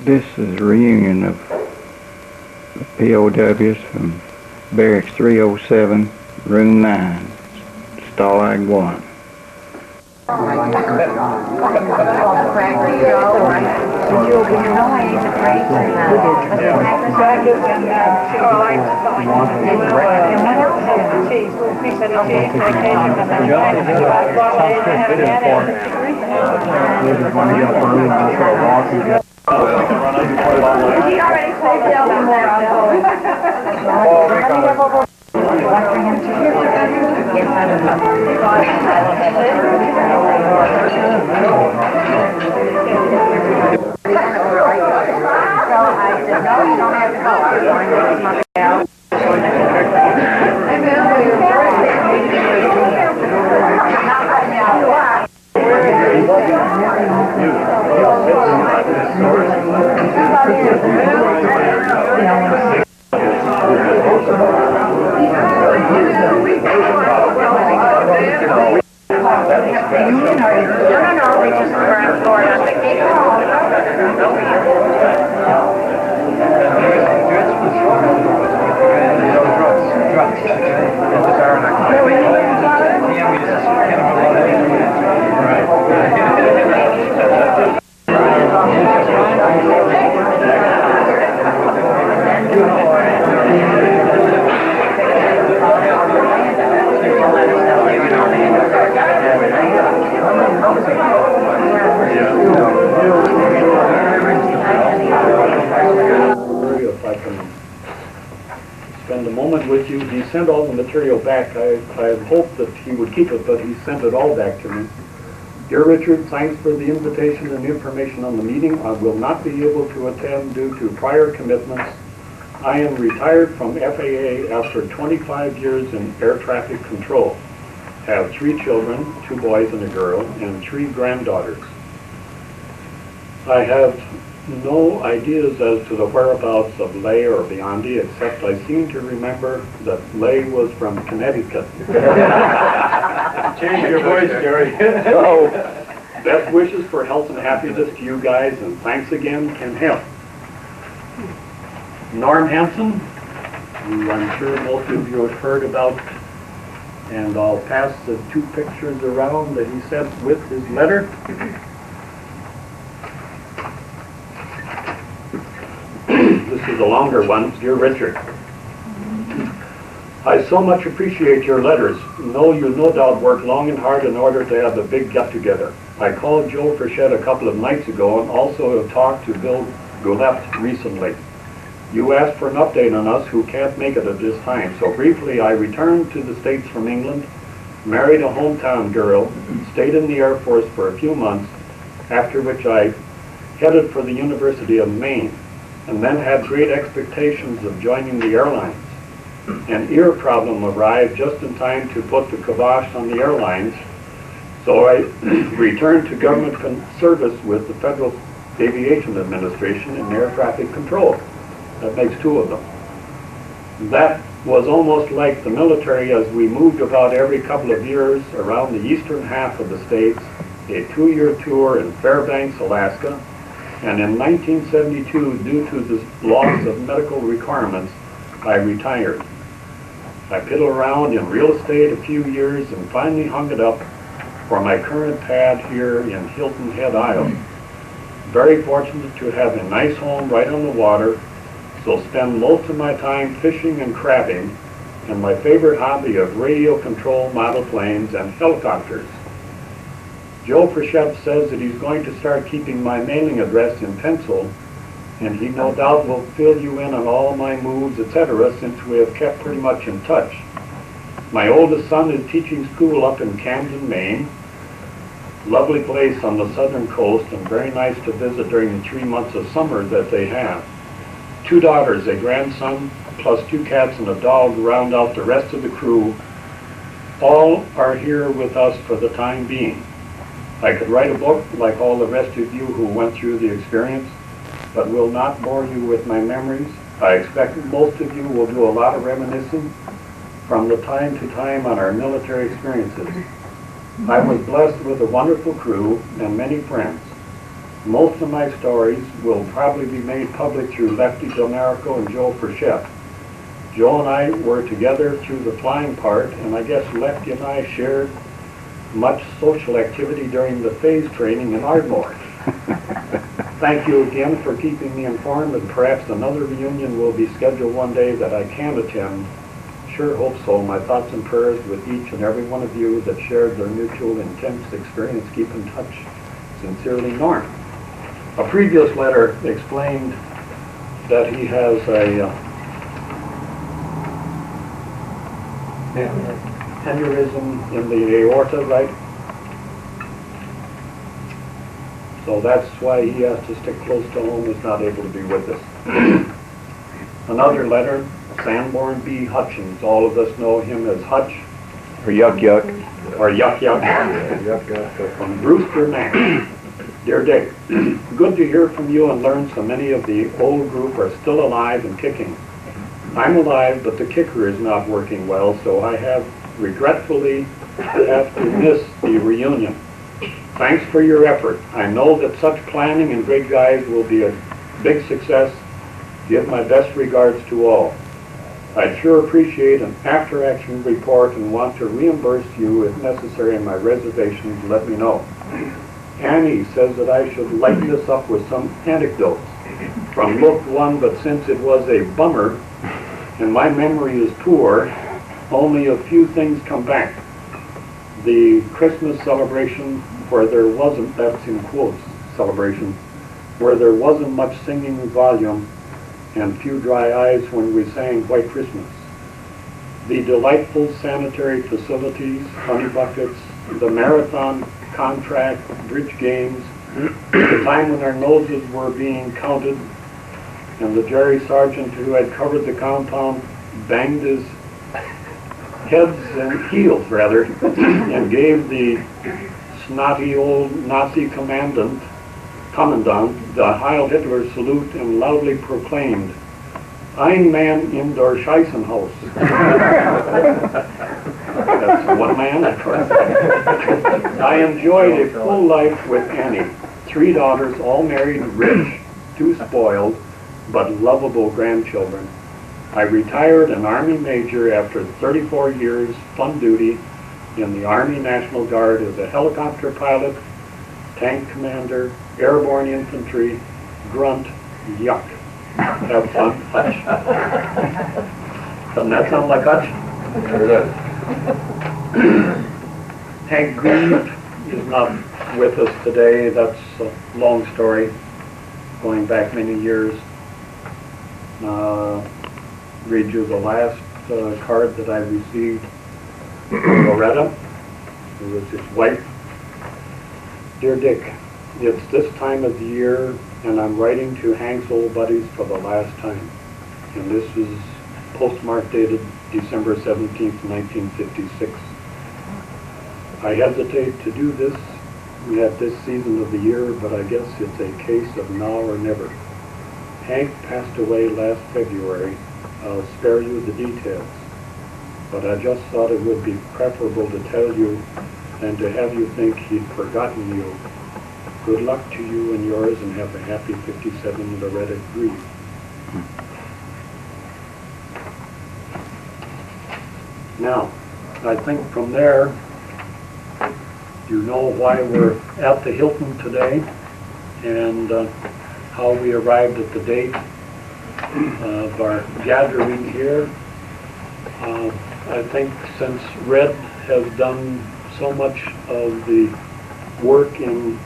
This is a reunion of POWs from Barracks 307, Room 9, Stalag 1. With you. He sent all the material back. I had hoped that he would keep it, but he sent it all back to me. Dear Richard, thanks for the invitation and information on the meeting. I will not be able to attend due to prior commitments. I am retired from FAA after 25 years in air traffic control. Have 3 children, 2 boys and a girl, and 3 granddaughters. I have no ideas as to the whereabouts of Lay or Biondi, except I seem to remember that Lay was from Connecticut. Change your voice, Jerry. So, best wishes for health and happiness to you guys, and thanks again, Ken Hill. Norm Hansen, who I'm sure most of you have heard about, and I'll pass the 2 pictures around that he sent with his letter. This is a longer one. Dear Richard, I so much appreciate your letters. Know you no doubt worked long and hard in order to have the big get-together. I called Joe Frechette a couple of nights ago and also have talked to Bill Goulette recently. You asked for an update on us who can't make it at this time, so briefly I returned to the States from England, married a hometown girl, stayed in the Air Force for a few months, after which I headed for the University of Maine, and then had great expectations of joining the airlines. An ear problem arrived just in time to put the kibosh on the airlines, so I returned to government service with the Federal Aviation Administration in air traffic control. That makes 2 of them. That was almost like the military, as we moved about every couple of years around the eastern half of the states, a 2-year tour in Fairbanks, Alaska, and in 1972, due to the loss of medical requirements, I retired. I piddled around in real estate a few years and finally hung it up for my current pad here in Hilton Head, Iowa. Very fortunate to have a nice home right on the water, so spend most of my time fishing and crabbing, and my favorite hobby of radio control model planes and helicopters. Joe Frechette says that he's going to start keeping my mailing address in pencil, and he no doubt will fill you in on all my moves, etc., since we have kept pretty much in touch. My oldest son is teaching school up in Camden, Maine. Lovely place on the southern coast, and very nice to visit during the 3 months of summer that they have. 2 daughters, a grandson, plus 2 cats and a dog round out the rest of the crew. All are here with us for the time being. I could write a book like all the rest of you who went through the experience, but will not bore you with my memories. I expect most of you will do a lot of reminiscing from the time to time on our military experiences. I was blessed with a wonderful crew and many friends. Most of my stories will probably be made public through Lefty Delmerico and Joe Frechette. Joe and I were together through the flying part, and I guess Lefty and I shared much social activity during the phase training in Ardmore. Thank you again for keeping me informed, and perhaps another reunion will be scheduled one day that I can attend. Sure hope so. My thoughts and prayers with each and every one of you that shared their mutual intense experience. Keep in touch. Sincerely, Norm. A previous letter explained that he has a aneurysm in the aorta, right? So that's why he has to stick close to home, is not able to be with us. Another letter, Sanborn B. Hutchins. All of us know him as Hutch. Or Yuck Yuck. Or Yuck Yuck. Yuck Yuck. From Brewster, Maine. Dear Dick, good to hear from you and learn so many of the old group are still alive and kicking. I'm alive, but the kicker is not working well, so I have regretfully have to miss the reunion. Thanks for your effort. I know that such planning and great guys will be a big success. Give my best regards to all. I sure appreciate an after-action report and want to reimburse you if necessary, and my reservations, let me know. Annie says that I should lighten this up with some anecdotes from Look 1, but since it was a bummer and my memory is poor, only a few things come back. The Christmas celebration where there wasn't, that's in quotes, celebration, where there wasn't much singing volume and few dry eyes when we sang White Christmas. The delightful sanitary facilities, honey buckets, the marathon contract, bridge games, the time when our noses were being counted, and the Jerry Sergeant who had covered the compound banged his heads and heels, rather, and gave the snotty old Nazi commandant the Heil Hitler salute and loudly proclaimed, Ein Mann in der Scheissenhaus. That's one man, of course. I enjoyed a full life with Annie. 3 daughters, all married, rich, 2 spoiled, but lovable grandchildren. I retired an Army major after 34 years fun duty in the Army National Guard as a helicopter pilot, tank commander, airborne infantry, grunt, yuck. Have fun, Hutch. Doesn't that sound like Hutch? Sure does. Hank Grieve is not with us today. That's a long story, going back many years. Read you the last card that I received from Loretta, who was his wife. Dear Dick, it's this time of the year, and I'm writing to Hank's old buddies for the last time. And this is postmark dated December 17th, 1956. I hesitate to do this at this season of the year, but I guess it's a case of now or never. Hank passed away last February. I'll spare you the details, but I just thought it would be preferable to tell you than to have you think he'd forgotten you. Good luck to you and yours, and have a happy 57 Loretta Grieve. Now, I think from there, you know why we're at the Hilton today and how we arrived at the date of our gathering here. I think since Red has done so much of the work in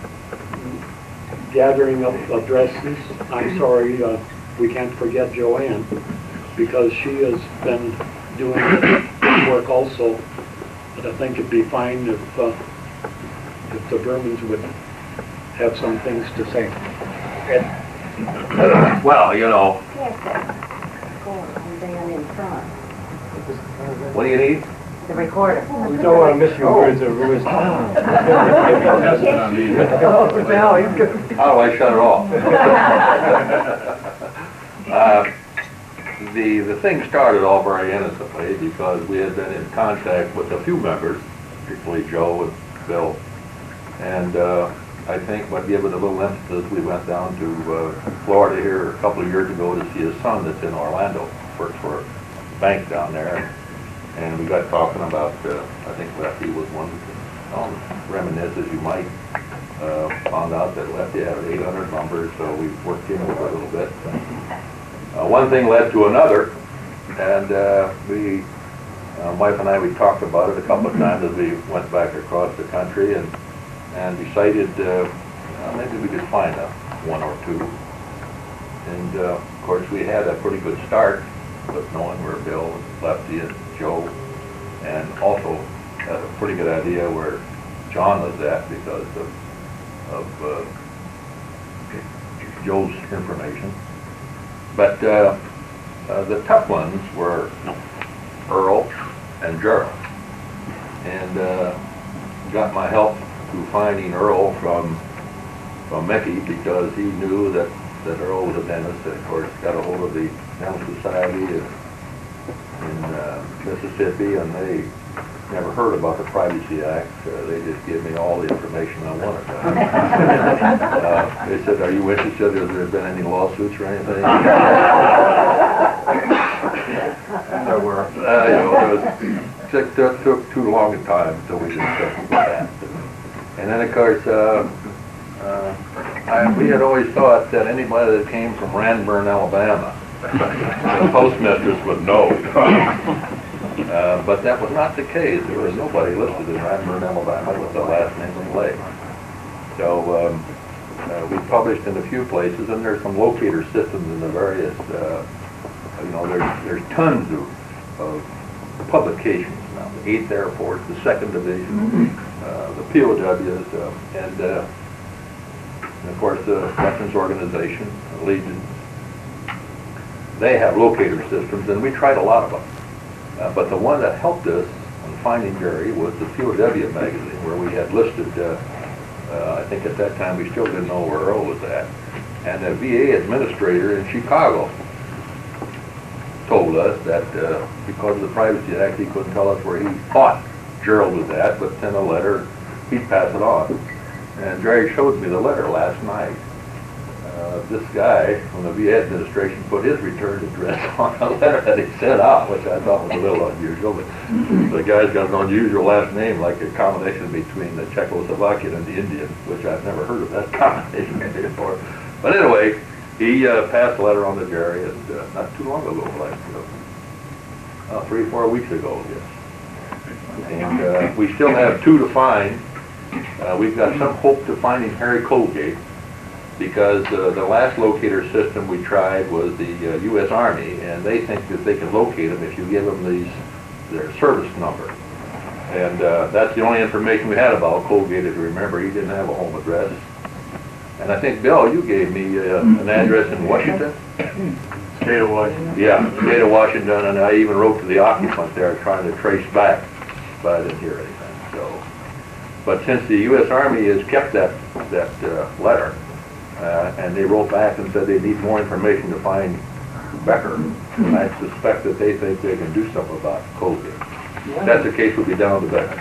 gathering up addresses, I'm sorry, we can't forget Joanne, because she has been doing work also. But I think it'd be fine if the Bermans would have some things to say. Ed? Well, you know, Down in front. what do you need? The recorder. We don't want to miss you words of Lewis. How do I shut it off? The thing started all very innocently because we had been in contact with a few members, particularly Joe and Bill, and I think what gave it a little emphasis, we went down to Florida here a couple of years ago to see his son that's in Orlando, works for a bank down there. And we got talking about, I think Lefty was one, reminisce as you might. Found out that Lefty had 800 numbers, so we worked him over a little bit. One thing led to another, and my wife and I, we talked about it a couple of times as we went back across the country and decided maybe we could find one or two. And of course we had a pretty good start with knowing where Bill and Lefty and Joe, and also had a pretty good idea where John was at because of Joe's information. But the tough ones were Earl and Gerald, and got my help to finding Earl from Mickey because he knew that Earl was a dentist, and of course got a hold of the Dental Society in Mississippi, and they never heard about the Privacy Act. They just gave me all the information I wanted. They said, "Are you interested? Has there been any lawsuits or anything?" There were. It took too long a time until we discussed that. And then, of course, we had always thought that anybody that came from Ranburne, Alabama, the postmistress would know. But that was not the case. There was nobody listed in Ranburne, Alabama with the last name Lake. So we published in a few places, and there's some locator systems in the various, there's tons of publications now. The 8th Air Force, the 2nd Division, the POWs, and of course the Veterans Organization, Legion. They have locator systems, and we tried a lot of them. But the one that helped us in finding Jerry was the POW magazine, where we had listed, I think at that time we still didn't know where Earl was at, and the VA administrator in Chicago told us that because of the Privacy Act, he couldn't tell us where he thought Gerald was at, but sent a letter, he'd pass it on. And Jerry showed me the letter last night. This guy from the VA administration put his return address on a letter that he sent out, which I thought was a little unusual, but the guy's got an unusual last name, like a combination between the Czechoslovakian and the Indian, which I've never heard of that combination before. But anyway, he passed a letter on to Jerry, and not too long ago, like 3 or 4 weeks ago, yes. And we still have 2 to find. We've got some hope to finding Harry Colgate, because the last locator system we tried was the U.S. Army, and they think that they can locate them if you give them their service number. And that's the only information we had about Colgate, if you remember. He didn't have a home address. And I think, Bill, you gave me an address in Washington? State of Washington. Yeah, state of Washington, and I even wrote to the occupant there trying to trace back, but I didn't hear anything. So, but since the U.S. Army has kept that letter, and they wrote back and said they need more information to find Becker, and I suspect that they think they can do something about Colgate. If that's the case, we'll be down to Becker.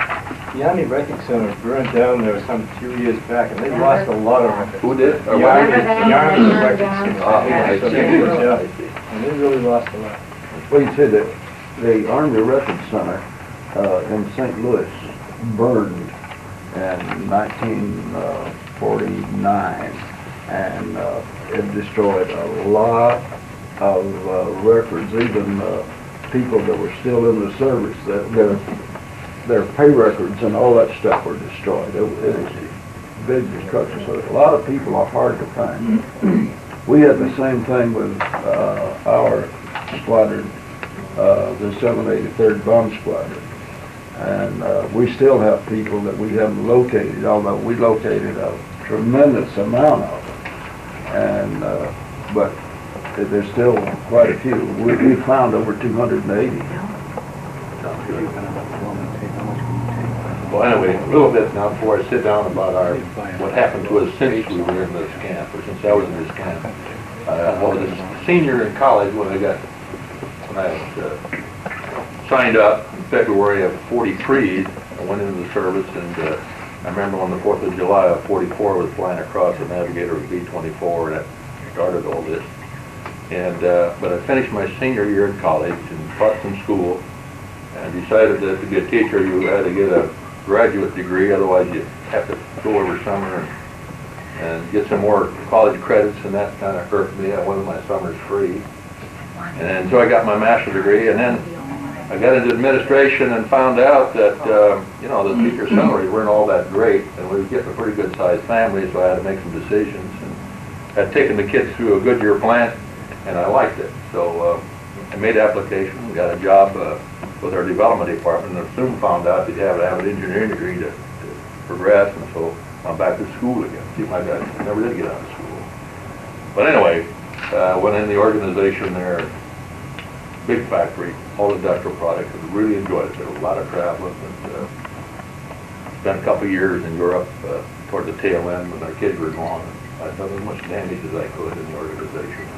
The Army Records Center burned down there some few years back, and they lost a lot of records. Who did? The Army Records Center. I see. And they really lost a lot. Well, you said that the Army Records Center in St. Louis burned in 1949, and it destroyed a lot of records, even people that were still in the service, that their pay records and all that stuff were destroyed. It was big destruction. So a lot of people are hard to find. We had the same thing with our squadron, the 783rd Bomb Squadron. And we still have people that we haven't located, although we located a tremendous amount of them. And but there's still quite a few. We found over 280. Well, anyway, a little bit now before I sit down about what happened to us since we were in this camp, or since I was in this camp. I was a senior in college when I signed up in February of '43. I went into the service, and I remember when the 4th of July of '44 was flying across the Navigator B-24, and that started all this. And but I finished my senior year in college and taught some school, and decided that to be a teacher you had to get a graduate degree, otherwise you have to go over summer and get some more college credits, and that kind of hurt me. I wanted my summers free. And so I got my master's degree, and then I got into administration and found out that, you know, the teacher salaries weren't all that great, and we were getting a pretty good sized family, so I had to make some decisions. And I'd taken the kids through a Goodyear plant, and I liked it. So I made an application, got a job with our development department, and soon found out that you have to have an engineering degree to progress, and so I'm back to school again. See, my dad never did get out of school. But anyway, went in the organization there, big factory, all industrial products, and really enjoyed it. There was a lot of traveling, and spent a couple of years in Europe toward the tail end when our kids were gone. I'd done as much damage as I could in the organization.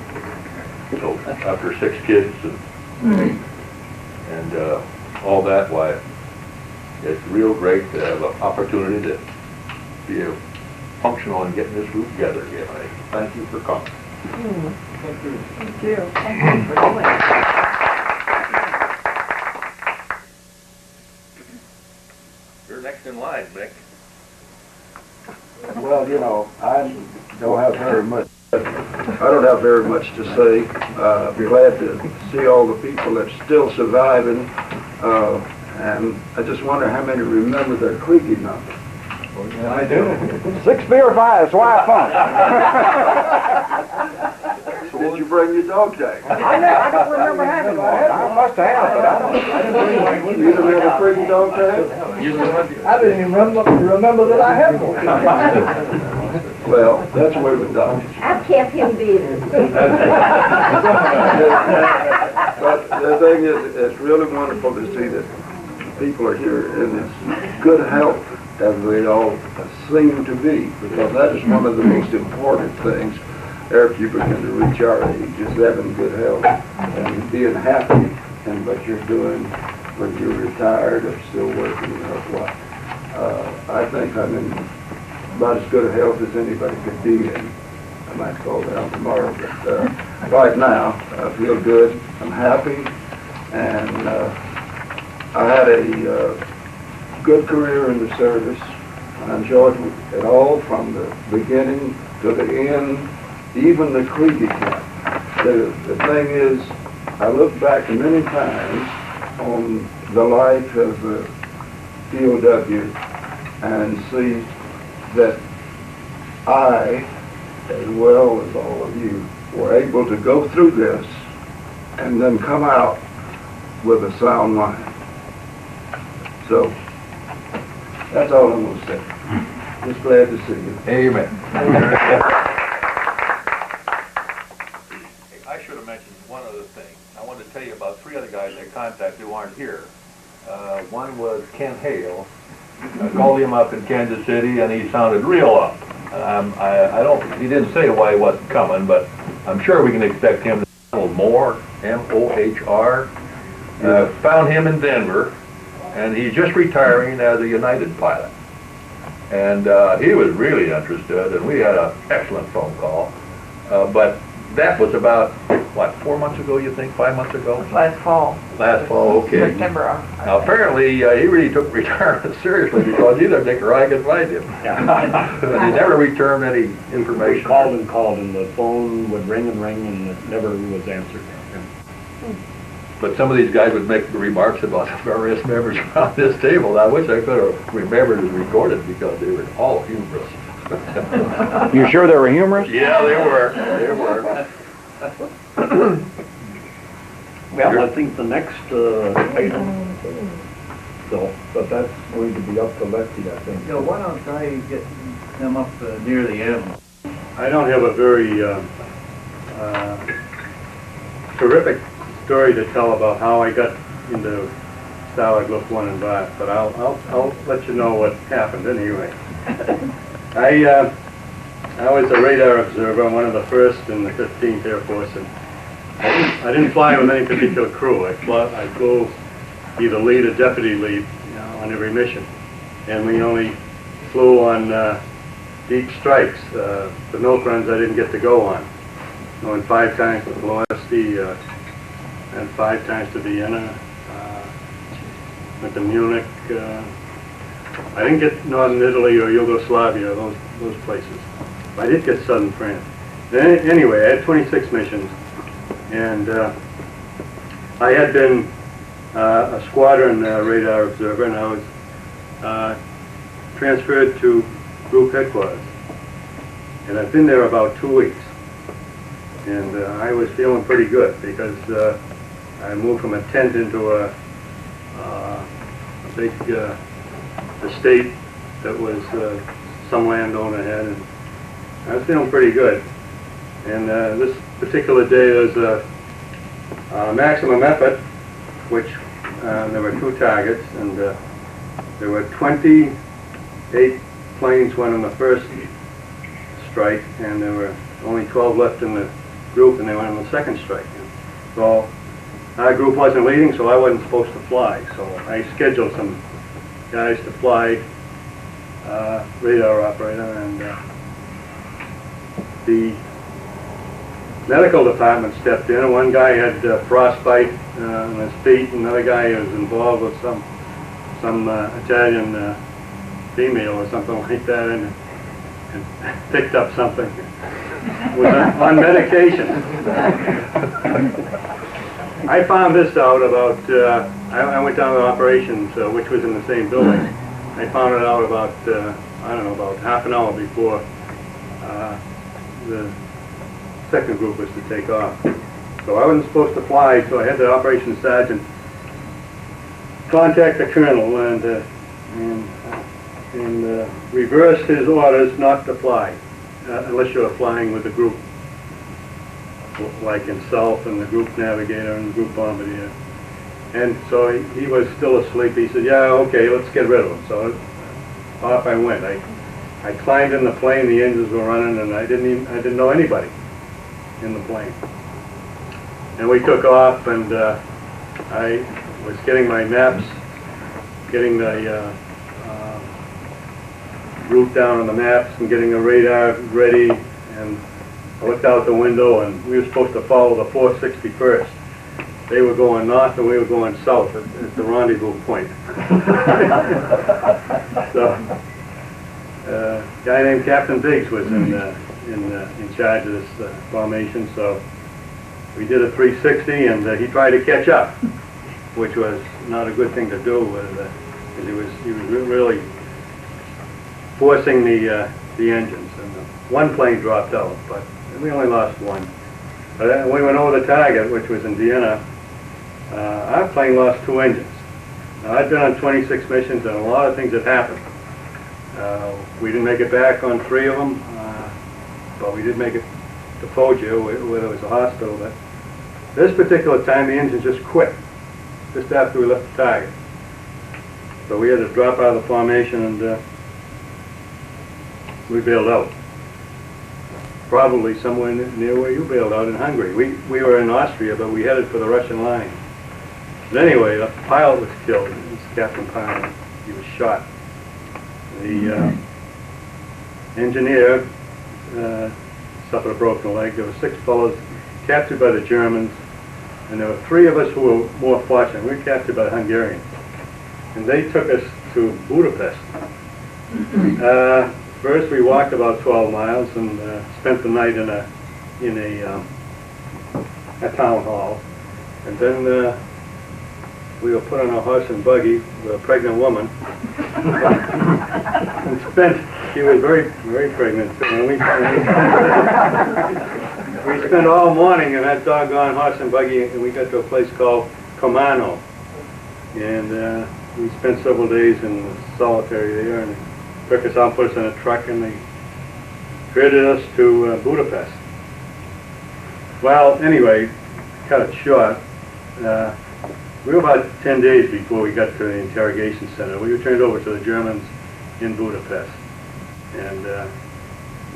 So after 6 kids and all that, why, it's real great to have an opportunity to be functional and getting this group together again. I thank you for coming. Thank you. Thank you for doing it. You're next in line, Mick. Well, you know, I don't have very much. I don't have very much to say. I'm glad to see all the people that's still surviving, and I just wonder how many remember their creaky number. I do. 6 beer 5, swire funk. Did you bring your dog tag? I don't remember having one. I must have, but I don't. You didn't have a creaky dog tag? I didn't even remember that I had one. Well, that's the way with dogs. I kept him busy. But the thing is, it's really wonderful to see that people are here in this good health as they all seem to be, because that is one of the most important things after you begin to reach our age, is having good health and being happy in what you're doing when you're retired or still working or what. I think I'm in about as good a health as anybody could be in. I might fall down tomorrow, but right now I feel good. I'm happy, and I had a good career in the service. I enjoyed it all from the beginning to the end, even the Creedy camp. The thing is, I look back many times on the life of a POW and see that I, as well as all of you, were able to go through this and then come out with a sound mind. So, that's all I'm going to say. Just glad to see you. Amen. I should have mentioned one other thing. I wanted to tell you about 3 other guys I contacted who aren't here. One was Ken Hale. I called him up in Kansas City, and he sounded real up. He didn't say why he wasn't coming, but I'm sure we can expect him to more, M-O-H-R. Found him in Denver, and he's just retiring as a United pilot. And he was really interested, and we had an excellent phone call. But that was about, what, 4 months ago, you think, 5 months ago? Last fall. Last fall, okay. September. Now, apparently, he really took retirement seriously, because either Dick or I could find him. And he never returned any information. We called, and the phone would ring, and it never was answered. But some of these guys would make remarks about the various members around this table. I wish I could have remembered and recorded, because they were all humorous. You sure they were humorous? Yeah, they were. They were. Well, I think the next item, so, But that's going to be up to Lefty, I think. So why don't I get them up near the end? I don't have a very terrific story to tell about how I got into Stalag Luft 1 in Barth, but I'll let you know what happened anyway. I was a radar observer, one of the first in the 15th Air Force, and I didn't fly with any particular crew. I'd go either lead or deputy lead, on every mission, and we only flew on deep strikes. The milk runs I didn't get to go on. I went 5 times to Velocity, and 5 times to Vienna. Went to Munich. I didn't get Northern Italy or Yugoslavia, those places. I did get Southern France. Anyway, I had 26 missions, and I had been a squadron radar observer, and I was transferred to group headquarters. And I've been there about 2 weeks. And I was feeling pretty good because I moved from a tent into a big estate that was some landowner had, and I was feeling pretty good. And this particular day there was a maximum effort, which there were 2 targets, and there were 28 planes went on the first strike, and there were only 12 left in the group, and they went on the second strike. So our group wasn't leading, so I wasn't supposed to fly. So I scheduled some guys to fly radar operator, and the medical department stepped in. And one guy had frostbite on his feet, and another guy was involved with some Italian female or something like that, and picked up something. Was on medication. I found this out about, I went down to operations, which was in the same building. I found it out about, I don't know, about half an hour before the second group was to take off. So I wasn't supposed to fly, so I had the operations sergeant contact the colonel and reverse his orders not to fly unless you're flying with the group, like himself and the group navigator and the group bombardier. And so he was still asleep. He said, "Yeah, okay, let's get rid of him." So off I went. I climbed in the plane. The engines were running, and I didn't know anybody in the plane. And we took off, and I was getting my maps, getting the route down on the maps, and getting the radar ready. And I looked out the window, and we were supposed to follow the 461st. They were going north, and we were going south at the rendezvous point. So, a guy named Captain Biggs was in charge of this formation. So we did a 360, and he tried to catch up, which was not a good thing to do, because he was really forcing the engines. And one plane dropped out, but we only lost one. But then we went over the target, which was in Vienna. Our plane lost 2 engines. Now, I'd been on 26 missions, and a lot of things had happened. We didn't make it back on 3 of them, but we did make it to Foggia, where there was a hospital. But this particular time, the engine just quit, just after we left the target. So we had to drop out of the formation, and we bailed out. Probably somewhere near where you bailed out in Hungary. We were in Austria, but we headed for the Russian line. But anyway, the pilot was killed. It was Captain Pilot. He was shot. The engineer suffered a broken leg. There were 6 fellows captured by the Germans, and there were 3 of us who were more fortunate. We were captured by the Hungarians, and they took us to Budapest. First, we walked about 12 miles and spent the night in a town hall, and then we were put on a horse and buggy with a pregnant woman, and she was very, very pregnant, and we spent all morning in that doggone horse and buggy, and we got to a place called Comano, and we spent several days in solitary there, and took us out, put us in a truck, and they traded us to Budapest. Well, anyway, cut it short. We were about 10 days before we got to the interrogation center. We were turned over to the Germans in Budapest, and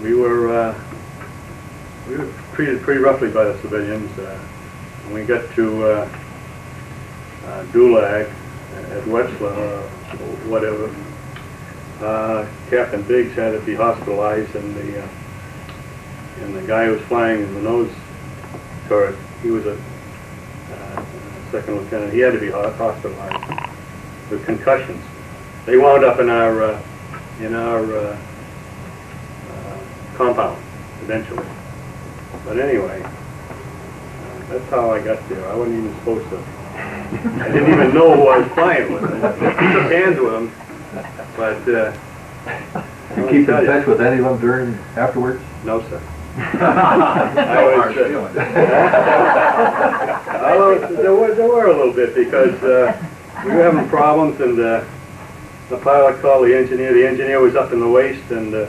we were treated pretty roughly by the civilians. When we got to Dulag at Wetzlar, or whatever, Captain Biggs had to be hospitalized, and the guy who was flying in the nose turret, he was a second lieutenant. He had to be hospitalized with concussions. They wound up in our compound eventually. But anyway, that's how I got there. I wasn't even supposed to. I didn't even know who I was flying with. I shook hands with him, but You keep in touch with any of them during, afterwards? no, sir. I was, there were a little bit because we were having problems, and the pilot called the engineer. The engineer was up in the waist, and as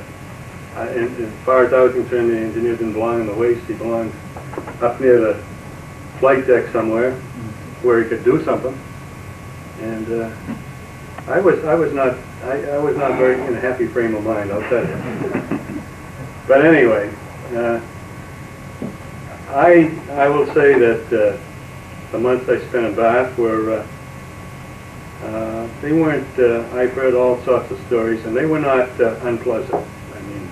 far as I was concerned, the engineer didn't belong in the waist. He belonged up near the flight deck somewhere where he could do something. And I was not very in a happy frame of mind, I'll tell you. But anyway, I will say that the months I spent in Barth were they weren't. I've heard all sorts of stories, and they were not unpleasant. I mean,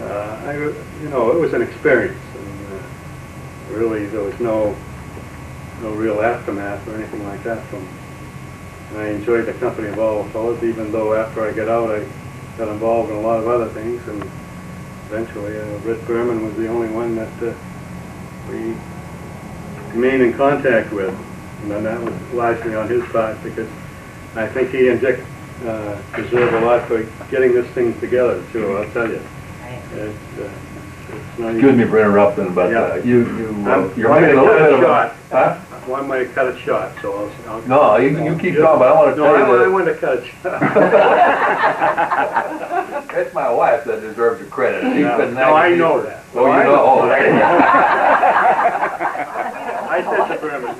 it was an experience, and really there was no real aftermath or anything like that from. And I enjoyed the company of all the fellows, even though after I got out I got involved in a lot of other things, and eventually Red Berman was the only one that we remained in contact with, and then that was largely on his part, because I think he and Dick deserve a lot for getting this thing together too, I'll tell you. It's not Excuse me for interrupting, but Yeah. you're One making a little bit of a... Huh? One might cut it short, so I'll No, you keep talking, but I want to No, tell you I want to cut it short. It's my wife that deserves the credit. She's been No, I know that. Oh, you know? Oh, I said to Berman.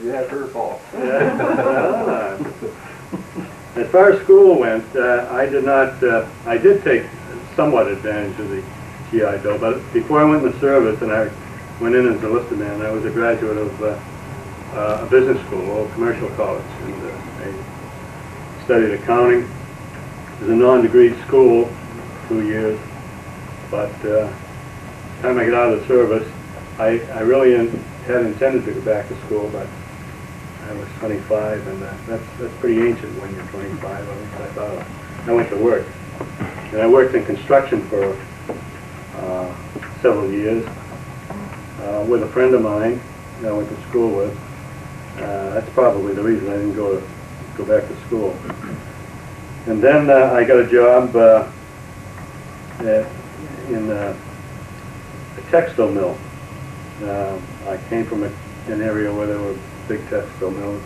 You had her fault. As far as school went, I did take somewhat advantage of the GI Bill, but before I went in the service and I went in as a listed man, I was a graduate of a business school, Old Commercial College, and I studied accounting. It was a non-degree school, 2 years, but the time I got out of the service, I really had intended to go back to school, but I was 25, and that's pretty ancient when you're 25. At least I thought. I went to work, and I worked in construction for several years with a friend of mine that I went to school with. That's probably the reason I didn't go back to school. And then I got a job in a textile mill. I came from an area where there were big textile mills.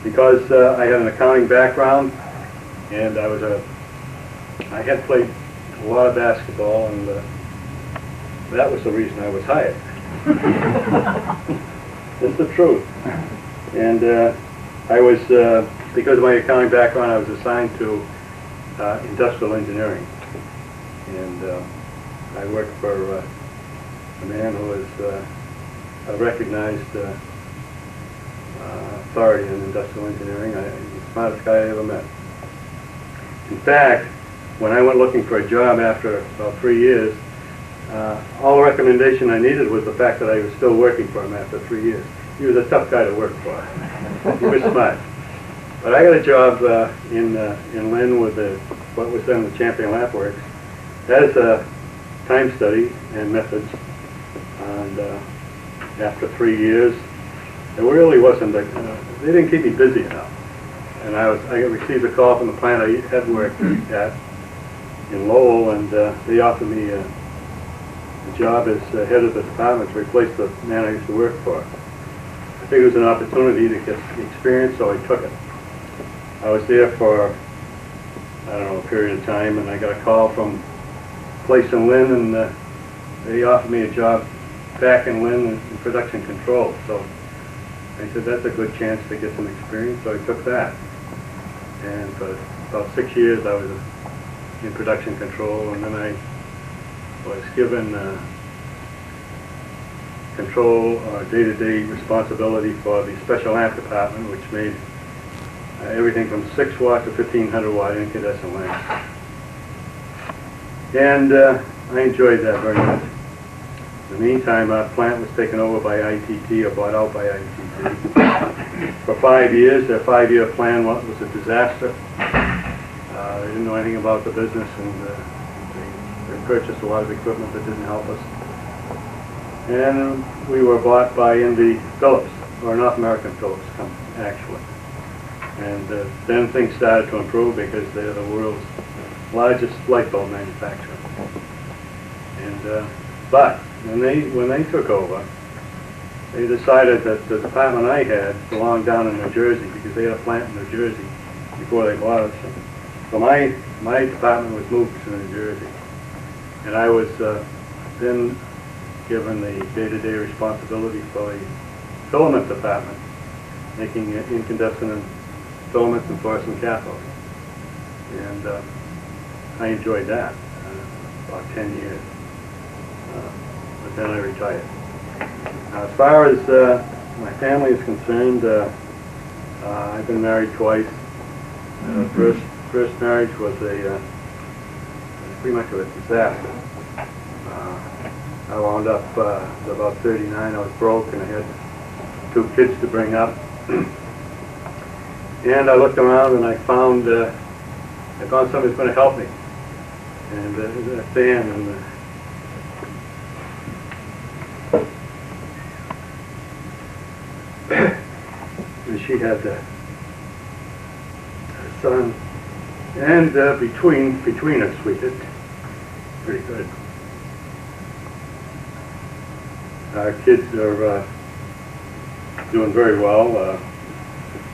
Because I had an accounting background, and I had played a lot of basketball, and that was the reason I was hired. It's the truth. And I was, because of my accounting background, I was assigned to industrial engineering. And I worked for a man who was a recognized authority in industrial engineering. He's the smartest guy I ever met. In fact, when I went looking for a job after about 3 years, all the recommendation I needed was the fact that I was still working for him after 3 years. He was a tough guy to work for. He was smart. But I got a job in Lynn with what was then the Champion Lap Works as a time study and methods. And after 3 years, it really wasn't. They didn't keep me busy enough. And I received a call from the plant I had worked at in Lowell, and they offered me a job as head of the department to replace the man I used to work for. I figured it was an opportunity to get experience, so I took it. I was there for, I don't know, a period of time, and I got a call from a place in Lynn, and they offered me a job back in Lynn in production control. So I said, that's a good chance to get some experience, so I took that. And for about 6 years I was in production control, and then I was given control or day-to-day responsibility for the special amp department, which made everything from 6 watt to 1500 watt incandescent lamps. And I enjoyed that very much. In the meantime, our plant was taken over by ITT, or bought out by ITT. For 5 years, their 5-year plan was a disaster. They didn't know anything about the business, and they purchased a lot of equipment that didn't help us. And we were bought by NV Phillips, or North American Phillips company, actually. And then things started to improve because they're the world's largest light bulb manufacturer. And but when they took over, they decided that the department I had belonged down in New Jersey because they had a plant in New Jersey before they bought us. So my department was moved to New Jersey, and I was then given the day-to-day responsibility for the filament department, making incandescent and filaments and fluorescent cathodes. And I enjoyed that about 10 years. But then I retired. Now, as far as my family is concerned, I've been married twice. First marriage was pretty much a disaster. I wound up at about 39. I was broke and I had 2 kids to bring up. And I looked around and I found somebody who's going to help me. And that's Dan. And she had a son. And between us, we did pretty good. Our kids are doing very well.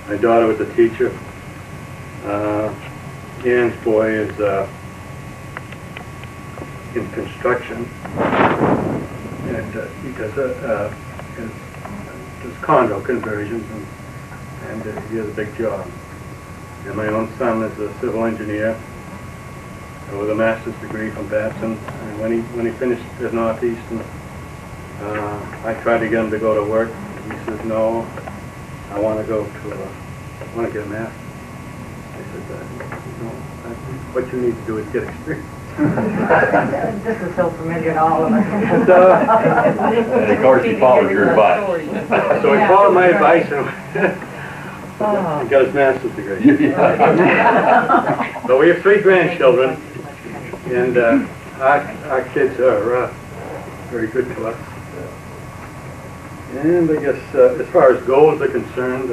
My daughter was a teacher. Ann's boy is in construction, and he does condo conversions, and he has a big job. And my own son is a civil engineer with a master's degree from Babson. And when he finished at Northeastern, I tried to get him to go to work. He says, "No, I want to go to. I want to get a master's." I said, "No, what you need to do is get experience." This is so familiar to all of us. And of course, he followed your advice. So he followed my advice and he got his master's degree. So we have 3 grandchildren, and our kids are very good to us. And I guess as far as goals are concerned,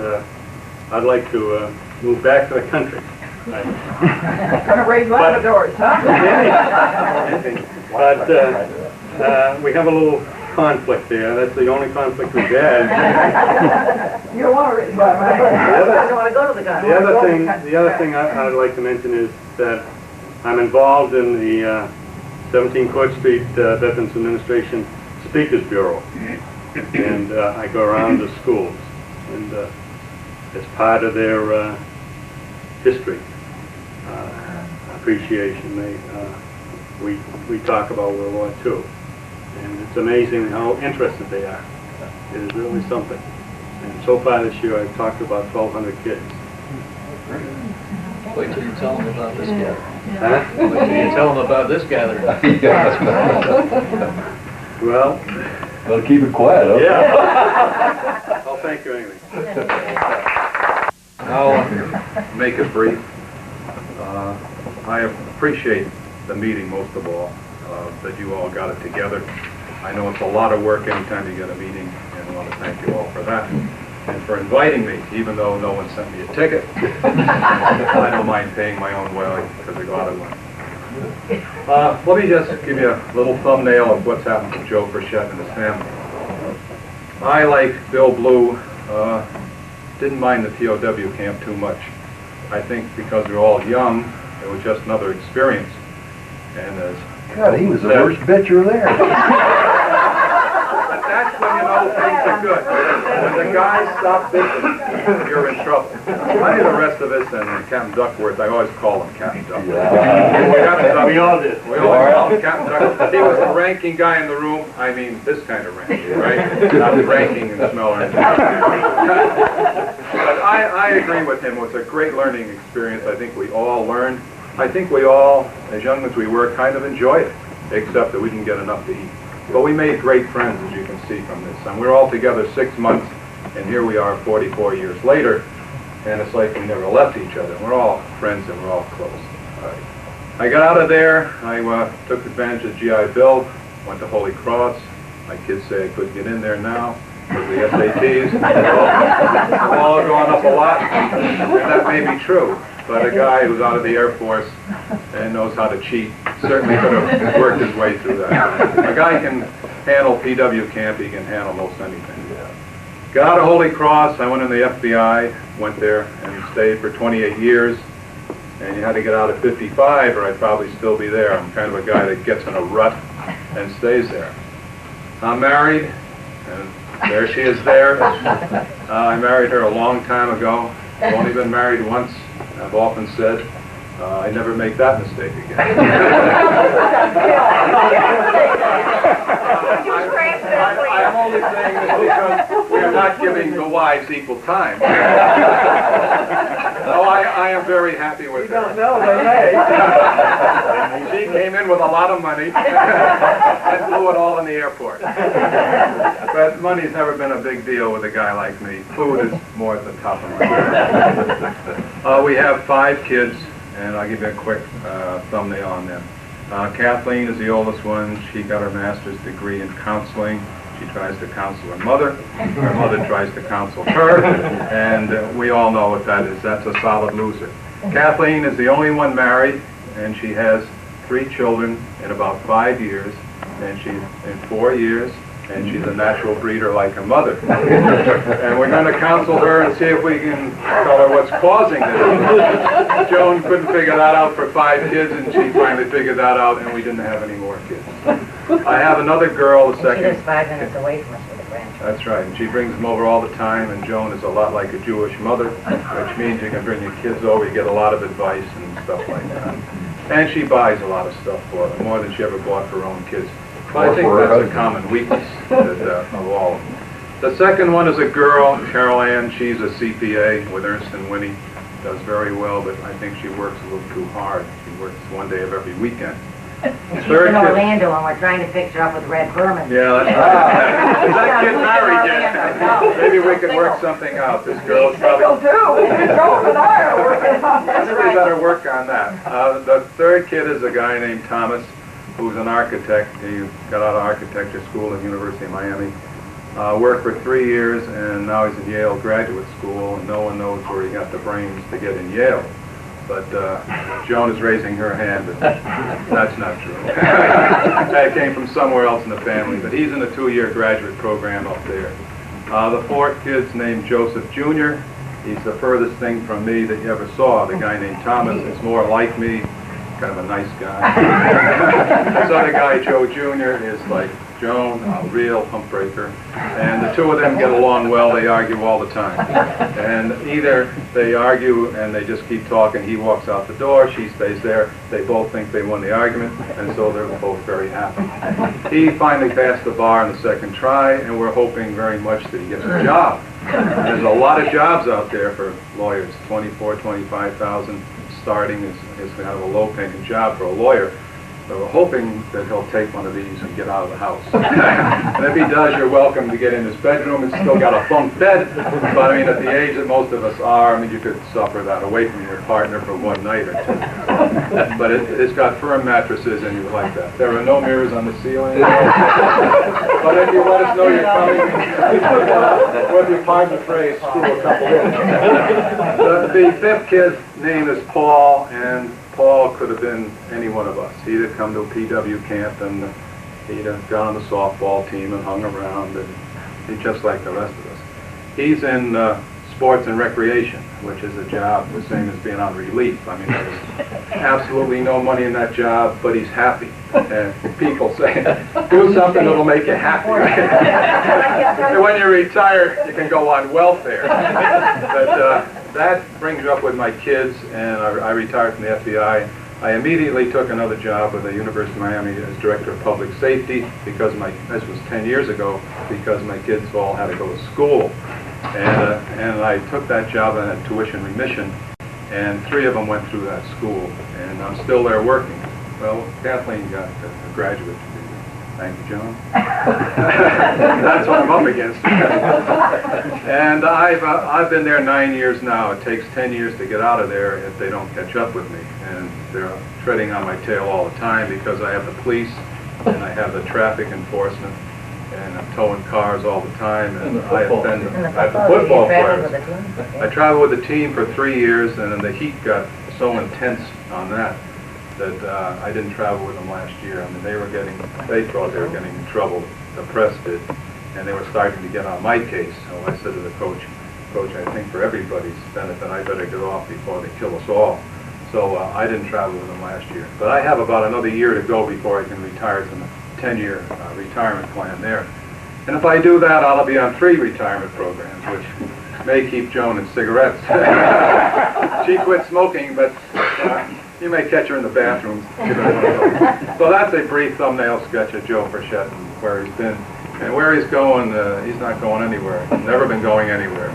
I'd like to move back to the country. Gonna raise Labradors, huh? But we have a little conflict there. That's the only conflict we've had. You don't want to raise Labradors. I don't want to go to the country. The other thing I'd like to mention is that I'm involved in the 17 Court Street Veterans Administration Speakers Bureau, and I go around to schools, and as part of their history appreciation, we talk about World War II, and it's amazing how interested they are. It is really something. And so far this year, I've talked to about 1,200 kids. Wait till you tell them about this gathering. Huh? Wait till you tell them about this gathering. Well, Well, keep it quiet, okay? yeah. Well, thank you anyway. I'll make it brief. I appreciate the meeting most of all, that you all got it together. I know it's a lot of work anytime you get a meeting, and I want to thank you all for that. And for inviting me, even though no one sent me a ticket. I don't mind paying my own way because I got one. Let me just give you a little thumbnail of what's happened to Joe Frechette and his family. I, like Bill Blue, didn't mind the POW camp too much. I think because we were all young, it was just another experience. And as God, he was the worst bitcher there. but that's when you know things are good. When the guys stop bitching, you're in trouble. Plenty of the rest of us and Captain Duckworth, I always call him Captain Duckworth. We all did. We always call him Captain Duckworth. He was the ranking guy in the room. I mean, this kind of ranking, right? Not the ranking and smeller. But I agree with him. It was a great learning experience. I think we all learned. I think we all, as young as we were, kind of enjoyed it, except that we didn't get enough to eat. But we made great friends, as you can see from this. And we were all together 6 months, and here we are 44 years later, and it's like we never left each other. We're all friends and we're all close. I got out of there. I took advantage of GI Bill, went to Holy Cross. My kids say I couldn't get in there now because the SATs have all gone up a lot, and that may be true. But a guy who's out of the Air Force and knows how to cheat certainly could have worked his way through that. A guy can handle PW camp, he can handle most anything. Got out of Holy Cross, I went in the FBI, went there and stayed for 28 years. And you had to get out at 55 or I'd probably still be there. I'm kind of a guy that gets in a rut and stays there. I'm married, and there she is there. I married her a long time ago. I've only been married once. I've often said, I never make that mistake again. I'm only saying this because we're not giving the wives equal time. Oh, I am very happy with her. You don't know, they may. She came in with a lot of money and blew it all in the airport. But money's never been a big deal with a guy like me. Food is more at the top of my list. We have 5 kids, and I'll give you a quick thumbnail on them. Kathleen is the oldest one. She got her master's degree in counseling. She tries to counsel her mother. Her mother tries to counsel her. And we all know what that is. That's a solid loser. Kathleen is the only one married, and she has 3 children in about 5 years. And she's in 4 years, and she's a natural breeder like her mother. And we're going to counsel her and see if we can tell her what's causing this. Joan couldn't figure that out for 5 kids, and she finally figured that out, and we didn't have any more kids. I have another girl, the She second. lives 5 minutes away from us with a grandchild. That's right, and she brings them over all the time, and Joan is a lot like a Jewish mother, which means you can bring your kids over, you get a lot of advice and stuff like that. And she buys a lot of stuff for them, more than she ever bought for her own kids. But I think that's a common weakness of all of them. The second one is a girl, Carol Ann. She's a CPA with Ernst & Winnie. Does very well, but I think she works a little too hard. She works one day of every weekend. She's in Orlando, and we're trying to fix her up with Red Berman. Yeah, that's right. Is that kid married yet? Maybe we could work something out. This girl is probably... Joe and I are working on I think we better work on that. The third kid is a guy named Thomas, who's an architect. He got out of architecture school at the University of Miami. Worked for 3 years, and now he's in Yale Graduate School, and no one knows where he got the brains to get in Yale. But Joan is raising her hand, but that's not true. That came from somewhere else in the family, but he's in a 2-year graduate program up there. The fourth kid's named Joseph Jr. He's the furthest thing from me that you ever saw. The guy named Thomas is more like me, kind of a nice guy. This other guy, Joe Jr., is like Joan, a real hump breaker. And the two of them get along well. They argue all the time. And either they argue and they just keep talking. He walks out the door. She stays there. They both think they won the argument. And so they're both very happy. He finally passed the bar on the second try, and we're hoping very much that he gets a job. There's a lot of jobs out there for lawyers. 24, 25,000 starting is kind of a low-paying job for a lawyer. So we're hoping that he'll take one of these and get out of the house. And if he does, you're welcome to get in his bedroom. It's still got a bunk bed, but I mean, at the age that most of us are, I mean, you could suffer that away from your partner for one night or two. But it's got firm mattresses, and you like that. There are no mirrors on the ceiling. But if you let us know you're coming, whether you pardon the phrase, screw a couple in. The fifth kid's name is Paul, and Paul could have been any one of us. He'd have come to a PW camp, and he'd have gone on the softball team and hung around, and he's just like the rest of us. He's in sports and recreation, which is a job the same as being on relief. I mean, there's absolutely no money in that job, but he's happy. And people say, do something that'll make you happy. And when you retire, you can go on welfare. But that brings up with my kids, and I retired from the FBI. I immediately took another job with the University of Miami as Director of Public Safety because this was 10 years ago, because my kids all had to go to school. And I took that job on a tuition remission, and 3 of them went through that school, and I'm still there working. Well, Kathleen got a graduate degree. Thank you, John. That's what I'm up against. And I've been there 9 years now. It takes 10 years to get out of there if they don't catch up with me. And they're treading on my tail all the time because I have the police and I have the traffic enforcement and I'm towing cars all the time. And I have been at the football players. I traveled with the team for 3 years, and then the heat got so intense on that I didn't travel with them last year. I mean, they thought they were getting in trouble. The press did, and they were starting to get on my case. So I said to the coach, I think for everybody's benefit, I better get off before they kill us all. So I didn't travel with them last year. But I have about another year to go before I can retire from a 10-year retirement plan there. And if I do that, I'll be on 3 retirement programs, which may keep Joan in cigarettes. She quit smoking, but you may catch her in the bathroom. So that's a brief thumbnail sketch of Joe Frechette and where he's been. And where he's going, he's not going anywhere. He's never been going anywhere.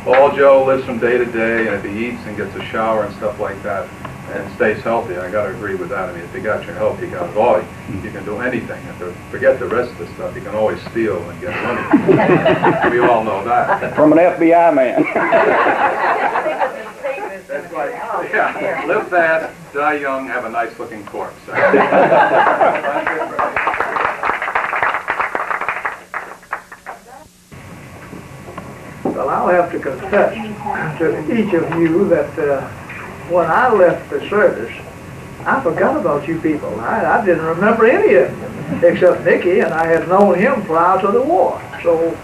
All Joe lives from day to day, and if he eats and gets a shower and stuff like that, and stays healthy, I got to agree with that. I mean, if you got your health, you got it all. You can do anything. Forget the rest of the stuff. You can always steal and get money. We all know that. From an FBI man. That's like, yeah, live fast, die young, have a nice-looking corpse. Well, I'll have to confess to each of you that when I left the service, I forgot about you people. I didn't remember any of you, except Nicky, and I had known him prior to the war. So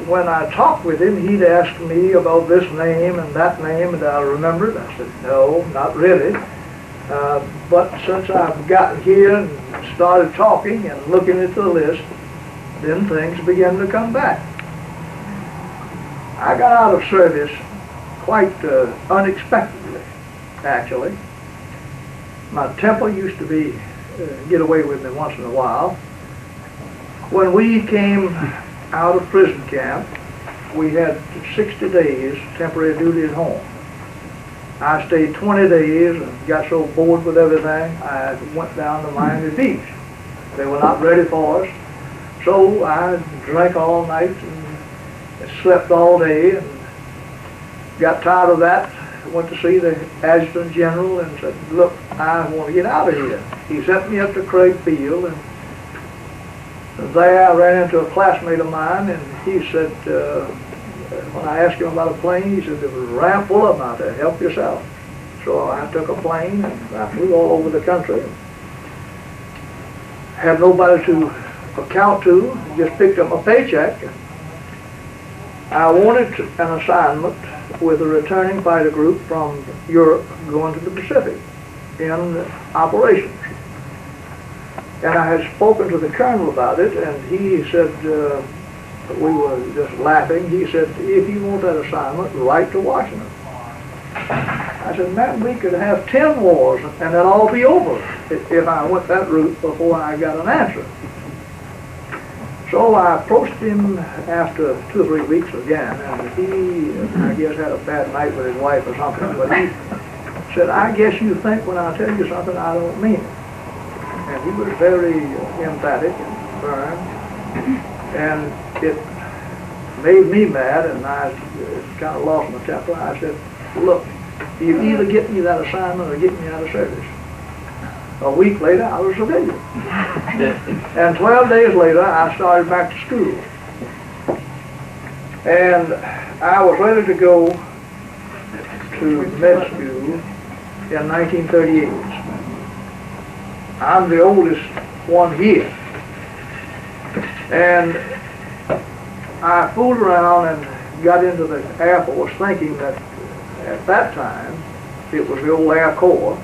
when I talked with him, he'd ask me about this name and that name, and I remembered. I said, no, not really. But since I've gotten here and started talking and looking at the list, then things began to come back. I got out of service quite unexpectedly, actually. My temper used to get away with me once in a while. When we came out of prison camp, we had 60 days temporary duty at home. I stayed 20 days and got so bored with everything, I went down to Miami Beach. They were not ready for us, so I drank all night and slept all day and got tired of that. Went to see the Adjutant General and said, look, I want to get out of here. He sent me up to Craig Field, and there I ran into a classmate of mine, and he said, when I asked him about a plane, he said, there was a ramp full of them out there, help yourself. So I took a plane and I flew all over the country. Had nobody to account to, just picked up a paycheck. I wanted an assignment with a returning fighter group from Europe going to the Pacific in operations. And I had spoken to the colonel about it, and he said, we were just laughing, he said, if you want that assignment, write to Washington. I said, man, we could have 10 wars and it'd all be over if I went that route before I got an answer. So I approached him after 2 or 3 weeks again, and he, I guess, had a bad night with his wife or something, but he said, I guess you think when I tell you something, I don't mean it. And he was very emphatic and firm, and it made me mad, and I kind of lost my temper. I said, look, you either get me that assignment or get me out of service. A week later, I was a civilian. And 12 days later, I started back to school. And I was ready to go to med school in 1938. I'm the oldest one here. And I fooled around and got into the Air Force thinking that at that time, it was the old Air Corps,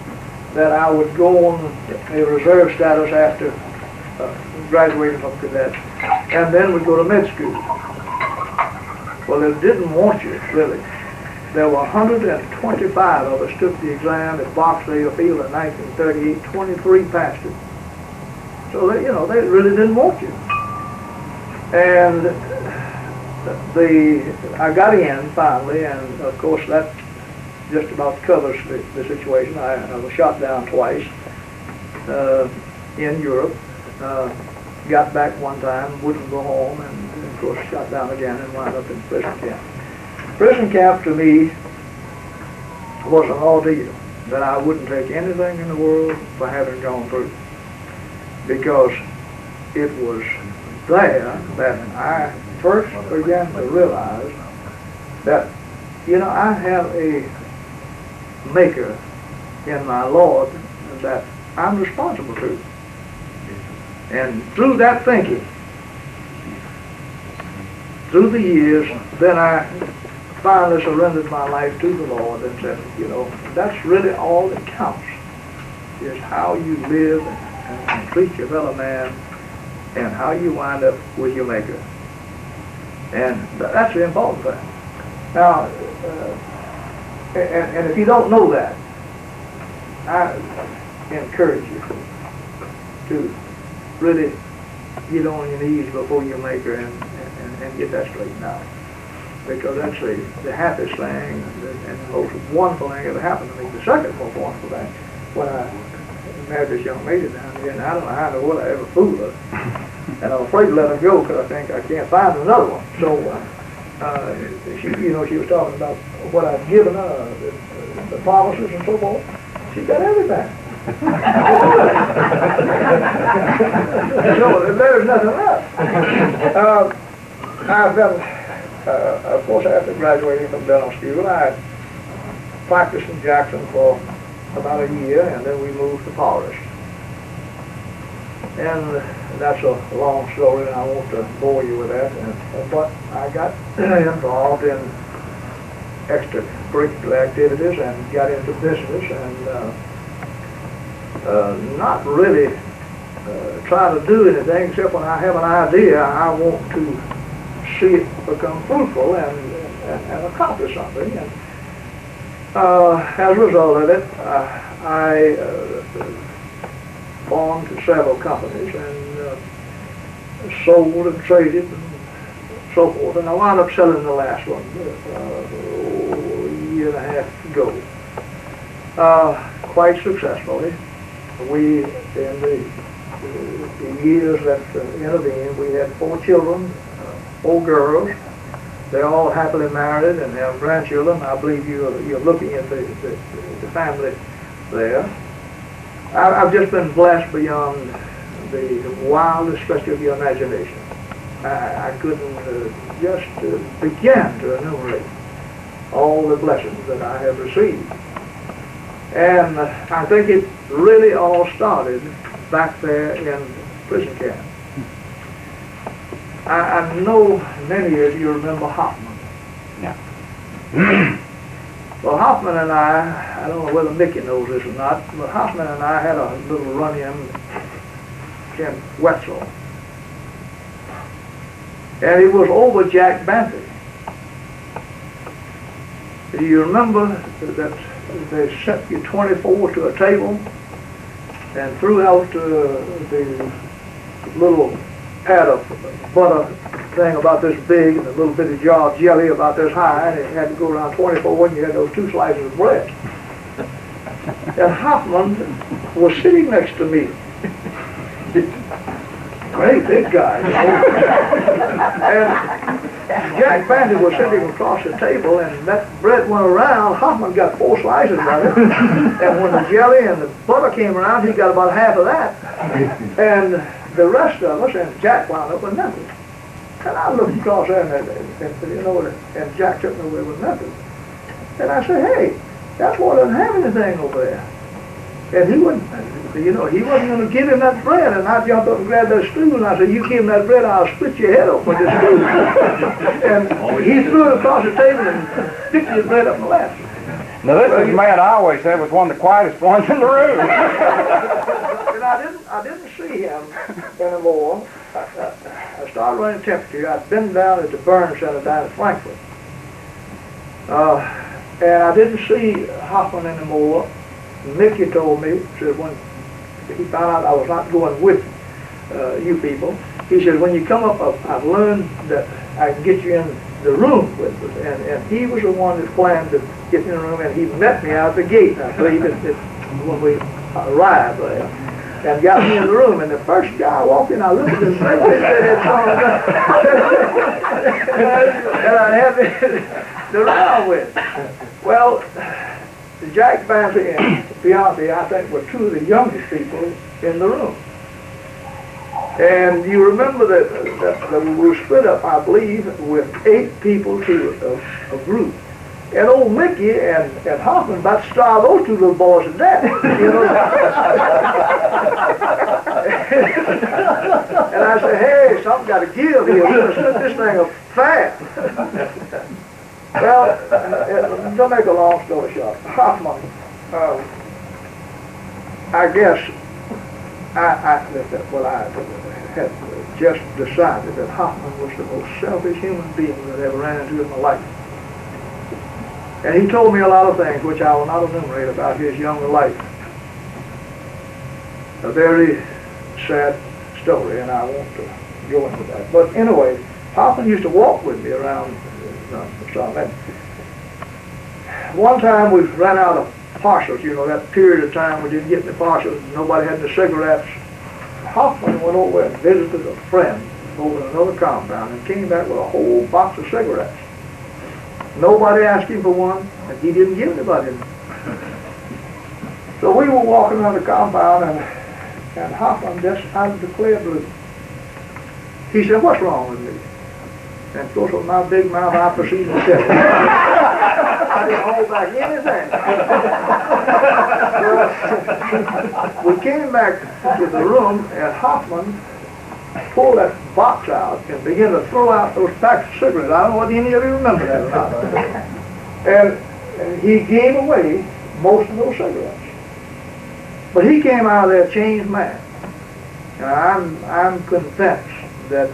that I would go on a reserve status after graduating from cadet, and then would go to med school. Well, they didn't want you, really. There were 125 of us took the exam at Barclay Field in 1938, 23 passed it. So they, they really didn't want you. And I got in finally, and of course that just about covers the situation. I was shot down twice in Europe. Got back one time, wouldn't go home, and of course shot down again and wound up in prison camp. Prison camp to me was an ordeal that I wouldn't take anything in the world for having gone through, because it was there that I first began to realize that, I have a maker in my Lord that I'm responsible to. And through that thinking, through the years, then I finally surrendered my life to the Lord and said, that's really all that counts, is how you live and treat your fellow man and how you wind up with your Maker. And that's the important thing. Now, and if you don't know that, I encourage you to really get on your knees before your Maker and get that straightened out. Because that's the happiest thing and the most wonderful thing ever happened to me. The second most wonderful thing, when I married this young lady down here, and I don't know how in the world I ever fooled her. And I'm afraid to let her go because I think I can't find another one. So, she was talking about what I'd given her, the promises and so forth. She got everything. So there's nothing left. I've been, of course, after graduating from dental school, I practiced in Jackson for about a year, and then we moved to Forest. And that's a long story, and I won't bore you with that. But I got involved in extracurricular activities and got into business, and not really try to do anything except when I have an idea, I want to see it become fruitful and accomplish something. And as a result of it, I formed several companies and sold and traded and so forth. And I wound up selling the last one a year and a half ago, quite successfully. We, in the years that intervened, we had 4 children, 4 girls. They're all happily married and have grandchildren. I believe you're looking at the family there. I've just been blessed beyond the wildest stretch of your imagination. I couldn't just begin to enumerate all the blessings that I have received. And I think it really all started back there in prison camp. I know many of you remember Hoffman. Yeah. Well, Hoffman and I don't know whether Mickey knows this or not, but Hoffman and I had a little run-in in Wetzel. And it was over Jack Banty. Do you remember that they set you 24 to a table and threw out the little pat of butter thing about this big and a little bitty jar of jelly about this high, and it had to go around 24 and you had those 2 slices of bread. And Hoffman was sitting next to me. Great big guy. And Jack Banty was sitting across the table, and that bread went around. Hoffman got 4 slices of it. And when the jelly and the butter came around, he got about half of that. And the rest of us, and Jack wound up with nothing. And I looked across there, and Jack took me away with nothing. And I said, hey, that's why I doesn't have anything over there. And he wouldn't. You know, he wasn't going to give him that bread, and I jumped up and grabbed that stool, and I said, you give him that bread, I'll split your head off with this stool. And he threw it across the table and picked his bread up and left. Now this is a man I always said was one of the quietest ones in the room. And I didn't see him anymore. I started running temperature. I'd been down at the burn center down in Frankfurt. And I didn't see Hoffman anymore. Mickey told me, said when he found out I was not going with you people, he said, when you come up, I've learned that I can get you in the room with us. And he was the one that planned to get me in the room, and he met me out the gate, I believe, when we arrived there, and got me in the room. And the first guy walked in, I looked at his face, and I had the round with. Well, Jack Banty and Bianchi, I think, were two of the youngest people in the room. And you remember that we were split up, I believe, with 8 people to a group. And old Mickey and Hoffman about to starve those two little boys to death, you know. And I said, hey, something got to give here. We're going to split this thing up fast. Well, to make a long story short, Hoffman, I guess I had just decided that Hoffman was the most selfish human being that I ever ran into in my life. And he told me a lot of things which I will not enumerate about his young life. A very sad story, and I won't go into that. But anyway, Hoffman used to walk with me around Summit. One time we ran out of parcels, you know, that period of time we didn't get any parcels, nobody had any cigarettes. Hoffman went over and visited a friend over in another compound and came back with a whole box of cigarettes. Nobody asked him for one, and he didn't give anybody any. So we were walking around the compound, and Hoffman just out of the clear blue, he said, what's wrong with me? And of course, with my big mouth, I proceeded to tell him. I didn't hold back anything. We came back to the room, and Hoffman pulled that box out and began to throw out those packs of cigarettes. I don't know whether any of you remember that or not. And he gave away most of those cigarettes. But he came out of there a changed man. And I'm convinced that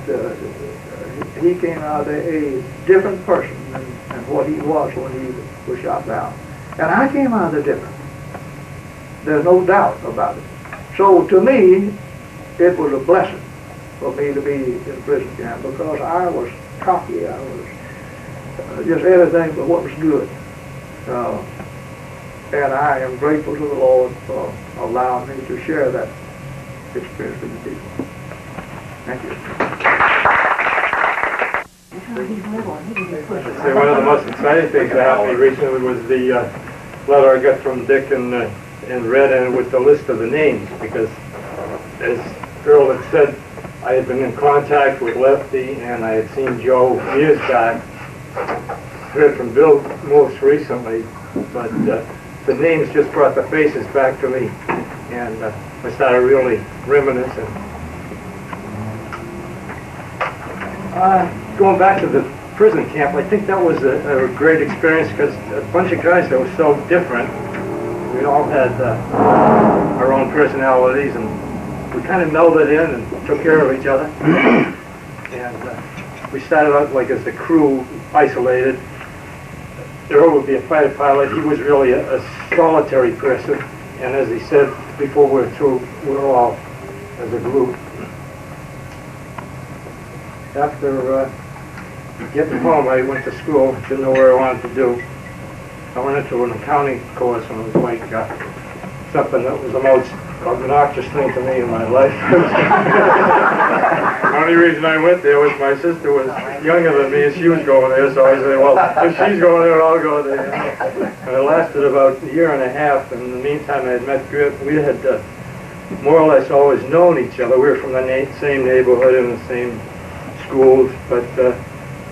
he came out of there a different person than what he was when he was shot down. And I came out of there different. There's no doubt about it. So to me, it was a blessing for me to be in prison camp because I was cocky. I was just everything but what was good. And I am grateful to the Lord for allowing me to share that experience with the people. Thank you. I'd say one of the most exciting things that happened recently was the letter I got from Dick and read, and with the list of the names, because as Earl had said, I had been in contact with Lefty, and I had seen Joe years back, heard from Bill most recently, but the names just brought the faces back to me, and I started really reminiscing. Going back to the prison camp, I think that was a great experience because a bunch of guys that were so different. We all had our own personalities, and we kind of melded in and took care of each other. And we started out like as a crew, isolated. Earl would be a fighter pilot. He was really a solitary person. And as he said before we were through, we were all as a group. After getting home, I went to school, didn't know what I wanted to do. I went into an accounting course, and it was like something that was the most obnoxious thing to me in my life. The only reason I went there was my sister was younger than me, and she was going there, so I said, well, if she's going there, I'll go there. And it lasted about a year and a half, and in the meantime, I had met Griff. We had more or less always known each other. We were from the same neighborhood and the same schools, but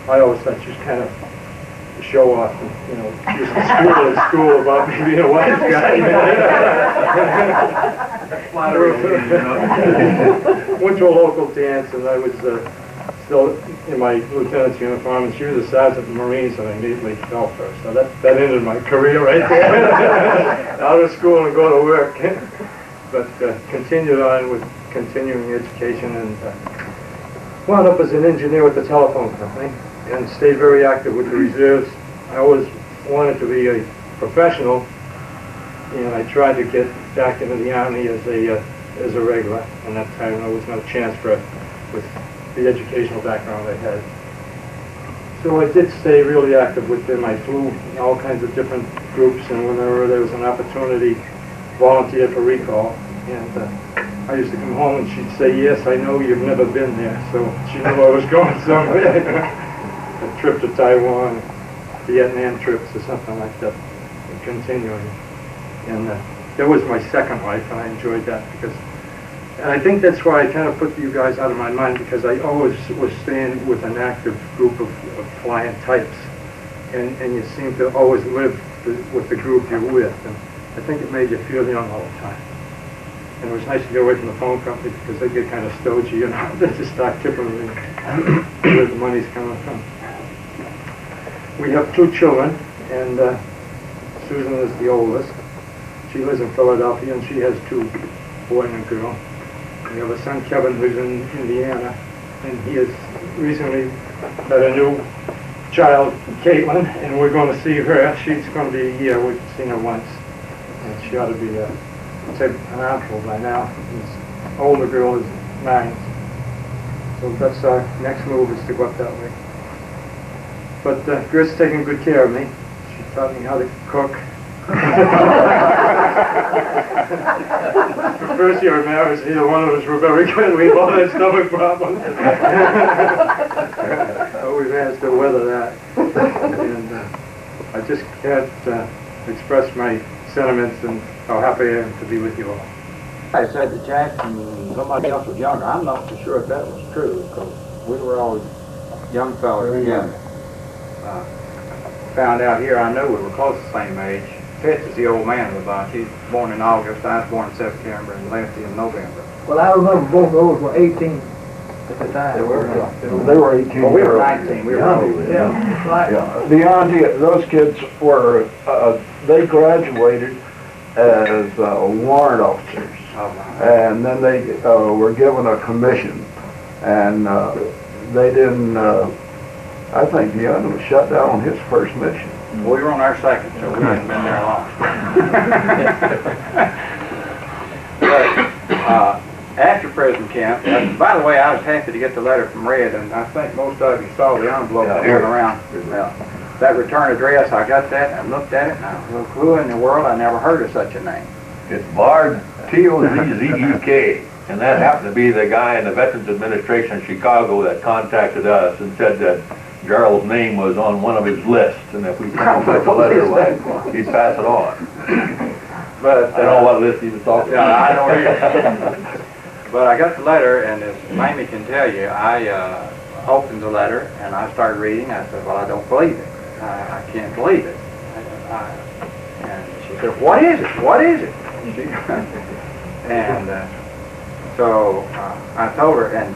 I always thought she was kind of to show off, you know, used to squeal at school about me being a wise guy. Went to a local dance, and I was still in my lieutenant's uniform, and she was a sergeant in the Marines, and I immediately fell for her. So that ended my career right there. Out of school and go to work. But continued on with continuing education, and wound up as an engineer with the telephone company, and stayed very active with the reserves. I always wanted to be a professional, and I tried to get back into the Army as a regular, and that time there was no chance for it with the educational background I had. So I did stay really active with them. I flew in all kinds of different groups, and whenever there was an opportunity, volunteered for recall. And I used to come home and she'd say, "Yes, I know you've never been there." So she knew I was going somewhere. A trip to Taiwan, Vietnam trips or something like that, and continuing. And that was my second life, and I enjoyed that because, and I think that's why I kind of put you guys out of my mind, because I always was staying with an active group of flying types, and you seem to always live with the group you're with, and I think it made you feel young all the time. And it was nice to get away from the phone company because they get kind of stodgy, you know. They just start tipping me where the money's coming from. We have 2 children, and Susan is the oldest. She lives in Philadelphia, and she has 2, a boy and a girl. We have a son, Kevin, who's in Indiana, and he has recently had a new child, Caitlin, and we're going to see her. She's going to be a year. We've seen her once, and she ought to be an uncle by now. His older girl is 9. So that's our next move, is to go up that way. But Grit's taking good care of me. She taught me how to cook. The first year of marriage, neither one of us were very good. We both had stomach problems. So we managed to weather that. And I just can't express my sentiments and how happy I am to be with you all. I said that Jackson and somebody else was younger. I'm not so sure if that was true, because we were all young fellas together. Found out here, I knew we were close to the same age. Fitz is the old man of the bunch. He's born in August, I was born in September, and Lefty in November. Well, I remember both of those were 18 at the time. They were 18. Well, we were 19. We were old. Yeah, right. Yeah. The idea, those kids were, they graduated as warrant officers. And then they were given a commission, and they didn't, I think Deanna was shut down on his first mission. We were on our second, so we hadn't been there long. But, after prison camp, by the way, I was happy to get the letter from Red, and I think most of you saw the envelope that went around. That return address, I got that, and I looked at it, and I was no clue in the world. I never heard of such a name. It's Barth, T-O-Z-Z-E-K, and that happened to be the guy in the Veterans Administration in Chicago that contacted us and said that Gerald's name was on one of his lists, and if we sent him such a letter, he'd pass it on. But I don't know what list he was talking about. Yeah, I don't either. But I got the letter, and as Mamie can tell you, I opened the letter, and I started reading. I said, "Well, I don't believe it. I can't believe it." And she said, "What is it? What is it?" And so I told her, and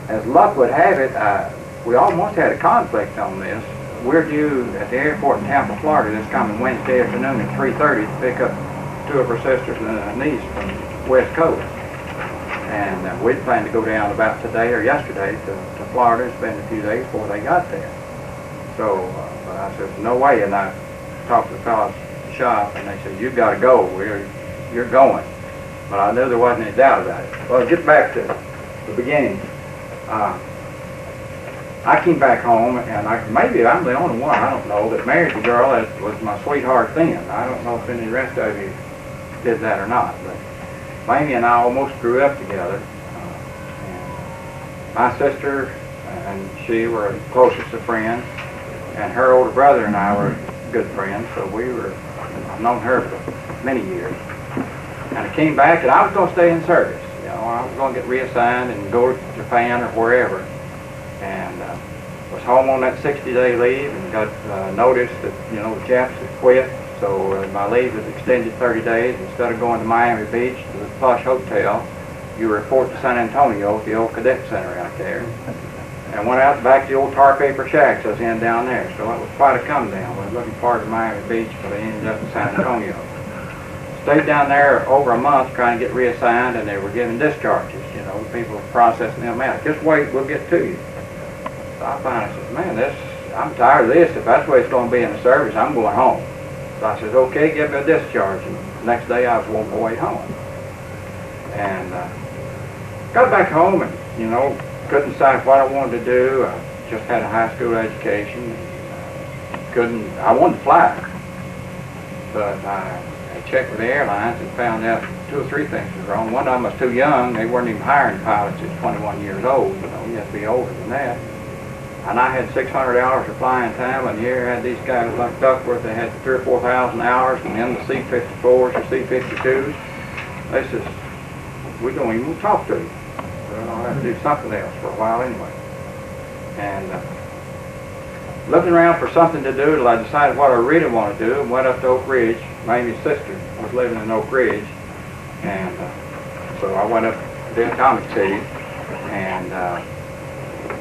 as luck would have it, we almost had a conflict on this. We're due at the airport in Tampa, Florida this coming Wednesday afternoon at 3:30 to pick up 2 of her sisters and a niece from the West Coast. And we'd planned to go down about today or yesterday to Florida and spend a few days before they got there. So but I said, "No way." And I talked to the fellows at the shop, and they said, "You've got to go. You're going." But I knew there wasn't any doubt about it. Well, get back to the beginning. I came back home, and maybe I'm the only one, I don't know, that married the girl that was my sweetheart then. I don't know if any rest of you did that or not, but Mamie and I almost grew up together. And my sister and she were the closest of friends, and her older brother and I were good friends, so I've known her for many years. And I came back, and I was going to stay in service. You know, I was going to get reassigned and go to Japan or wherever. And was home on that 60-day leave and got notice that, you know, the chaps had quit. So my leave was extended 30 days. Instead of going to Miami Beach to the plush hotel, you report to San Antonio at the old cadet center out there. And went out back to the old tar paper shacks I was in down there. So it was quite a come down. We were looking forward to Miami Beach, but I ended up in San Antonio. Stayed down there over a month trying to get reassigned, and they were giving discharges. You know, people were processing them out. Just wait, we'll get to you. So I finally said, man, I'm tired of this. If that's the way it's going to be in the service, I'm going home. So I said, okay, give me a discharge. And the next day I was on my way home. And got back home and, you know, couldn't decide what I wanted to do. I just had a high school education. I wanted to fly. But I checked with the airlines and found out 2 or 3 things was wrong. One of them was too young. They weren't even hiring pilots at 21 years old. You know, you have to be older than that. And I had 600 hours of flying time, and here I had these guys like Duckworth. They had 3,000 or 4,000 hours, and then the C-54s or C-52s. They says, we don't even talk to you. Well, I'll have to do something else for a while anyway. And looking around for something to do till I decided what I really want to do, and went up to Oak Ridge. Mamie's sister was living in Oak Ridge, and so I went up to Atomic City and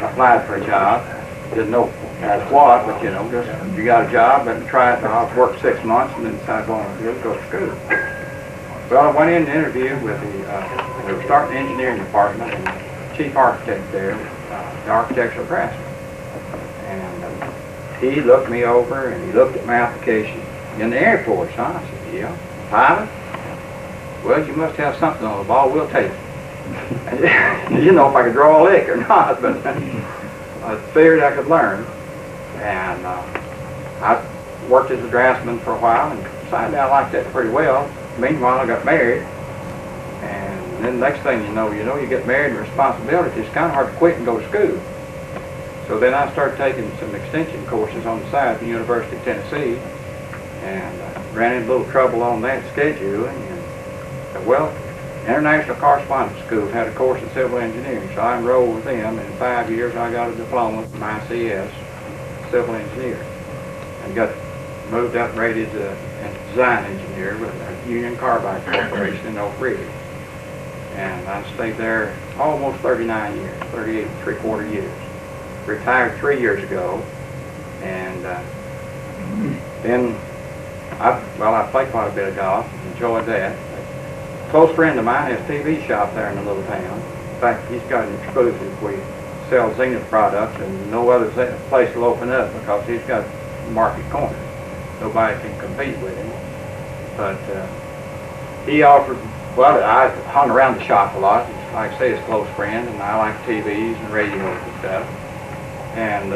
applied for a job. Didn't know as what, but you know, just if you got a job, and try it. I'll work 6 months and then decide what I want to do, go to school. Well, I went in and interviewed with they were starting the engineering department, and the chief architect there, the architectural draftsman. And he looked me over and he looked at my application. In the Air Force, huh? I said, yeah. Pilot? Well, you must have something on the ball. We'll take it. You didn't know if I could draw a lick or not, but I figured I could learn. And I worked as a draftsman for a while and decided I liked that pretty well. Meanwhile, I got married. And then the next thing you know, you get married and responsibility. It's kind of hard to quit and go to school. So then I started taking some extension courses on the side at the University of Tennessee, and ran into a little trouble on that scheduling. And well, International Correspondence School had a course in civil engineering, so I enrolled with them. And in 5 years, I got a diploma from ICS, civil engineer, and got moved up and rated as a design engineer with the Union Carbide Corporation in Oak Ridge. And I stayed there almost 39 years, 38 3/4 years. Retired 3 years ago, and then I played quite a bit of golf, enjoyed that. A close friend of mine has a TV shop there in the little town. In fact, he's got an exclusive. We sell Zenith products, and no other place will open up because he's got market corner. Nobody can compete with him. But he offered, well, I hung around the shop a lot. Like I say, his close friend, and I like TVs and radios and stuff. And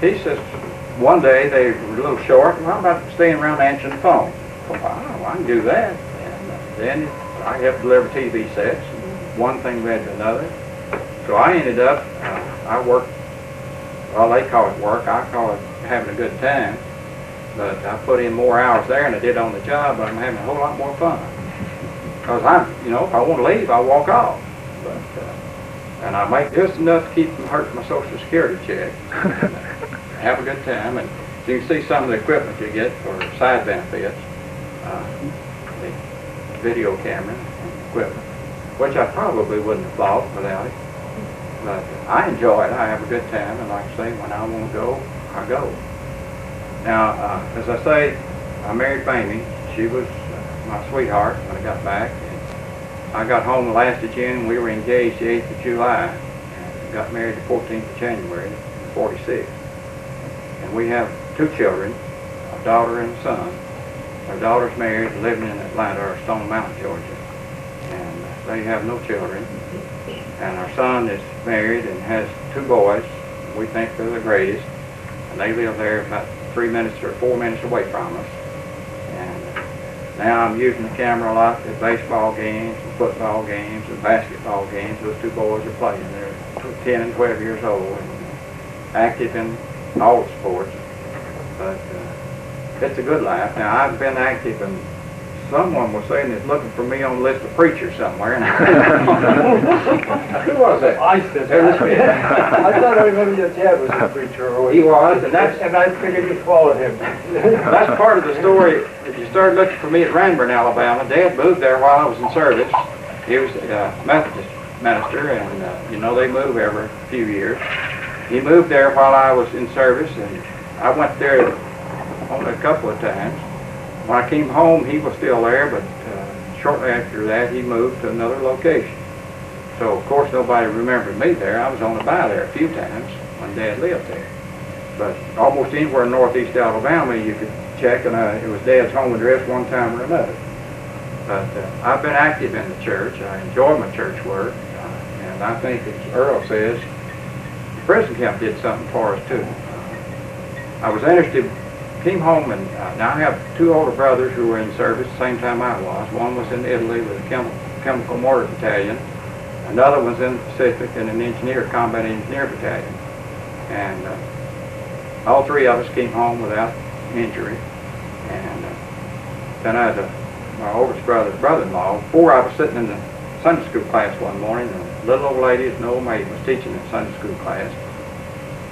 he says, one day they were a little short, and I'm about staying around answering the phone. Well, I can do that. And then I helped deliver TV sets, and one thing led to another. So I ended up, I worked, well, they call it work, I call it having a good time. But I put in more hours there than I did on the job, but I'm having a whole lot more fun. Because if I want to leave, I'll walk off. But, and I make just enough to keep from hurting my Social Security check. Have a good time, and you can see some of the equipment you get for side benefits, the video camera and equipment, which I probably wouldn't have bought without it. But I enjoy it. I have a good time, and like I say, when I want to go, I go. Now, as I say, I married Mamie. She was my sweetheart when I got back. I got home the last of June. We were engaged the 8th of July. And got married the 14th of January in '46. And we have 2 children, a daughter and a son. Our daughter's married, living in Atlanta or Stone Mountain, Georgia. And they have no children. And our son is married and has 2 boys. We think they're the greatest. And they live there about 3 minutes or 4 minutes away from us. And now I'm using the camera a lot at baseball games and football games and basketball games. Those 2 boys are playing. They're 10 and 12 years old and active in all the sports. But it's a good life. Now, I've been active in someone was saying it's looking for me on the list of preachers somewhere. And who was that? I said, I thought I remember your dad was a preacher. Or He was, and that's and I figured you followed him. that's part of the story. If you started looking for me at Ranburne, Alabama, Dad moved there while I was in service. He was a Methodist minister, and you know they move every few years. He moved there while I was in service, and I went there only a couple of times. When I came home, he was still there, but shortly after that, he moved to another location. So, of course, nobody remembered me there. I was only by there a few times when Dad lived there. But almost anywhere in northeast Alabama, you could check, and it was Dad's home address one time or another. But I've been active in the church. I enjoy my church work, and I think, as Earl says, the prison camp did something for us, too. I was interested. Came home, and now I have two older brothers who were in service the same time I was. One was in Italy with a chemical mortar battalion. Another was in the Pacific in an combat engineer battalion. And all three of us came home without injury. And then I had my oldest brother-in-law. Four of us sitting in the Sunday school class one morning, and a little old lady, an old maid, was teaching in Sunday school class.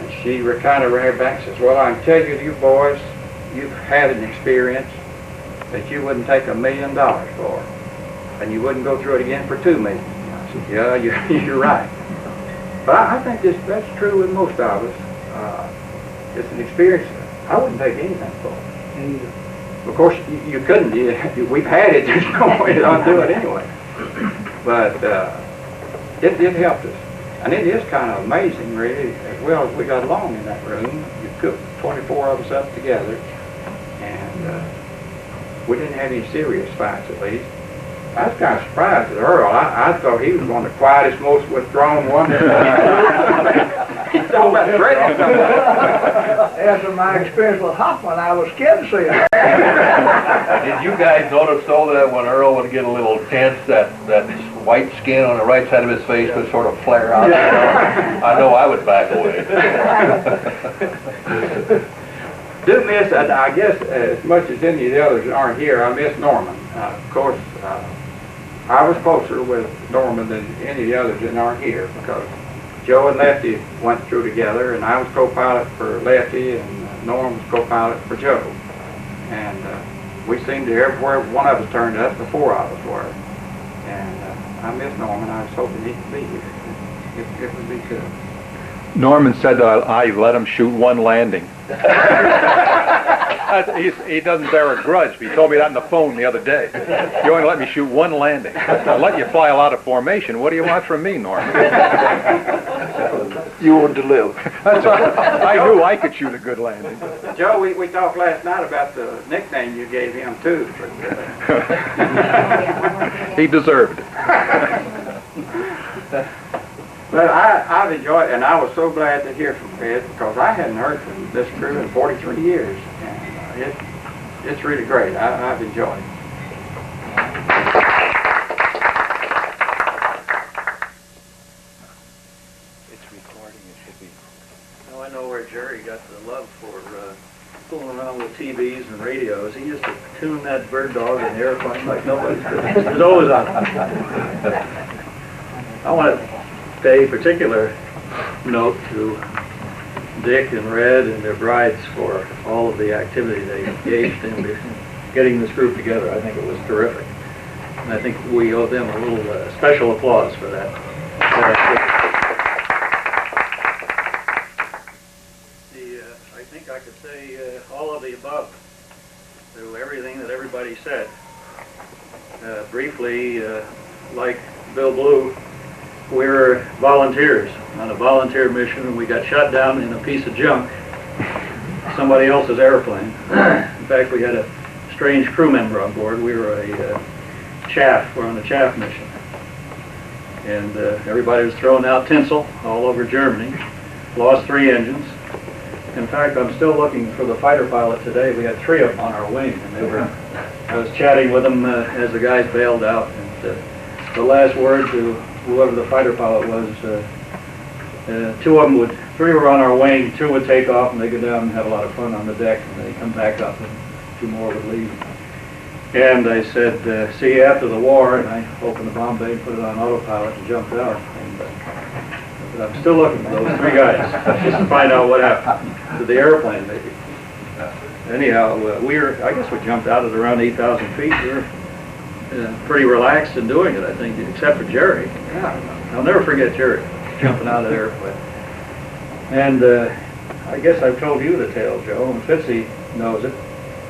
And she kind of ran back and says, well, I can tell you boys, you've had an experience that you wouldn't take $1 million for, and you wouldn't go through it again for $2 million. I said, yeah, you're right. But I think that's true with most of us. It's an experience I wouldn't take anything for. Of course, you couldn't. We've had it. There's no way to undo it anyway. But it helped us. And it is kind of amazing, really, as well as we got along in that room. You cooked 24 of us up together, and we didn't have any serious fights, at least. I was kind of surprised at Earl. I thought he was one of the quietest, most withdrawn ones. He told that threat. After my experience with Hoffman, I was scared to see him. Did you guys notice though that when Earl would get a little tense, that white skin on the right side of his face would sort of flare out? I know I would back away. Do miss, I guess, as much as any of the others that aren't here, I miss Norman. Of course, I was closer with Norman than any of the others that aren't here, because Joe and Lefty went through together, and I was co-pilot for Lefty, and Norm was co-pilot for Joe. And we seemed to, everywhere one of us turned up, the four of us were. And I miss Norman. I was hoping he could be here. It would be good. Norman said that I let him shoot one landing. He doesn't bear a grudge. He told me that on the phone the other day. You only let me shoot one landing. I let you fly a lot of formation. What do you want from me, Norman? You want to live. I knew I could shoot a good landing. Joe, we talked last night about the nickname you gave him, too. He deserved it. But I've enjoyed it, and I was so glad to hear from Ed, because I hadn't heard from this crew in 43 years. And it's really great. I've enjoyed it. It's recording, it should be. Now I know where Jerry got the love for fooling around with TVs and radios. He used to tune that bird dog in the airplane like nobody's business. It was always on. I want to pay particular note to Dick and Red and their brides for all of the activity they engaged in getting this group together. I think it was terrific. And I think we owe them a little special applause for that. I think I could say all of the above through everything that everybody said. Briefly, like Bill Blue, we were volunteers on a volunteer mission, and we got shot down in a piece of junk, somebody else's airplane. In fact, we had a strange crew member on board. We were we're on a chaff mission. And everybody was throwing out tinsel all over Germany. Lost 3 engines. In fact, I'm still looking for the fighter pilot today. We had 3 of them on our wing, and I was chatting with them as the guys bailed out. And the last word to whoever the fighter pilot was, 3 were on our wing, 2 would take off, and they go down and have a lot of fun on the deck, and they come back up, and 2 more would leave. And I said, see you after the war, and I opened the bomb bay and put it on autopilot and jumped out. And, but I'm still looking for those three guys, just to find out what happened to the airplane, maybe. Anyhow, I guess we jumped out at around 8,000 feet. We were pretty relaxed in doing it, I think, except for Jerry. Yeah, I'll never forget Jerry jumping out of the airplane. And I guess I've told you the tale, Joe, and Fitzy knows it.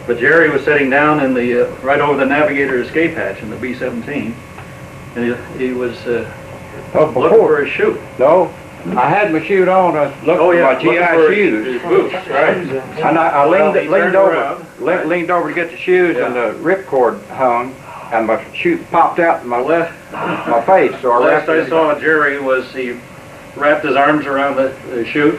But Jerry was sitting down in the right over the navigator escape hatch in the B-17, and he was looking for his chute. No, I had my chute on. I was looking for my GI shoes. His boots, right? And I leaned over to get the shoes, and the ripcord hung, and my chute popped out in my face. So Last I saw Jerry was he wrapped his arms around the chute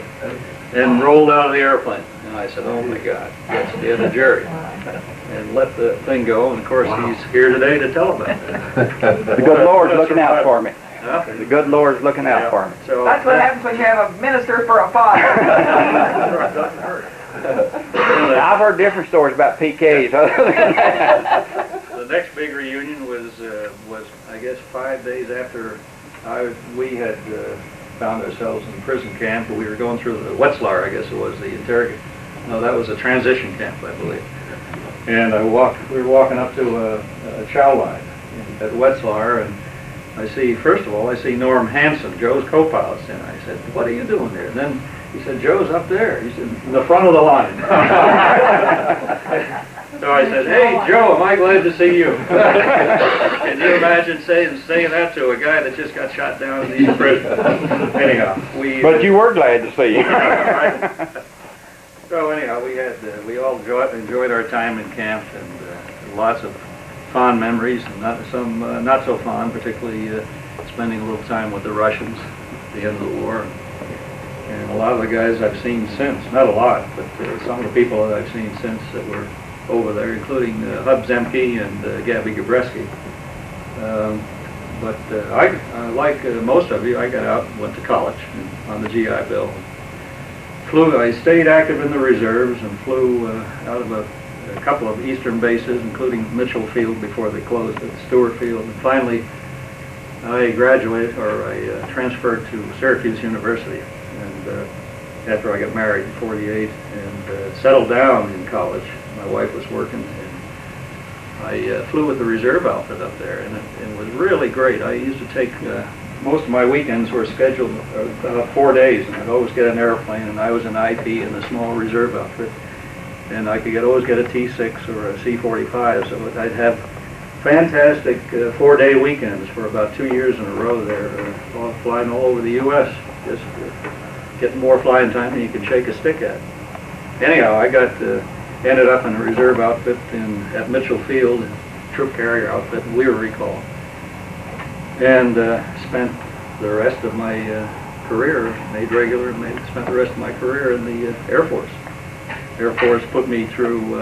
and rolled out of the airplane. And I said, oh my God, that's the end of Jerry. And let the thing go, and of course he's here today to tell about it. The good Lord's looking out for me. The good Lord's looking out for me. So, that's what happens when you have a minister for a father. I've heard different stories about PKs. The next big reunion was I guess 5 days after we had found ourselves in prison camp. We were going through the Wetzlar, I guess it was, the interrogation. No, that was a transition camp, I believe. And we were walking up to a chow line at Wetzlar, and first of all, I see Norm Hansen, Joe's co-pilot, and I said, what are you doing there? And then he said, Joe's up there. He said, in the front of the line. So I said, hey, Joe, am I glad to see you? Can you imagine saying that to a guy that just got shot down in the East prison? Anyhow, But you were glad to see you. So anyhow, we all enjoyed our time in camp, and lots of fond memories, and some not so fond, particularly spending a little time with the Russians at the end of the war. And a lot of the guys I've seen since, not a lot, but some of the people that I've seen since that were over there, including Hub Zemke and Gabby Gabreski. But like most of you, I got out and went to college on the GI Bill. I stayed active in the reserves and flew out of a couple of eastern bases, including Mitchell Field before they closed it, Stewart Field, and finally I graduated, or I transferred to Syracuse University, and after I got married in '48 and settled down in college. My wife was working, and I flew with the reserve outfit up there, and it was really great. I used to take most of my weekends were scheduled about 4 days, and I'd always get an airplane, and I was an IP in the small reserve outfit. And I could always get a T6 or a C-45, so I'd have fantastic 4-day weekends for about 2 years in a row there, flying all over the U.S., just getting more flying time than you can shake a stick at. Anyhow, I ended up in a reserve outfit at Mitchell Field, troop carrier outfit, Weir Recall, and spent the rest of my career, made regular, spent the rest of my career in the Air Force. Air Force put me through,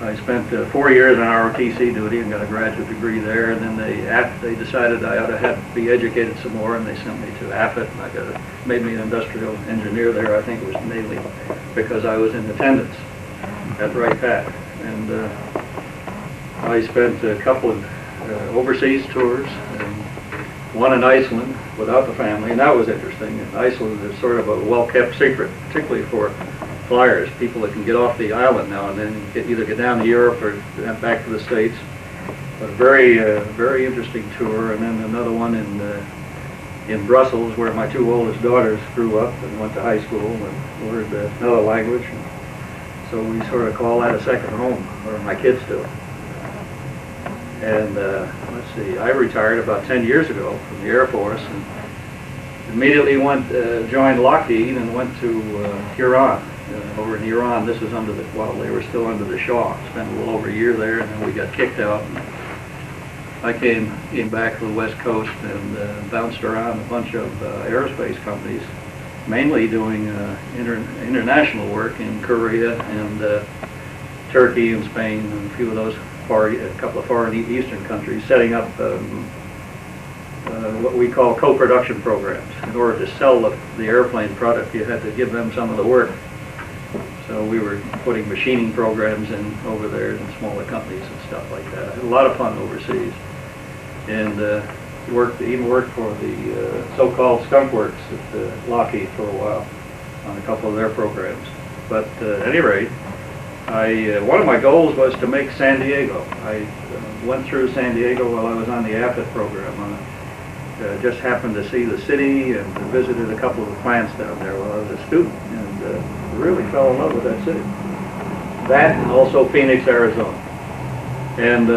I spent 4 years on ROTC duty and got a graduate degree there, and then they decided I ought to be educated some more, and they sent me to AFIT, and made me an industrial engineer there. I think it was mainly because I was in attendance at Wright Pat. And I spent a couple of overseas tours, and one in Iceland without the family, and that was interesting. And Iceland is sort of a well-kept secret, particularly for flyers, people that can get off the island now and then, either get down to Europe or back to the States. A very interesting tour, and then another one in Brussels, where my two oldest daughters grew up and went to high school and learned another language. So we sort of call that a second home, or my kids do. And let's see, I retired about 10 years ago from the Air Force, and immediately joined Lockheed and went to Huron. Over in Iran, this was while they were still under the Shah. Spent a little over a year there, and then we got kicked out. And I came back to the West Coast and bounced around a bunch of aerospace companies, mainly doing international work in Korea and Turkey and Spain and a few of those a couple of far eastern countries, setting up what we call co-production programs. In order to sell the airplane product, you had to give them some of the work. So we were putting machining programs in over there in smaller companies and stuff like that. I had a lot of fun overseas. And even worked for the so-called skunk works at Lockheed for a while on a couple of their programs. But at any rate, one of my goals was to make San Diego. I went through San Diego while I was on the AFIT program. Just happened to see the city and visited a couple of the plants down there while I was a student, and really fell in love with that city. That and also Phoenix, Arizona. And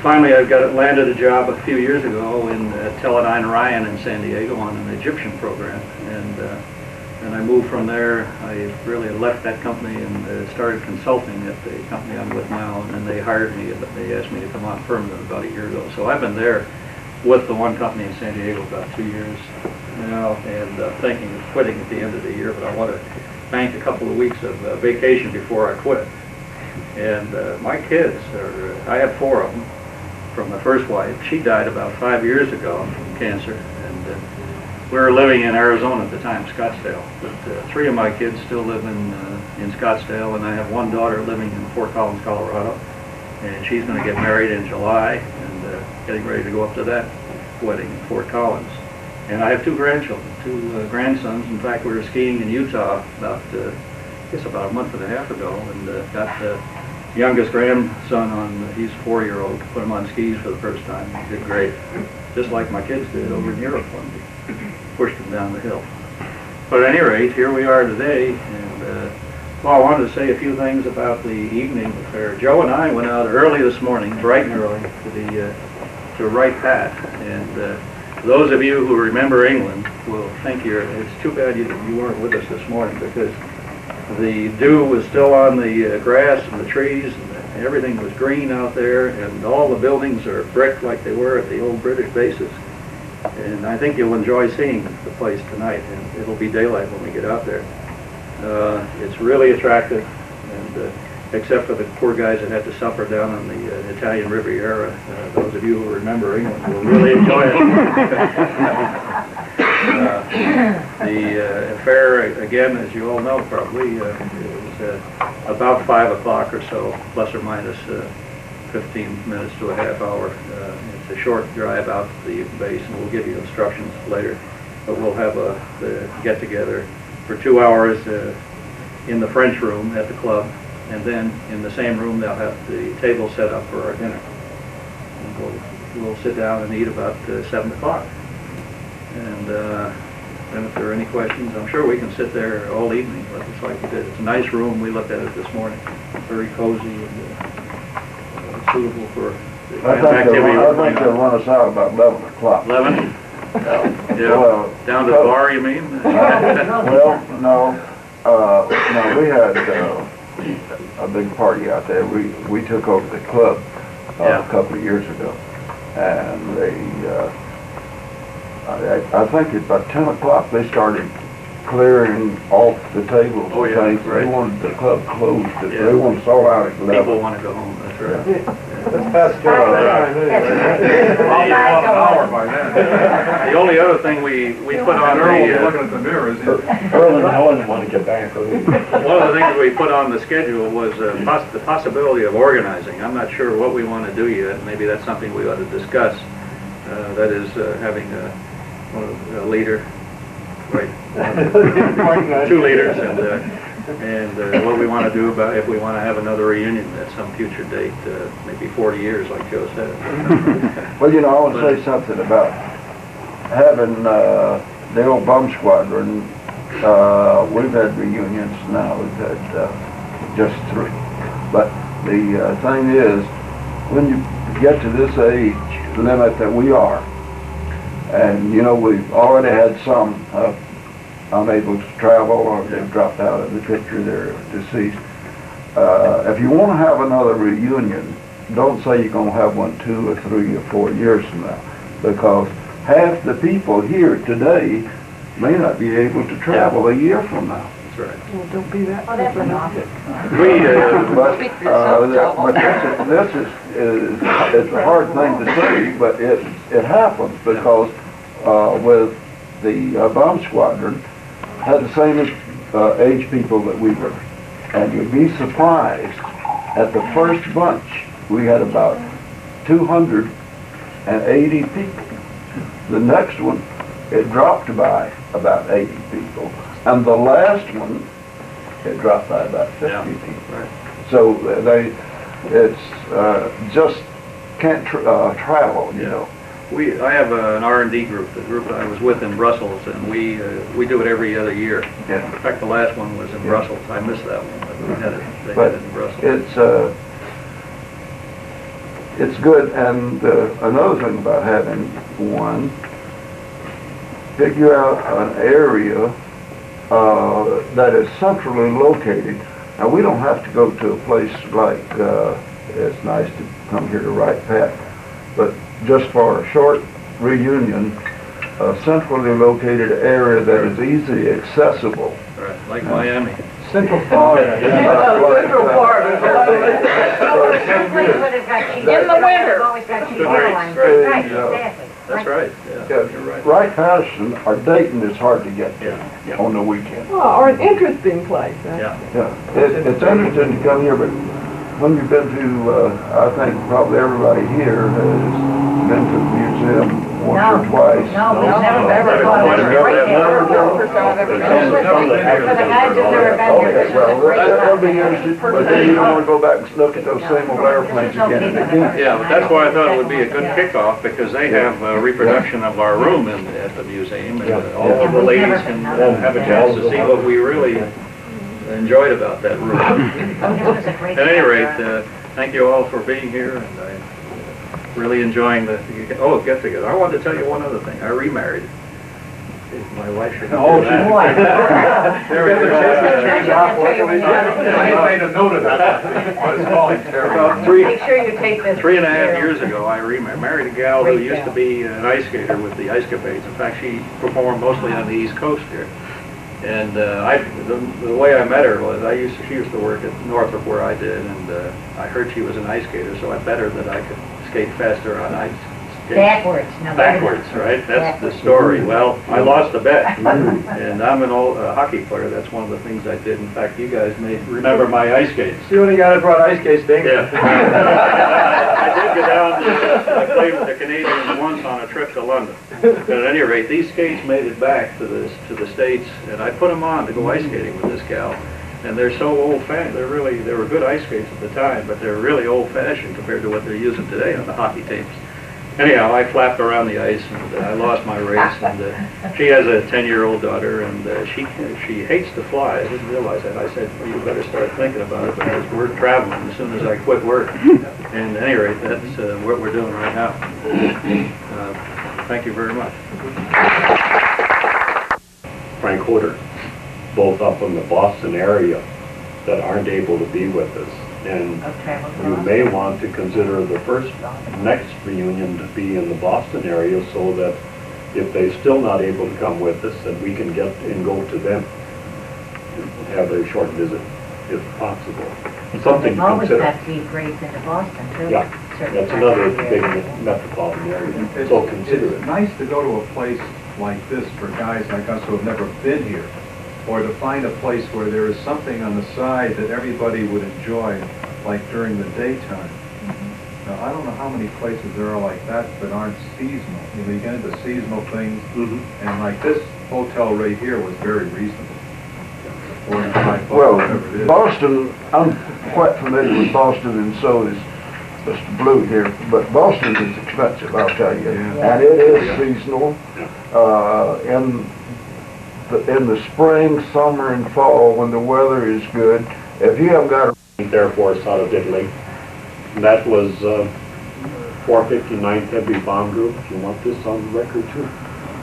finally, I landed a job a few years ago in Teledyne Ryan in San Diego on an Egyptian program, and I moved from there. I really left that company and started consulting at the company I'm with now, and then they hired me. They asked me to come on permanent about a year ago. So I've been there with the one company in San Diego about 2 years now, and thinking of quitting at the end of the year, but I want to bank a couple of weeks of vacation before I quit. And my kids I have 4 of them from my first wife. She died about 5 years ago from cancer, and we were living in Arizona at the time, Scottsdale. But 3 of my kids still live in Scottsdale, and I have one daughter living in Fort Collins, Colorado, and she's going to get married in July, and getting ready to go up to that wedding in Fort Collins. And I have 2 grandchildren, 2 grandsons. In fact, we were skiing in Utah about a month and a half ago, and got the youngest grandson he's 4-year-old, put him on skis for the first time. He did great, just like my kids did over in Europe when we pushed him down the hill. But at any rate, here we are today, and well, I wanted to say a few things about the evening affair. Joe and I went out early this morning, bright and early, to Wright Pat, and those of you who remember England will think it's too bad you weren't with us this morning, because the dew was still on the grass and the trees, and everything was green out there, and all the buildings are brick like they were at the old British bases. And I think you'll enjoy seeing the place tonight, and it'll be daylight when we get out there. It's really attractive, and except for the poor guys that had to suffer down on the Italian Riviera, those of you who remember England will really enjoy it. The affair, again, as you all know probably, is about 5 o'clock or so, plus or minus 15 minutes to a half hour. It's a short drive out to the base, and we'll give you instructions later. But we'll have a get-together for 2 hours in the French room at the club, and then in the same room they'll have the table set up for our dinner. And we'll sit down and eat about 7 o'clock. And then if there are any questions, I'm sure we can sit there all evening, just like we did. It's a nice room. We looked at it this morning. Very cozy and suitable for the kind of activity. I think they'll run us out about 11 o'clock. 11? Yeah. Well, down to the bar, you mean? Well, no. No, we had a big party out there. We took over the club a couple of years ago, and I think at about 10 o'clock they started clearing off the tables and things. Right. They wanted the club closed. They wanted us all out at 11. People want to go home, that's right. That's past The only other thing we put on looking at the mirrors. Early, I wouldn't want to get back. one of the things we put on the schedule was the possibility of organizing. I'm not sure what we want to do yet. Maybe that's something we ought to discuss. That is having a leader, right? 2 leaders, and what we want to do about if we want to have another reunion at some future date, maybe 40 years, like Joe said. Well, I want to say something about having the old bomb squadron. We've had reunions now. We've had just 3. But the thing is, when you get to this age limit that we are, and we've already had some unable to travel, or they've dropped out of the picture, they're deceased. If you want to have another reunion, don't say you're going to have one 2 or 3 or 4 years from now, because half the people here today may not be able to travel a year from now. That's right. Well, don't be that. Oh, that's enough. But this is it's a hard thing to say, but it happens because with the bomb squadron, had the same age people that we were. And you'd be surprised, at the first bunch, we had about 280 people. The next one, it dropped by about 80 people. And the last one, it dropped by about 50 people. Right. So it's just can't travel, you know. I have an R&D group, the group I was with in Brussels, and we do it every other year. Yeah. In fact, the last one was in Brussels. I missed that one, but we had it, they But had it in Brussels. it's good, and another thing about having one, figure out an area that is centrally located. Now, we don't have to go to a place like, it's nice to come here to Wright Pat, but just for a short reunion, a centrally located area that is easily accessible. Right, like Miami. Central Florida. Central Florida. In the winter. Always got cheap Right, airlines. right. Right, Yeah. exactly. That's right, yeah, you're right. Wright Patterson or Dayton is hard to get to on the weekend. Or an interesting place. Yeah. Yeah, it's interesting to come here, but when you've been to, I think probably everybody here has been to the museum once or twice. No, we've never gone Never there. done. For the guys who've never been there, Okay, well, that'll be interesting, but then you don't want to go back and look at those same old airplanes again and again. Yeah, but that's why I thought it would be a good kickoff, because they have a reproduction of our room at the museum, and all of the ladies can have a chance to see what we really enjoyed about that room. At any rate, thank you all for being here, and I'm really enjoying the get-together. I wanted to tell you one other thing. I remarried. My wife should know that. There we go. I made a note of that. It's voluntary. About Make sure you take this. 3.5 years ago, I married a gal who used to be an ice skater with the Ice Capades. In fact, she performed mostly on the East Coast here. And the way I met her was she used to work at Northrop where I did, and I heard she was an ice skater, so I bet her that I could skate faster on ice. Backwards. No, Backwards, right? That's the story. Well, I lost the bet, and I'm an old hockey player. That's one of the things I did. In fact, you guys may remember my ice skates. You only got it brought ice skates, Ding. Yeah. I did go down, I played with the Canadians once on a trip to London. But at any rate, these skates made it back to the States, and I put them on to go ice skating with this gal. And they're so old-fashioned. They were good ice skates at the time, but they're really old-fashioned compared to what they're using today on the hockey tapes. Anyhow, I flapped around the ice, and I lost my race. And she has a 10-year-old daughter, and she hates to fly. I didn't realize that. I said, well, you better start thinking about it, because we're traveling as soon as I quit work. And at any rate, that's what we're doing right now. Thank you very much. Frank Hoder, both up in the Boston area, that aren't able to be with us. And you may want to consider the next reunion to be in the Boston area, so that if they're still not able to come with us, that we can get and go to them and have a short visit, if possible. Something They've to always consider. got deep rates into Boston, too. Yeah, that's another big metropolitan area, so consider It's it. nice to go to a place like this for guys like us who have never been here, or to find a place where there is something on the side that everybody would enjoy, like during the daytime. Now, I don't know how many places there are like that aren't seasonal. You know, you get into seasonal things, and like this hotel right here was very reasonable. $45, Well, whatever it is. Boston, I'm quite familiar with Boston, and so is Mr. Blue here, but Boston is expensive, I'll tell you. And it is seasonal. In the spring, summer, and fall, when the weather is good, if you haven't got a Air Force out of Italy. And that was 459th Heavy Bomb Group. If you want this on record too.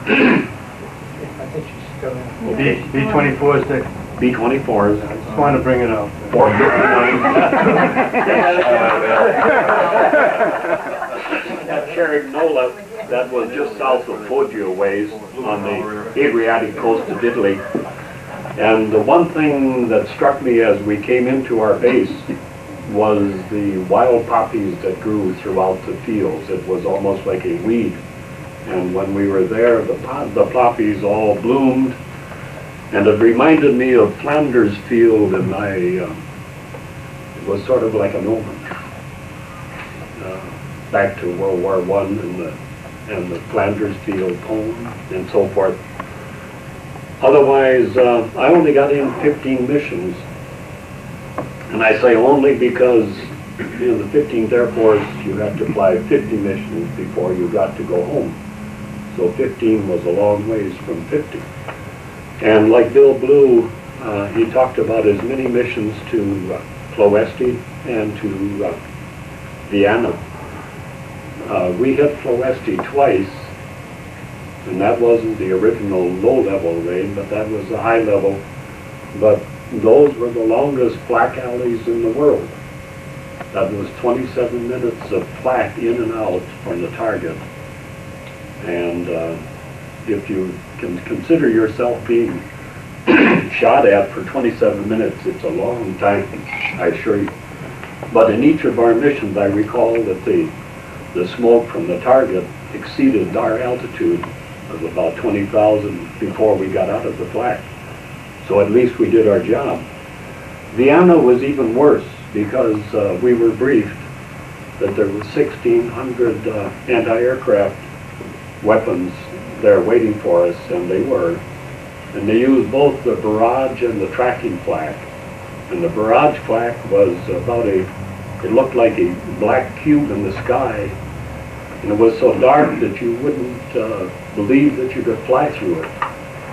I think she's got it. B-24s, Dick. B-24s. Just wanted to bring it up. 459. That Cerignola, that was just south of Foggia ways on the Adriatic coast of Italy. And the one thing that struck me as we came into our base was the wild poppies that grew throughout the fields. It was almost like a weed. And when we were there, the poppies all bloomed, And it reminded me of Flanders Field, and it was sort of like an omen. Back to World War I and the Flanders Field poem and so forth. Otherwise, I only got in 15 missions. And I say only because in the 15th Air Force, you had to fly 50 missions before you got to go home. So 15 was a long ways from 50. And like Bill Blue, he talked about his many missions to Ploesti and to Vienna. We hit Ploesti twice, and that wasn't the original low-level raid, but that was the high level. But those were the longest flak alleys in the world. That was 27 minutes of flak in and out from the target. And if you can consider yourself being shot at for 27 minutes, it's a long time, I assure you. But in each of our missions, I recall that the smoke from the target exceeded our altitude of about 20,000 before we got out of the flak. So at least we did our job. Vienna was even worse because we were briefed that there were 1,600 anti-aircraft weapons there waiting for us, and they were. And they used both the barrage and the tracking flak. And the barrage flak was about it looked like a black cube in the sky. And it was so dark that you wouldn't believe that you could fly through it.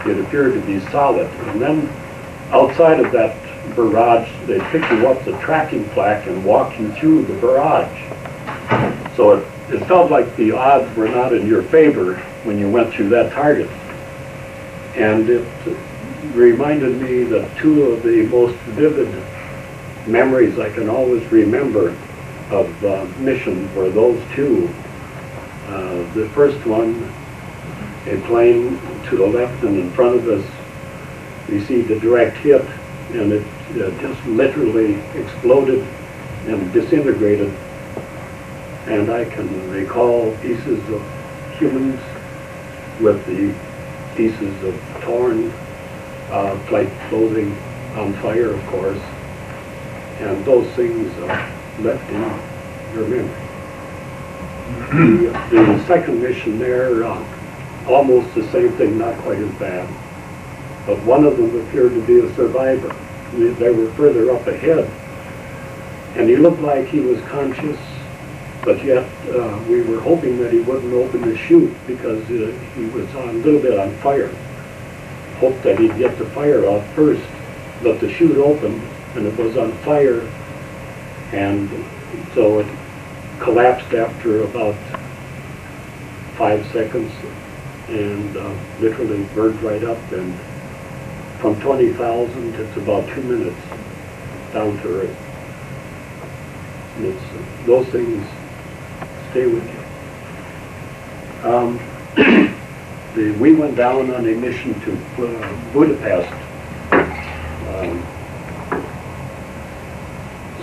It appeared to be solid. And then outside of that barrage, they'd pick you up the tracking flak and walk you through the barrage. So it felt like the odds were not in your favor when you went through that target. And it reminded me that two of the most vivid memories I can always remember of missions were those two. The first one, a plane to the left and in front of us received a direct hit, and it just literally exploded and disintegrated. And I can recall pieces of humans with the pieces of torn flight clothing on fire, of course, and those things left in your memory. The second mission there, almost the same thing, not quite as bad, but one of them appeared to be a survivor. They were further up ahead, and he looked like he was conscious, but yet we were hoping that he wouldn't open the chute because he was a little bit on fire. Hoped that he'd get the fire out first, but the chute opened and it was on fire, and so it collapsed after about 5 seconds and literally burned right up, and from 20,000 it's about 2 minutes down to earth. And it's, those things stay with you. We went down on a mission to Budapest.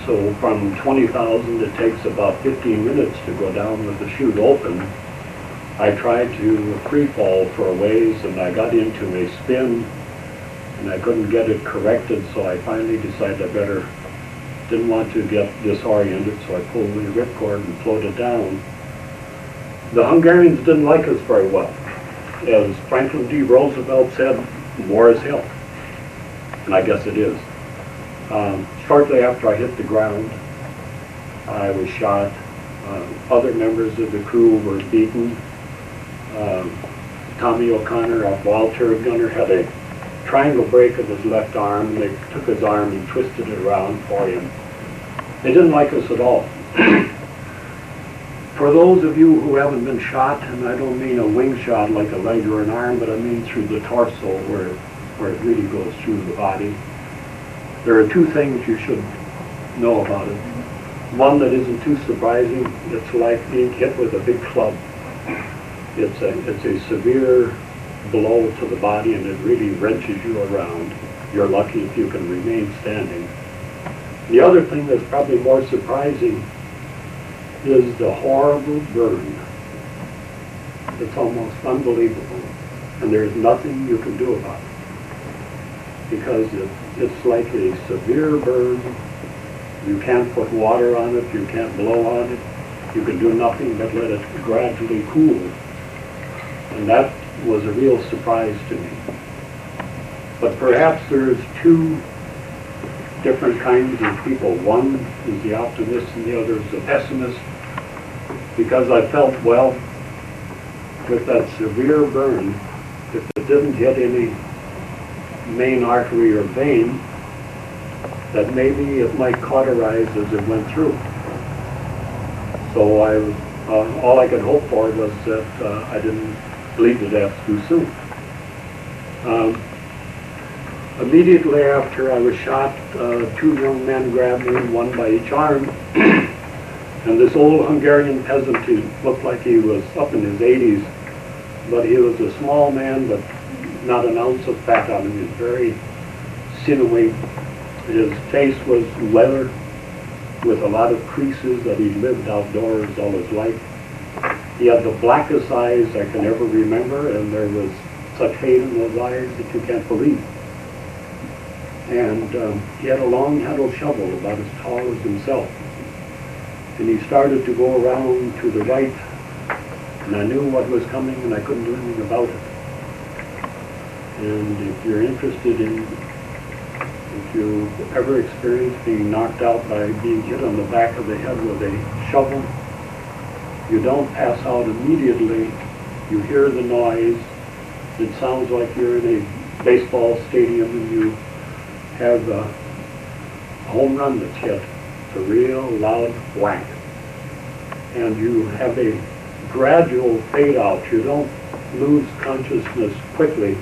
So from 20,000, it takes about 15 minutes to go down with the chute open. I tried to free fall for a ways, and I got into a spin, and I couldn't get it corrected, so I finally decided didn't want to get disoriented, so I pulled the ripcord and floated down. The Hungarians didn't like us very well. As Franklin D. Roosevelt said, war is hell. And I guess it is. Shortly after I hit the ground, I was shot. Other members of the crew were beaten. Tommy O'Connor, our ball turret gunner, had a triangle break of his left arm, and they took his arm and twisted it around for him. They didn't like us at all. For those of you who haven't been shot, and I don't mean a wing shot like a leg or an arm, but I mean through the torso where it really goes through the body, there are two things you should know about it. One that isn't too surprising, it's like being hit with a big club. It's a severe blow to the body, and it really wrenches you around. You're lucky if you can remain standing. The other thing that's probably more surprising is the horrible burn. It's almost unbelievable, and there's nothing you can do about it. because it's like a severe burn. You can't put water on it, you can't blow on it, you can do nothing but let it gradually cool. And that was a real surprise to me. But perhaps there's two different kinds of people. One is the optimist and the other is the pessimist. Because I felt, well, with that severe burn, if it didn't hit any main artery or vein, that maybe it might cauterize as it went through. So all I could hope for was that I didn't bleed to death too soon. Immediately after I was shot, two young men grabbed me, one by each arm, and this old Hungarian peasant, he looked like he was up in his 80s, but he was a small man, but not an ounce of fat on him. He was very sinewy. His face was leather with a lot of creases that he lived outdoors all his life. He had the blackest eyes I can ever remember, and there was such hate in those eyes that you can't believe. And he had a long-handled shovel about as tall as himself. And he started to go around to the right, and I knew what was coming, and I couldn't do anything about it. And if you're interested in, if you ever experienced being knocked out by being hit on the back of the head with a shovel, you don't pass out immediately. You hear the noise. It sounds like you're in a baseball stadium and you have a home run that's hit. It's a real loud whack. And you have a gradual fade out. You don't lose consciousness quickly.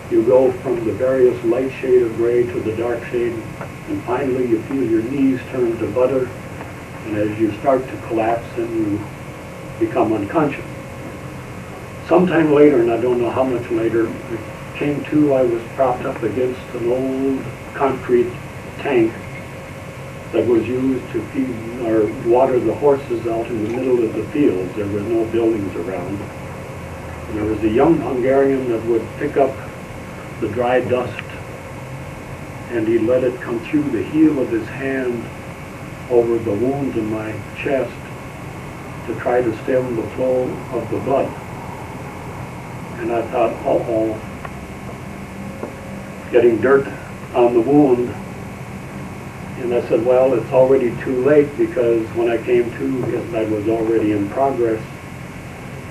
You go from the various light shade of gray to the dark shade, and finally you feel your knees turn to butter, and as you start to collapse, then you become unconscious. Sometime later, and I don't know how much later, I came to, I was propped up against an old concrete tank that was used to feed or water the horses out in the middle of the fields. There were no buildings around. And there was a young Hungarian that would pick up the dry dust, and he let it come through the heel of his hand over the wound in my chest to try to stem the flow of the blood. And I thought, uh-oh, getting dirt on the wound. And I said, well, it's already too late, because when I came to, that was already in progress.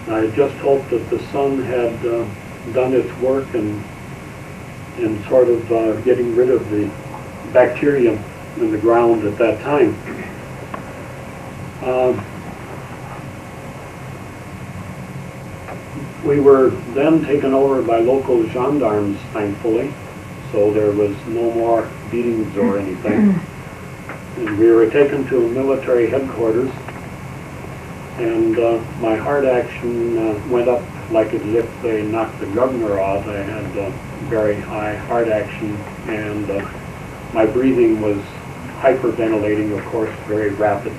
I just hoped that the sun had done its work and sort of getting rid of the bacteria in the ground at that time. We were then taken over by local gendarmes, thankfully, so there was no more beatings or anything. And we were taken to military headquarters, and my heart action went up like as if they knocked the governor out. I had very high heart action, and my breathing was hyperventilating, of course, very rapid.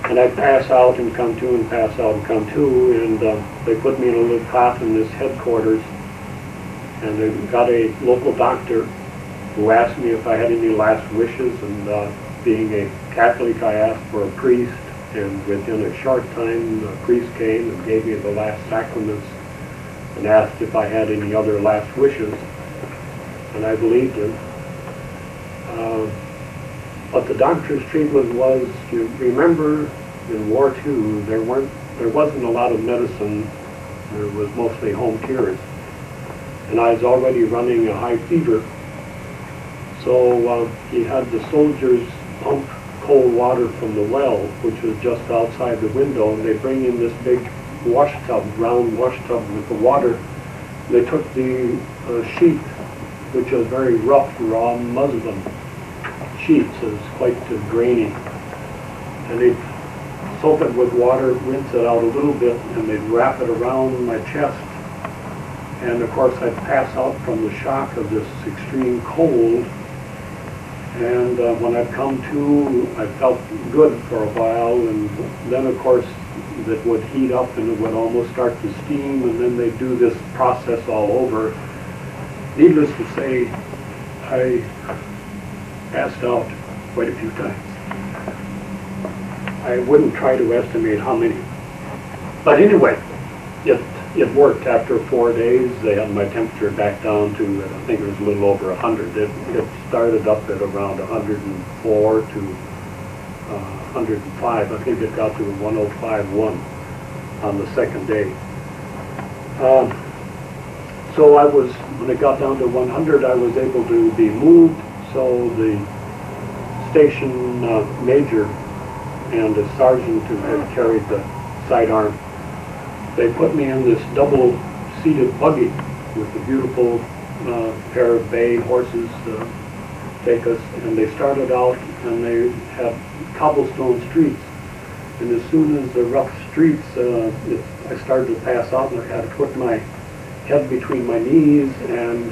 And I'd pass out and come to, and pass out and come to, and they put me in a little cot in this headquarters, and they got a local doctor who asked me if I had any last wishes, and being a Catholic, I asked for a priest, and within a short time, the priest came and gave me the last sacraments and asked if I had any other last wishes, and I believed him. But the doctor's treatment was, you remember, in War II, there wasn't a lot of medicine. There was mostly home cures, and I was already running a high fever. So he had the soldiers pump cold water from the well, which was just outside the window, and they bring in this big wash tub, round wash tub with the water. They took the sheet, which was very rough, raw muslin sheets, it was quite grainy, and they'd soak it with water, rinse it out a little bit, and they'd wrap it around my chest. And of course I'd pass out from the shock of this extreme cold. And when I'd come to, I felt good for a while, and then of course it would heat up and it would almost start to steam, and then they'd do this process all over. Needless to say, I passed out quite a few times. I wouldn't try to estimate how many. But anyway, it worked. After 4 days, they had my temperature back down to, I think it was a little over 100. It started up at around 104 to 105. I think it got to 105.1 on the second day. So I was, when it got down to 100, I was able to be moved. So the station major and the sergeant who had carried the sidearm, they put me in this double-seated buggy with a beautiful pair of bay horses to take us. And they started out, and they had cobblestone streets. And as soon as the rough streets, I started to pass out, and I had to put my head between my knees. And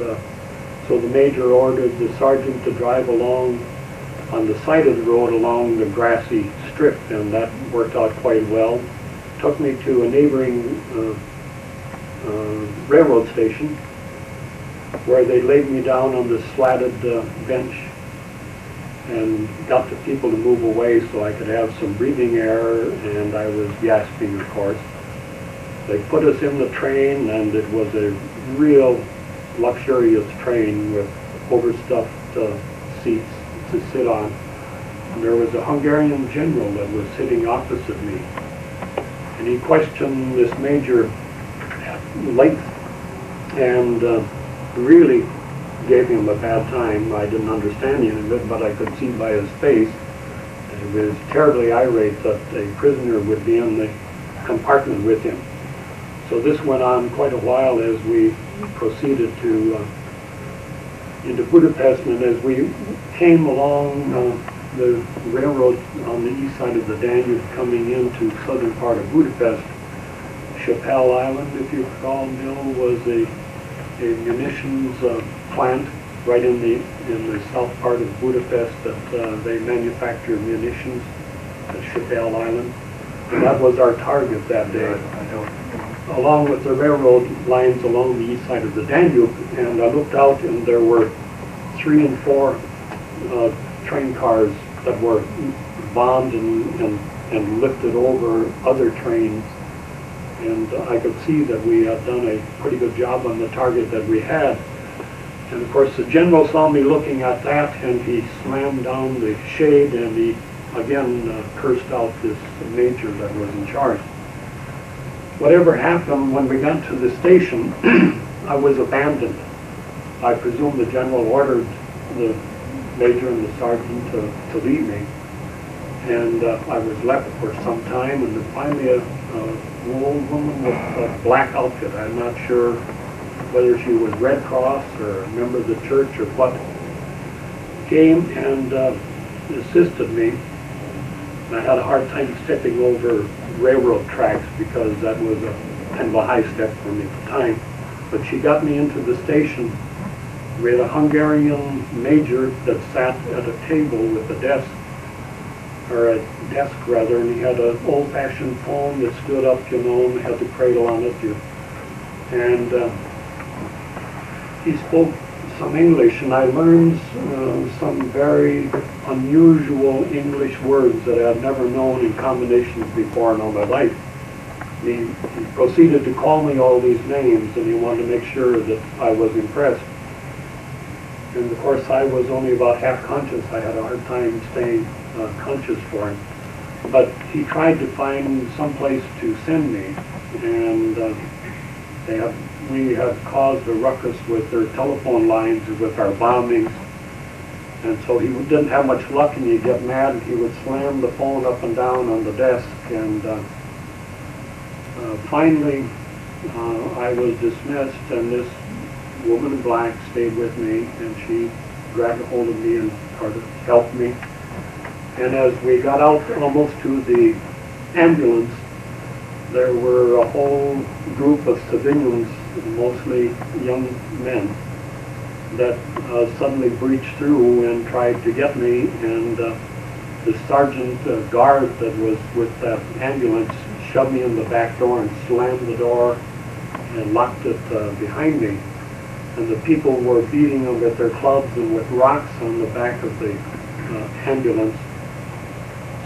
so the major ordered the sergeant to drive along on the side of the road along the grassy strip, and that worked out quite well. Took me to a neighboring railroad station where they laid me down on the slatted bench and got the people to move away so I could have some breathing air, and I was gasping, of course. They put us in the train, and it was a real luxurious train with overstuffed seats to sit on. And there was a Hungarian general that was sitting opposite me, and he questioned this major at length and really gave him a bad time. I didn't understand any of it, but I could see by his face that he was terribly irate that a prisoner would be in the compartment with him. So this went on quite a while as we proceeded to into Budapest, and as we came along the railroad on the east side of the Danube coming into southern part of Budapest, Chappelle Island, if you recall, Bill, was a munitions plant right in the south part of Budapest that they manufactured munitions at Chappelle Island. And that was our target that day, along with the railroad lines along the east side of the Danube. And I looked out, and there were 3 and 4 train cars that were bombed and lifted over other trains. And I could see that we had done a pretty good job on the target that we had. And of course the general saw me looking at that, and he slammed down the shade, and he again cursed out this major that was in charge. Whatever happened, when we got to the station, I was abandoned. I presume the general ordered the major and the sergeant to leave me. And I was left for some time, and then finally an old woman with a black outfit, I'm not sure whether she was Red Cross or a member of the church or what, came and assisted me. And I had a hard time stepping over railroad tracks because that was a kind of a high step for me at the time. But she got me into the station. We had a Hungarian major that sat at a table with a desk, or a desk rather, and he had an old-fashioned phone that stood up, you know, and had the cradle on it. And he spoke some English, and I learned some very unusual English words that I had never known in combinations before in all my life. He proceeded to call me all these names, and he wanted to make sure that I was impressed. And of course I was only about half conscious. I had a hard time staying conscious for him. But he tried to find some place to send me, and we had caused a ruckus with their telephone lines with our bombings. And so he didn't have much luck, and he'd get mad, and he would slam the phone up and down on the desk. And finally, I was dismissed, and this woman in black stayed with me, and she grabbed a hold of me and sort of helped me. And as we got out almost to the ambulance, there were a whole group of civilians, mostly young men, that suddenly breached through and tried to get me. And the sergeant guard that was with that ambulance shoved me in the back door and slammed the door and locked it behind me. and the people were beating them with their clubs and with rocks on the back of the ambulance.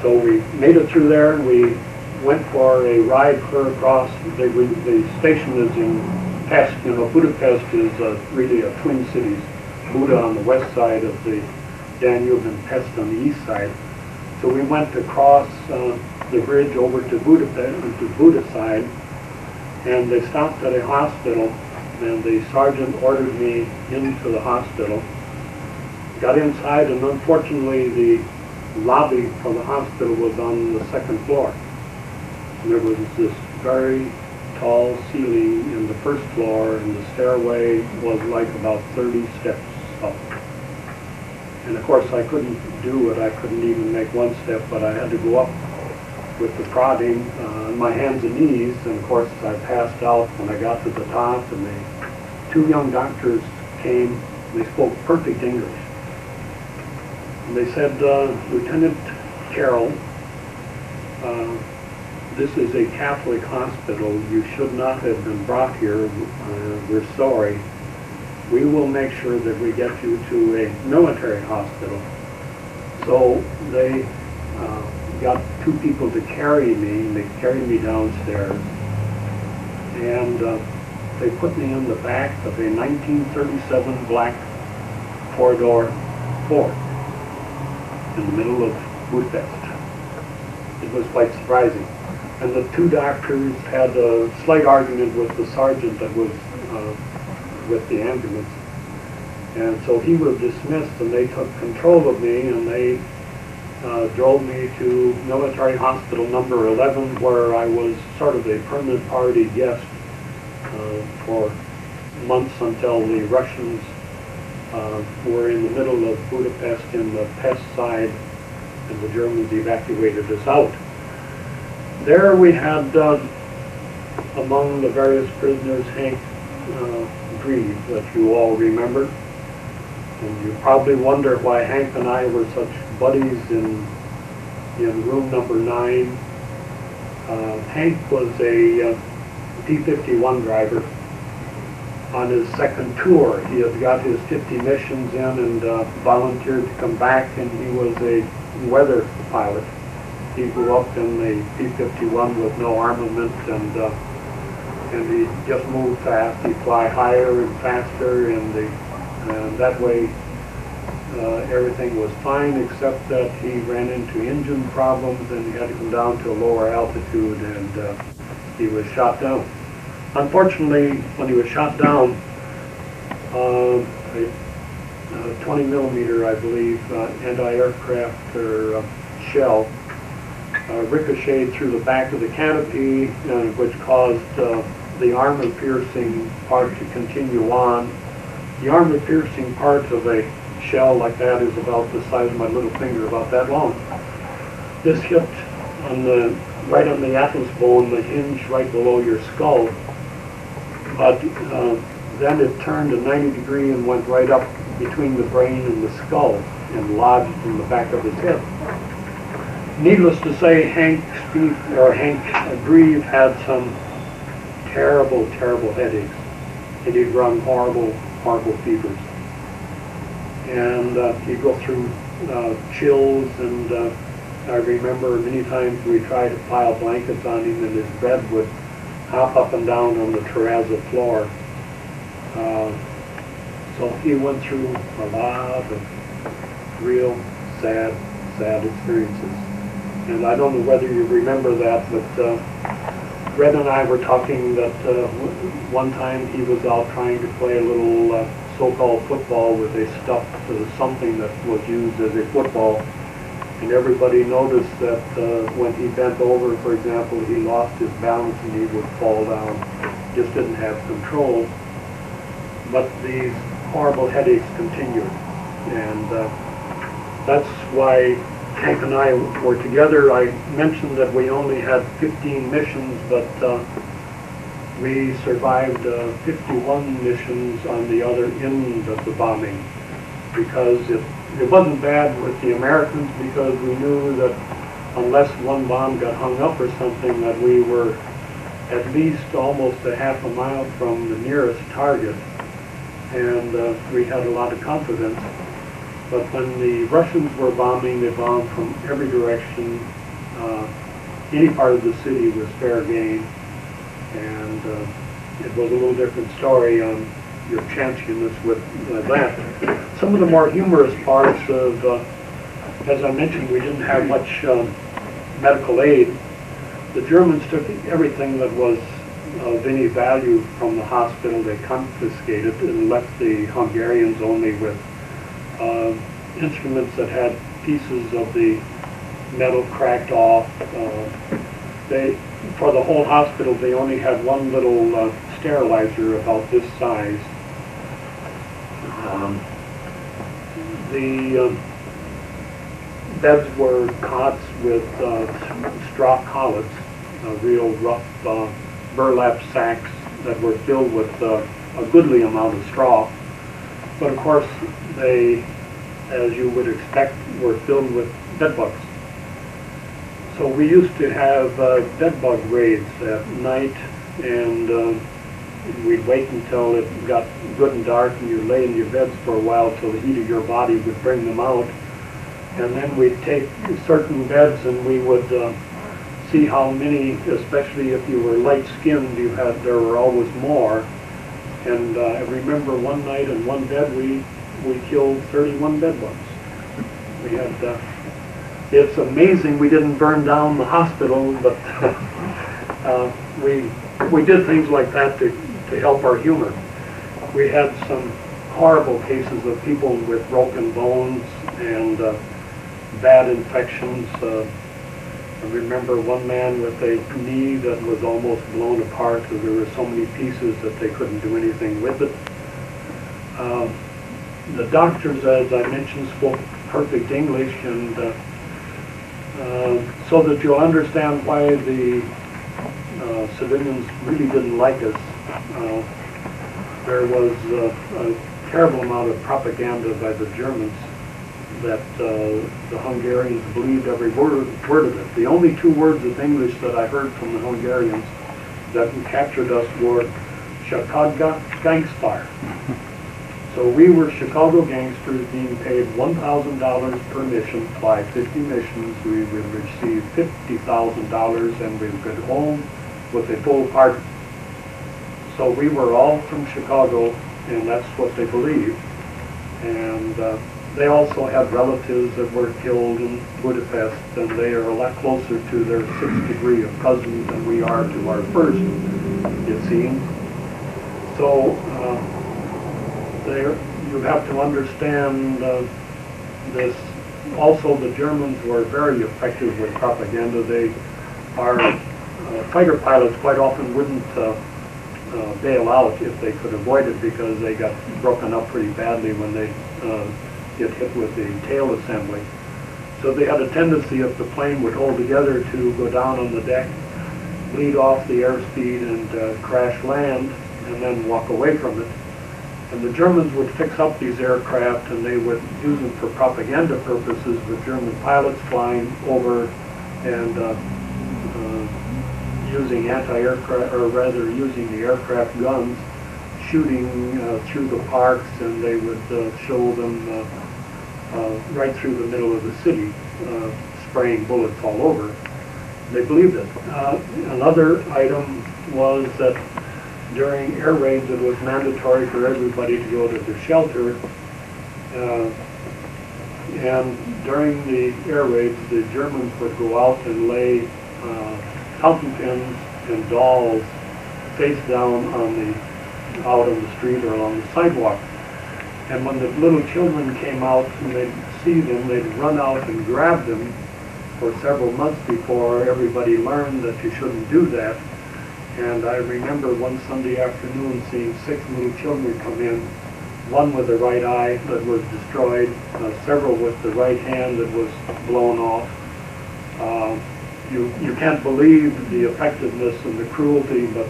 So we made it through there, and we went for a ride clear across. The station is in Pest. You know, Budapest is really a twin cities. Buda on the west side of the Danube and Pest on the east side. So we went across the bridge over to Budapest, to Buda side, and they stopped at a hospital, and the sergeant ordered me into the hospital. Got inside, and unfortunately the lobby for the hospital was on the second floor. And there was this very tall ceiling in the first floor, and the stairway was like about 30 steps up. And of course I couldn't do it. I couldn't even make one step, but I had to go up with the prodding on my hands and knees. And of course I passed out when I got to the top, and the two young doctors came. They spoke perfect English. And they said, Lieutenant Carroll, this is a Catholic hospital. You should not have been brought here. We're sorry. We will make sure that we get you to a military hospital. So they got two people to carry me, and they carried me downstairs. And they put me in the back of a 1937 black four-door Ford in the middle of Budapest. It was quite surprising. And the two doctors had a slight argument with the sergeant that was with the ambulance. And so he was dismissed, and they took control of me, and they drove me to military hospital number 11, where I was sort of a permanent party guest for months until the Russians were in the middle of Budapest in the Pest side, and the Germans evacuated us out. There we had, among the various prisoners, Hank Grieve, that you all remember. And you probably wonder why Hank and I were such buddies in room number 9. Hank was a P-51 driver on his second tour. He had got his 50 missions in and volunteered to come back, and he was a weather pilot. He grew up in the P-51 with no armament, and he just moved fast. He'd fly higher and faster, and that way everything was fine, except that he ran into engine problems, and he had to come down to a lower altitude, and he was shot down. Unfortunately, when he was shot down, a 20 millimeter, I believe, anti-aircraft or shell ricocheted through the back of the canopy, which caused the armor-piercing part to continue on. The armor-piercing part of a shell like that is about the size of my little finger, about that long. This hit right on the atlas bone, the hinge right below your skull. But then it turned a 90 degree and went right up between the brain and the skull and lodged in the back of his head. Needless to say, Hank Grieve had some terrible, terrible headaches, and he'd run horrible, horrible fevers. And he'd go through chills, and I remember many times we tried to pile blankets on him, and his bed would hop up and down on the terrazzo floor. So he went through a lot of real sad experiences. And I don't know whether you remember that, but Red and I were talking that one time he was out trying to play a little so-called football with a stuffed something that was used as a football. And everybody noticed that when he bent over, for example, he lost his balance and he would fall down. Just didn't have control. But these horrible headaches continued. And that's why Hank and I were together. I mentioned that we only had 15 missions, but we survived 51 missions on the other end of the bombing, because it wasn't bad with the Americans, because we knew that unless one bomb got hung up or something, that we were at least almost a half a mile from the nearest target. and we had a lot of confidence. But when the Russians were bombing, they bombed from every direction. Any part of the city was fair game, and it was a little different story on your chanciousness with that. Some of the more humorous parts of, as I mentioned, we didn't have much medical aid. The Germans took everything that was of any value from the hospital. They confiscated and left the Hungarians only with instruments that had pieces of the metal cracked off. For the whole hospital, they only had one little sterilizer about this size. The beds were cots with straw collets, real rough burlap sacks that were filled with a goodly amount of straw. But of course, they, as you would expect, were filled with bed bugs. So we used to have bed bug raids at night, and we'd wait until it got good and dark, and you'd lay in your beds for a while till the heat of your body would bring them out. And then we'd take certain beds and we would see how many, especially if you were light-skinned, there were always more. And I remember one night in one bed we killed 31 bed bugs. We had, it's amazing we didn't burn down the hospital, but we did things like that to help our humor. We had some horrible cases of people with broken bones and bad infections. I remember one man with a knee that was almost blown apart because there were so many pieces that they couldn't do anything with it. The doctors, as I mentioned, spoke perfect English, and so that you'll understand why the civilians really didn't like us. There was a terrible amount of propaganda by the Germans that the Hungarians believed every word of it. The only two words of English that I heard from the Hungarians that captured us were Chicago gangster. So we were Chicago gangsters being paid $1,000 per mission, fly 50 missions. We would receive $50,000 and we would go home with a full pardon. So we were all from Chicago, and that's what they believed. And they also had relatives that were killed in Budapest, and they are a lot closer to their sixth degree of cousins than we are to our first, it seems. So you have to understand this. Also, the Germans were very effective with propaganda. Our fighter pilots quite often wouldn't bail out if they could avoid it, because they got broken up pretty badly when they get hit with the tail assembly. So they had a tendency, if the plane would hold together, to go down on the deck, bleed off the airspeed, and crash land, and then walk away from it. And the Germans would fix up these aircraft, and they would use them for propaganda purposes, with German pilots flying over and using anti-aircraft, or rather using the aircraft guns, shooting through the parks, and they would show them right through the middle of the city, spraying bullets all over. They believed it. Another item was that during air raids it was mandatory for everybody to go to the shelter, and during the air raids the Germans would go out and lay fountain pens and dolls face down out on the street or along the sidewalk. And when the little children came out and they'd see them, they'd run out and grab them. For several months before everybody learned that you shouldn't do that. And I remember one Sunday afternoon seeing 6 little children come in, one with the right eye that was destroyed, several with the right hand that was blown off. You can't believe the effectiveness and the cruelty, but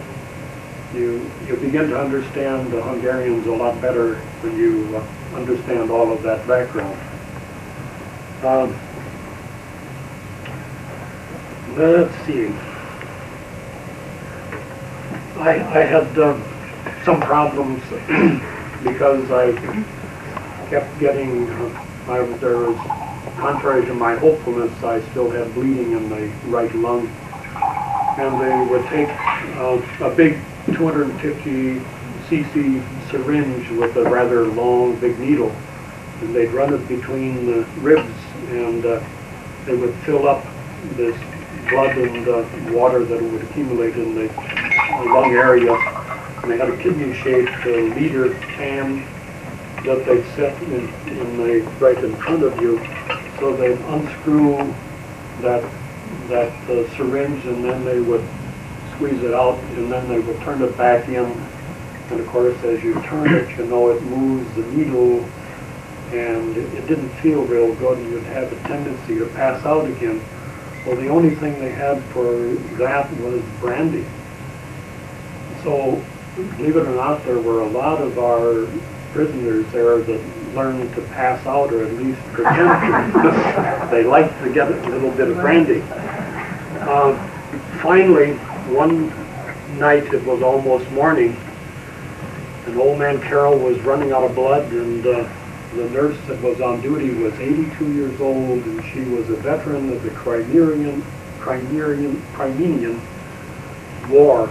you begin to understand the Hungarians a lot better when you understand all of that background. Let's see. I had some problems because I kept getting, there was, contrary to my hopefulness, I still had bleeding in the right lung. And they would take a big 250 cc syringe with a rather long, big needle, and they'd run it between the ribs, and they would fill up this blood and water that would accumulate in the lung area. And they had a kidney-shaped leader can that they'd set in the right in front of you. So they'd unscrew that syringe, and then they would squeeze it out, and then they would turn it back in. And of course, as you turn it, you know, it moves the needle, and it didn't feel real good, and you'd have a tendency to pass out again. Well, the only thing they had for that was brandy. So, believe it or not, there were a lot of our prisoners there that learned to pass out, or at least pretend to. They liked to get a little bit of brandy. Finally, one night, it was almost morning, and old man Carroll was running out of blood, and the nurse that was on duty was 82 years old, and she was a veteran of the Crimean War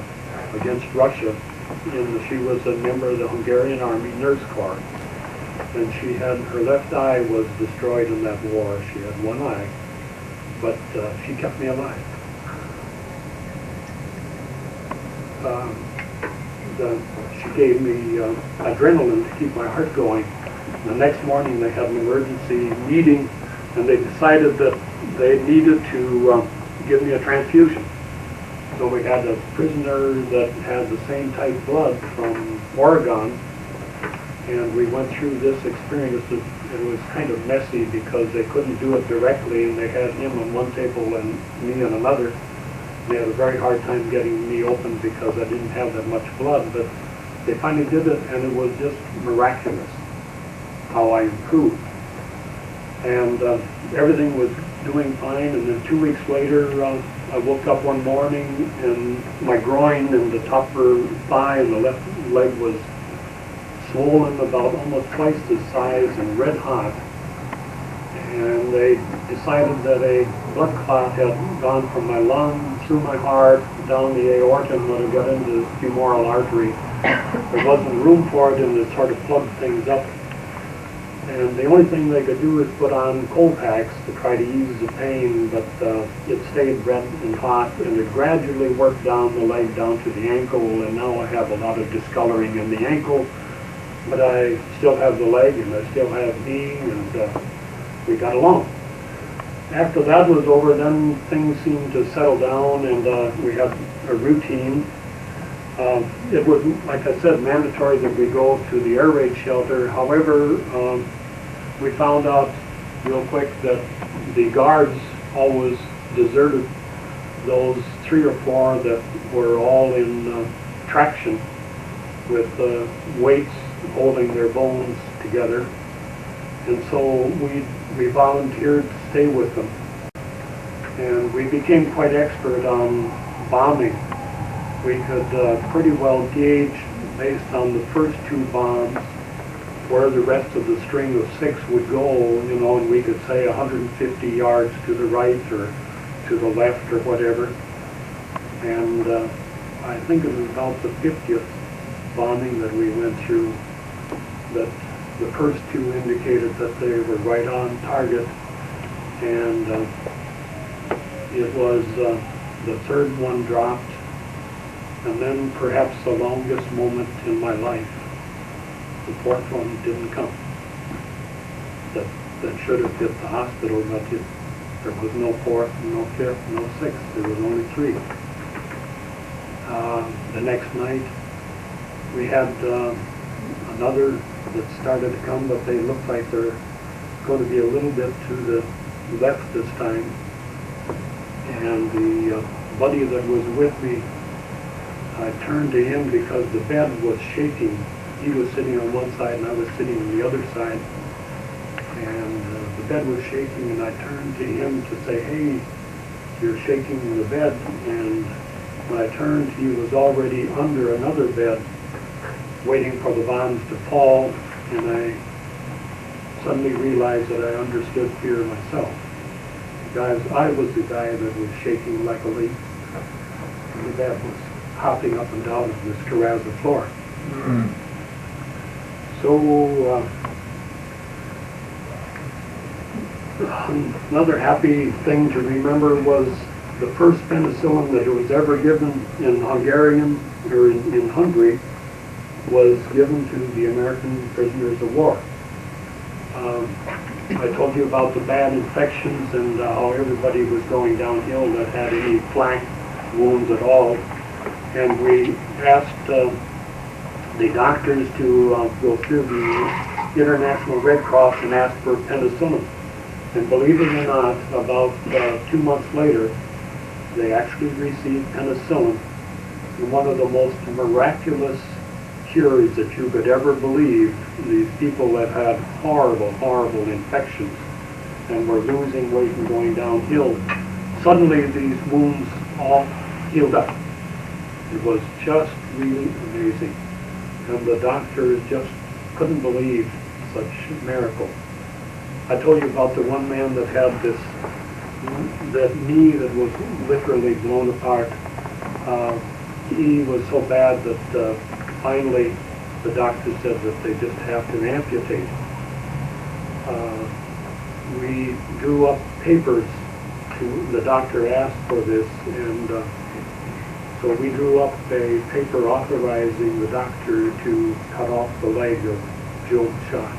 against Russia, and she was a member of the Hungarian Army Nurse Corps. And she had, her left eye was destroyed in that war. She had one eye, but she kept me alive. She gave me adrenaline to keep my heart going. The next morning they had an emergency meeting, and they decided that they needed to give me a transfusion. So we had a prisoner that had the same type blood from Oregon, and we went through this experience. It was kind of messy because they couldn't do it directly, and they had him on one table and me on another. They had a very hard time getting me open because I didn't have that much blood, but they finally did it, and it was just miraculous how I improved. And everything was doing fine, and then 2 weeks later, I woke up one morning, and my groin and the upper thigh and the left leg was swollen about almost twice the size and red hot. And they decided that a blood clot had gone from my lung through my heart down the aorta and when it got into the femoral artery. There wasn't room for it, and it sort of plugged things up. And the only thing they could do is put on cold packs to try to ease the pain, but it stayed red and hot, and it gradually worked down the leg down to the ankle, and now I have a lot of discoloring in the ankle, but I still have the leg, and I still have knee, and we got along. After that was over, then things seemed to settle down, and we had a routine. It was, like I said, mandatory that we go to the air raid shelter. However, we found out real quick that the guards always deserted those 3 or 4 that were all in traction with weights holding their bones together. And so we volunteered to stay with them. And we became quite expert on bombing. We could pretty well gauge, based on the first 2 bombs, where the rest of the string of 6 would go, you know, and we could say 150 yards to the right or to the left or whatever. And I think it was about the 50th bombing that we went through that the first 2 indicated that they were right on target, and it was the 3rd one dropped. And then perhaps the longest moment in my life, the 4th one didn't come. That should have hit the hospital, but there was no 4th, no 5th, no 6th. There was only 3. The next night, we had another that started to come, but they looked like they're going to be a little bit to the left this time. And the buddy that was with me, I turned to him because the bed was shaking. He was sitting on one side and I was sitting on the other side. And the bed was shaking, and I turned to him to say, "Hey, you're shaking the bed." And when I turned, he was already under another bed. waiting for the bombs to fall, and I suddenly realized that I understood fear myself. Guys, I was the guy that was shaking like a leaf, and the dad was hopping up and down on this terrazzo floor. So, another happy thing to remember was the first penicillin that was ever given in Hungarian, or in Hungary, was given to the American prisoners of war. I told you about the bad infections and how everybody was going downhill that had any flank wounds at all. And we asked the doctors to go through the International Red Cross and ask for penicillin. And believe it or not, about 2 months later, they actually received penicillin. And one of the most miraculous cures that you could ever believe, these people that had horrible, horrible infections and were losing weight and going downhill, suddenly these wounds all healed up. It was just really amazing. And the doctors just couldn't believe such a miracle. I told you about the one man that had that knee that was literally blown apart. He was so bad that finally the doctor said that they just have to amputate. We drew up papers. The doctor asked for this, and so we drew up a paper authorizing the doctor to cut off the leg of Joe Schott.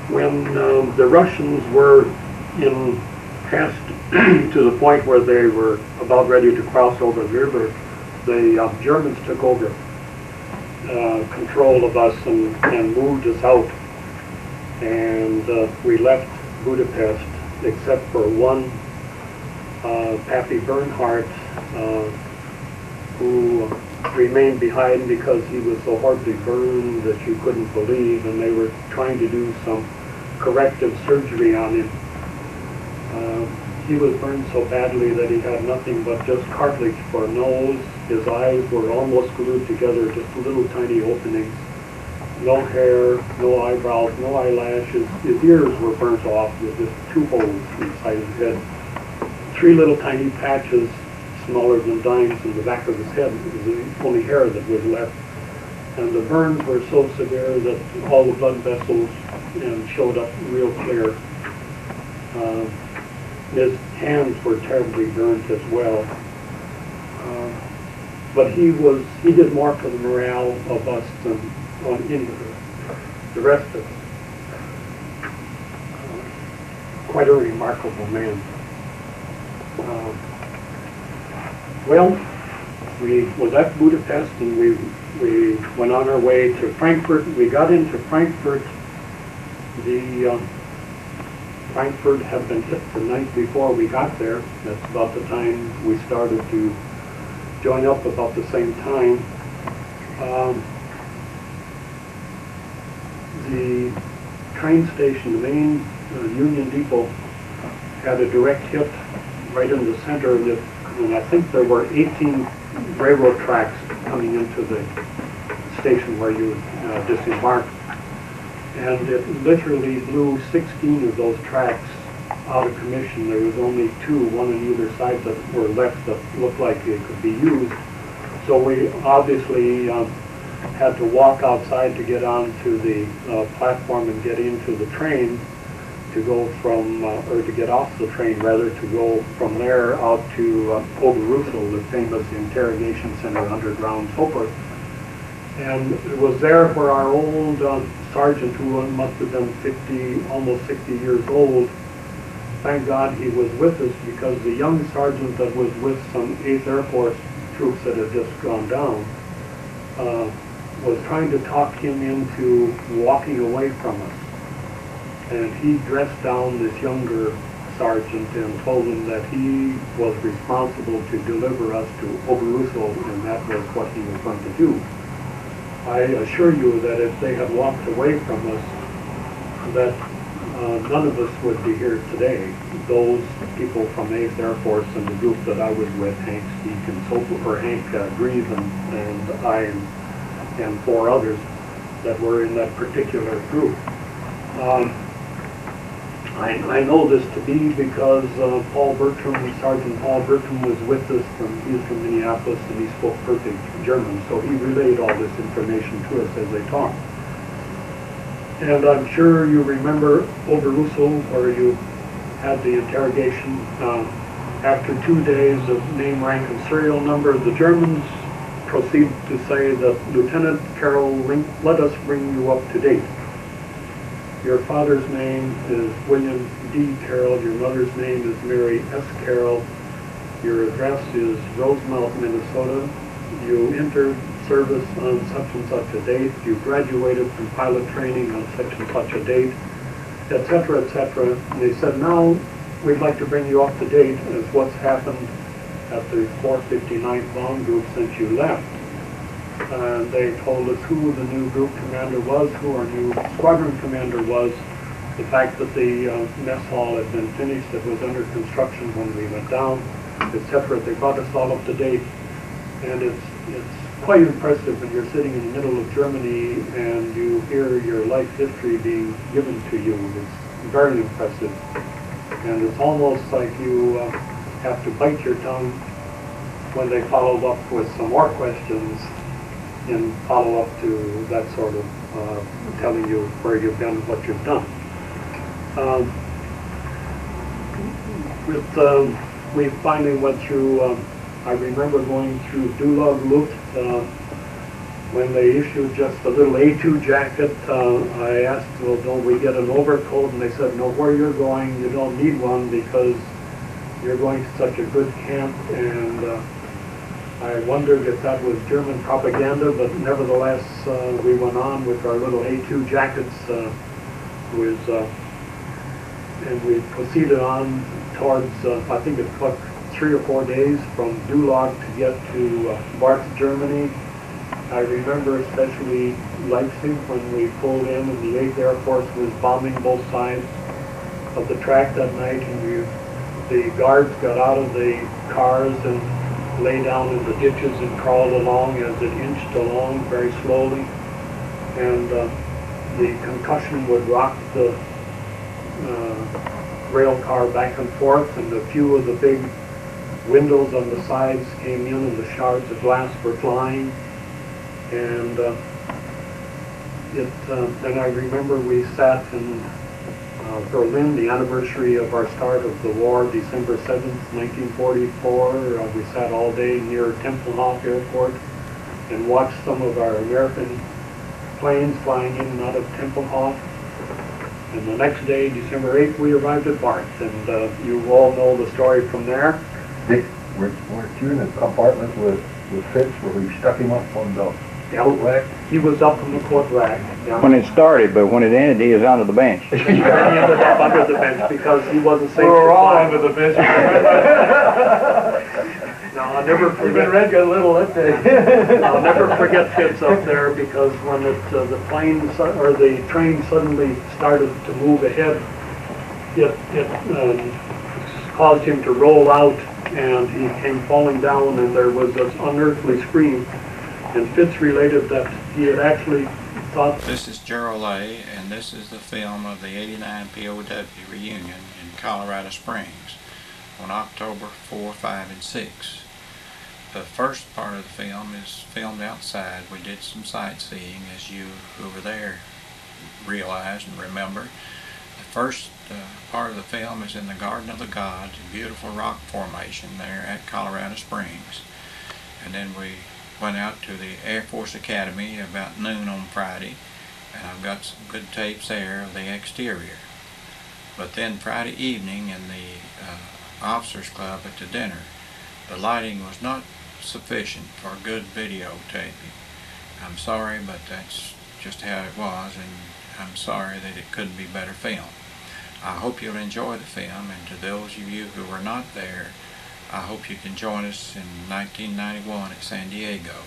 When the Russians were past to the point where they were about ready to cross over the river, the Germans took over control of us and moved us out. And we left Budapest, except for one, Pappy Bernhardt, who remained behind because he was so horribly burned that you couldn't believe, and they were trying to do some corrective surgery on him. He was burned so badly that he had nothing but just cartilage for a nose. His eyes were almost glued together, just little tiny openings. No hair, no eyebrows, no eyelashes. His ears were burnt off with just 2 holes inside his head. 3 little tiny patches, smaller than dimes, in the back of his head. It was the only hair that was left. And the burns were so severe that all the blood vessels showed up real clear. His hands were terribly burnt as well. But he did more for the morale of us than on any of the rest of us. Quite a remarkable man. Well, we was at Budapest, and we went on our way to Frankfurt. We got into Frankfurt. Frankfurt had been hit the night before we got there. That's about the time we started to join up, about the same time. The train station, the main Union Depot, had a direct hit right in the center of it, and I think there were 18 railroad tracks coming into the station where you disembarked. And it literally blew 16 of those tracks out of commission. There was only 2, one on either side, that were left that looked like they could be used. So we obviously had to walk outside to get onto the platform and get into the train to go from, or to get off the train rather, to go from there out to Oberrussel, the famous interrogation center, underground, so forth. And it was there where our old sergeant, who must have been 50, almost 60 years old, thank God he was with us, because the young sergeant that was with some 8th Air Force troops that had just gone down was trying to talk him into walking away from us. And he dressed down this younger sergeant and told him that he was responsible to deliver us to Oberrussel, and that was what he was going to do. I assure you that if they had walked away from us, that none of us would be here today. Those people from 8th Air Force and the group that I was with, Hank Steek and so forth, or Hank Grieve and I and 4 others that were in that particular group. I know this to be because Paul Bertram, Sergeant Paul Bertram, was with us he was from Minneapolis, and he spoke perfect German, so he relayed all this information to us as they talked. And I'm sure you remember Oberrussel, where you had the interrogation. After 2 days of name, rank, and serial number, the Germans proceed to say that Lieutenant Carroll, let us bring you up to date. Your father's name is William D. Carroll. Your mother's name is Mary S. Carroll. Your address is Rosemount, Minnesota. You entered service on such and such a date. You graduated from pilot training on such and such a date, etc., etc. And they said, now we'd like to bring you up to date as what's happened at the 459th Bomb Group since you left. And they told us who the new group commander was, who our new squadron commander was, the fact that the mess hall had been finished, it was under construction when we went down, etc. They brought us all up to date, and it's quite impressive when you're sitting in the middle of Germany and you hear your life history being given to you. It's very impressive, and it's almost like you have to bite your tongue when they follow up with some more questions in follow-up to that sort of telling you where you've been, what you've done. We finally went through, I remember going through Stalag Luft when they issued just a little A2 jacket. I asked, well, don't we get an overcoat? And they said, no, where you're going, you don't need one because you're going to such a good camp. And I wondered if that was German propaganda, but nevertheless, we went on with our little A2 jackets, and we proceeded on towards, I think it took 3 or 4 days from Stalag to get to Barth, Germany. I remember especially Leipzig when we pulled in and the 8th Air Force was bombing both sides of the track that night, and the guards got out of the cars and lay down in the ditches and crawled along as it inched along very slowly, and the concussion would rock the rail car back and forth, and a few of the big windows on the sides came in and the shards of glass were flying, and then I remember we sat in Berlin, the anniversary of our start of the war, December 7th, 1944. We sat all day near Tempelhof Airport and watched some of our American planes flying in and out of Tempelhof. And the next day, December 8th, we arrived at Barth, and you all know the story from there. Dick, weren't you in the apartment with Fitz where we stuck him up on the coat rack? He was up on the coat rack. Yeah. When it started, but when it ended, he was under the bench. He ended up under the bench because he wasn't safe. We were all under the bench. No, I'll never forget. Even Red got a little that day. I'll never forget Fitz up there because when the plane or the train suddenly started to move ahead, it caused him to roll out, and he came falling down, and there was this unearthly scream. And Fitz related that he had actually thought... This is Gerald A., and this is the film of the 89 POW reunion in Colorado Springs on October 4, 5, and 6. The first part of the film is filmed outside. We did some sightseeing, as you who were there realized and remember. The first part of the film is in the Garden of the Gods, a beautiful rock formation there at Colorado Springs. And then we went out to the Air Force Academy about noon on Friday, and I've got some good tapes there of the exterior. But then Friday evening in the Officers Club at the dinner, the lighting was not sufficient for good videotaping. I'm sorry, but that's just how it was, and I'm sorry that it couldn't be better filmed. I hope you'll enjoy the film, and to those of you who were not there, I hope you can join us in 1991 at San Diego.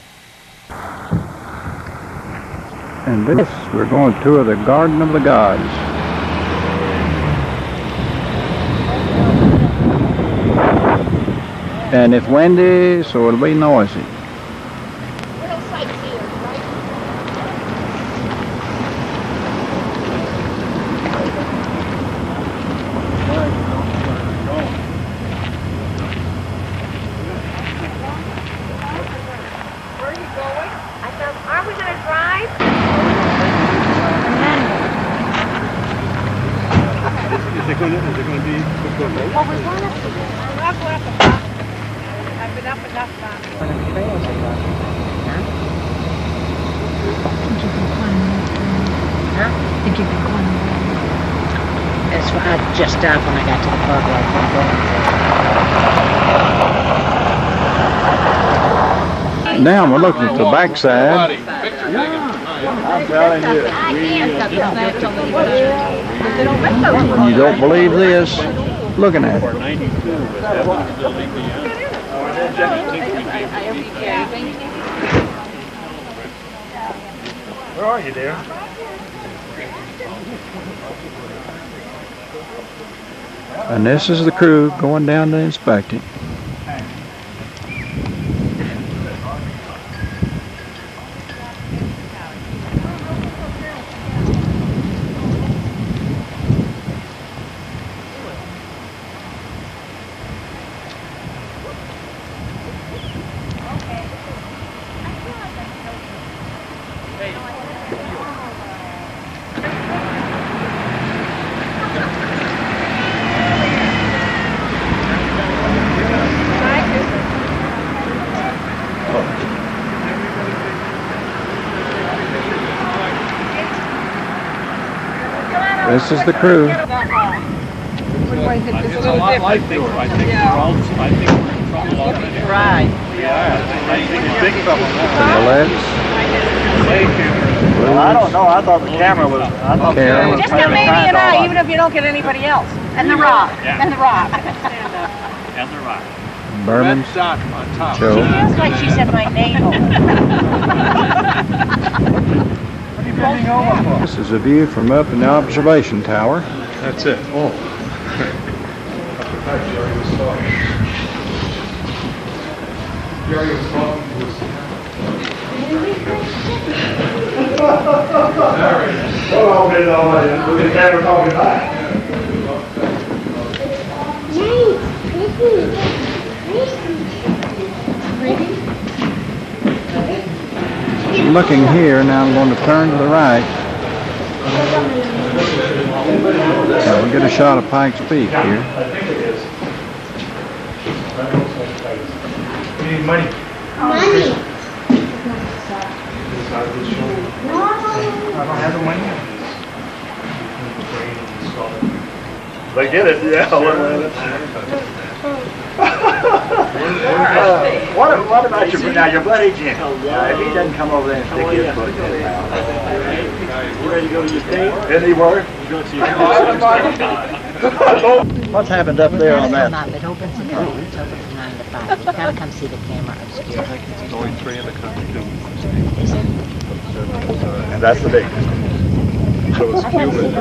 And this, we're going to tour the Garden of the Gods. And it's windy, so it'll be noisy. That's why I just stopped when I got to the park light. Now we're looking at the backside. I'm telling you, You don't believe this? Looking at it. where are you, dear? And this is the crew going down to inspect it. This is the crew. It's a lot like this. I think we're all, I think we're in trouble already. Right. We are. I think it's big trouble now. Bullets. Thank you. Well, I don't know. I thought the camera was. I thought the camera was Just a maybe and I, even if you don't get anybody else. And the rock. Yeah. And the rock. And the rock. Berman. Joe. She feels like she said my name. This is a view from up in the observation tower. That's it. Oh. Looking here, now I'm going to turn to the right. Now we'll get a shot of Pike's Peak here. We need money. Money. I don't have the money. They get it, yeah. What about your, now your buddy Jim? If he doesn't come over there and stick his foot in his mouth. You ready to go to your state? Anywhere? What's happened up there on that? It opens at 9. It's open from 9 to 5. You've got to come see the camera upstairs. There's only 3 in the country doing Is it? And that's the biggest. So it's human.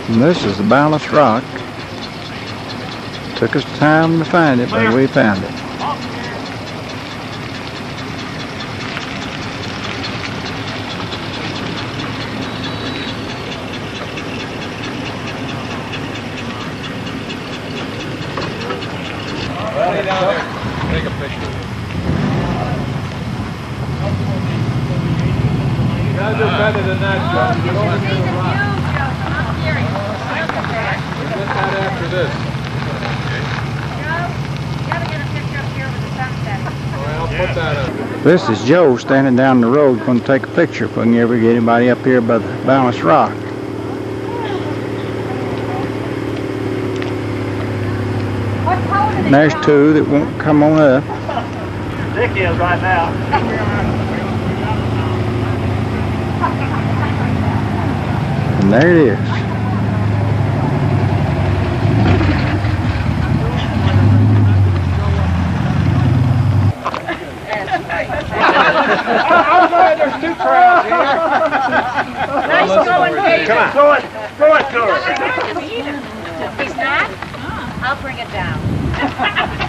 And this is the balanced rock. Took us time to find it, but we found it. Stay down there. Take a picture. You gotta do better than that, Joe. You don't want to do the rock. We'll get that after this. This is Joe standing down the road going to take a picture if we can ever get anybody up here by the balanced rock. And there's 2 that won't come on up. Dick is right now. And there it is. I'm glad there's 2 crowds here. Nice going, David. Come on. Throw it to her. He's not? I'll bring it down.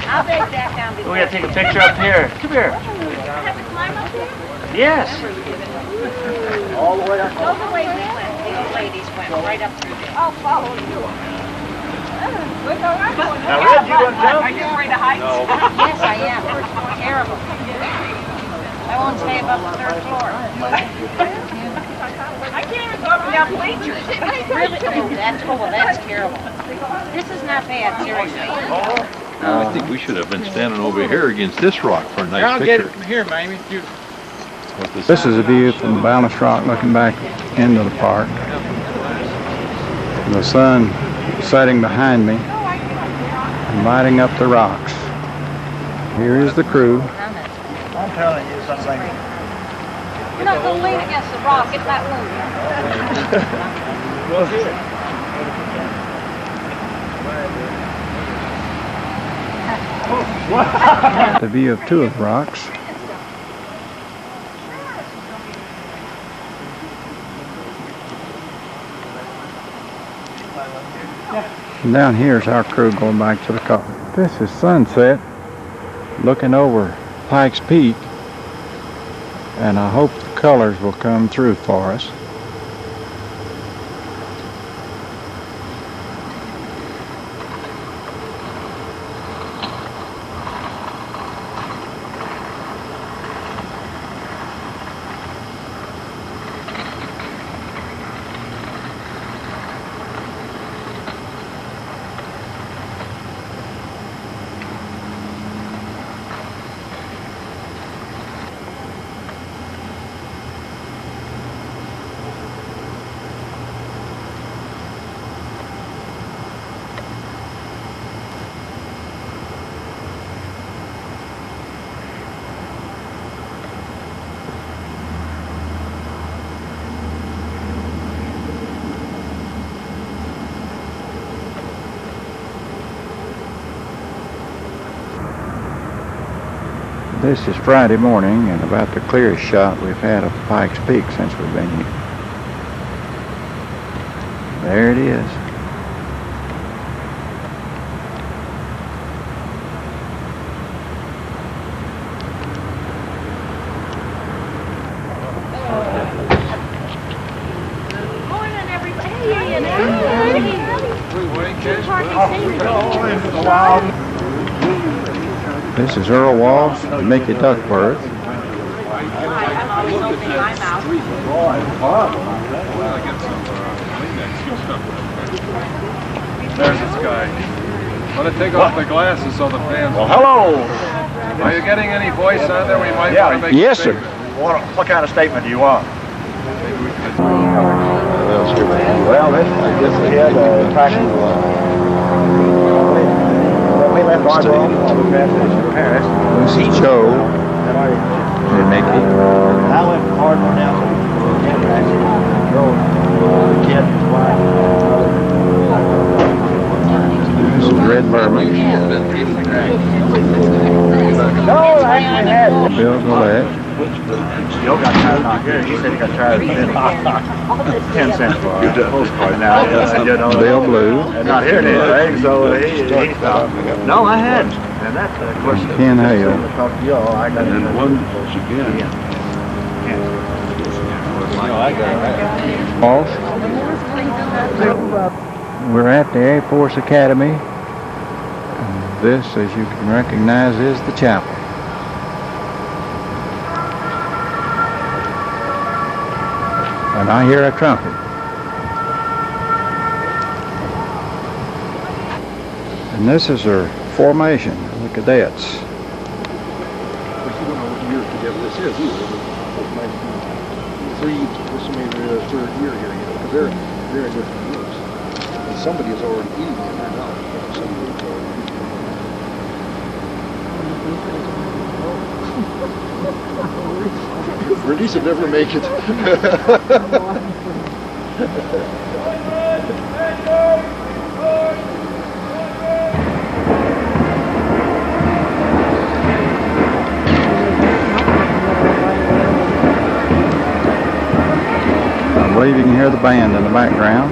I'll take that down before. We gotta take a picture up here. Come here. Have to climb up there? Yes. All the way up. Go the way we went. The old ladies went right up through there. I'll follow you. Now, Red, you gonna jump? Are you afraid of heights? No. Yes, I am. Terrible. I won't stay above the third floor. I can't even go up and down bleachers. Really? Oh, that's terrible. This is not bad, seriously. I think we should have been standing over here against this rock for a nice I'll get picture. it from here, Mamie. You... This is a view from the Balanced Rock looking back into the park. The sun setting behind me and lighting up the rocks. Here is the crew. I'm telling you something. You're not going to lean against the rock. Get that move. The view of two of the rocks. And down here is our crew going back to the car. This is sunset, looking over Pikes Peak, and I hope the colors will come through for us. This is Friday morning and about the clearest shot we've had of Pikes Peak since we've been here. There it is. Morning, everybody. This is Earl Walsh and Mickey Duckworth. There's this guy. Want to take off the glasses so the fans... Well, hello. Are you getting any voice on there? We might Yeah. want to make Yes, a sir. statement. What kind of statement do you want? Well, I guess they had a taxi. We left our on the transition to Paris. This is Joe and Mickey. I went hard on down to the drove the kid and his wife. This is Red Berman. No, I actually had Bill Gillette. Joe got tired out here. He said he got tired of 10 cents for a postcard now. Bill Blue. Not here today, so he stopped. No, I hadn't. And that's of course. Ken Hale. Talk to y'all. I got in one close again. Walsh. We're at the Air Force Academy. And this, as you can recognize, is the chapel. And I hear a trumpet. And this is their formation, the cadets. But you don't know what year together this is either. This may be their third year here, because they're in different years. And somebody is already eating in there now. Somebody is already eating. Release would never make it. I believe you can hear the band in the background.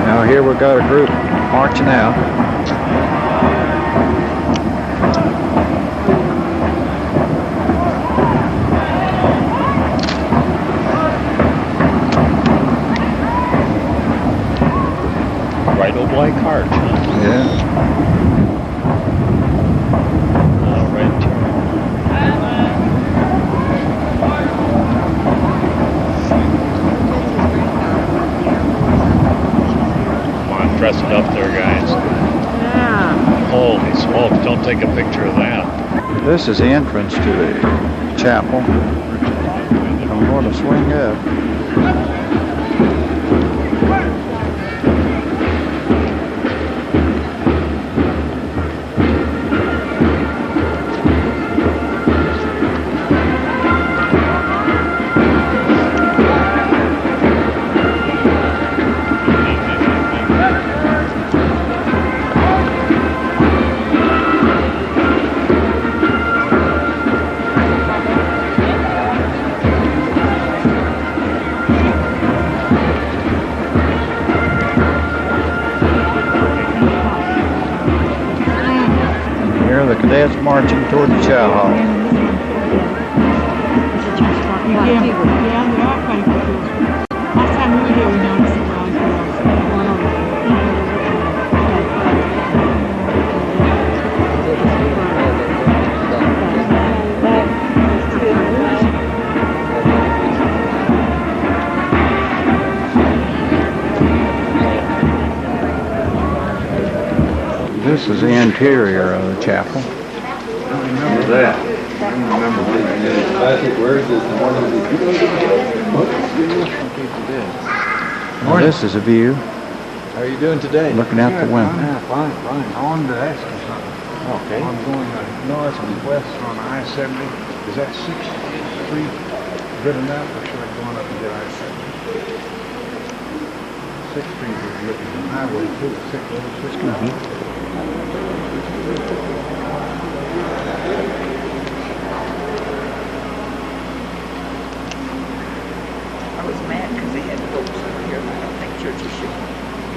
Now here we got a group marching out. Right oblique arch, huh? Yeah. Right turn. Come on, dress it up there, guys. Yeah. Holy smokes, don't take a picture of that. This is the entrance to the chapel. I'm going to swing up. The cadets marching toward the chow hall. Last time we were here, we noticed the round This is the interior of the chapel. Remember that. I remember these classic words that the one of Now, this is a view How are you doing today? looking out the window. Fine. I wanted to ask you something. Okay. I'm going north and west on I-70. Is that 6th Street good enough, or should I go on up and get I-70? 6th Street is looking at the highway too. 6th Street. I was mad because they had folks over here, and I don't think churches should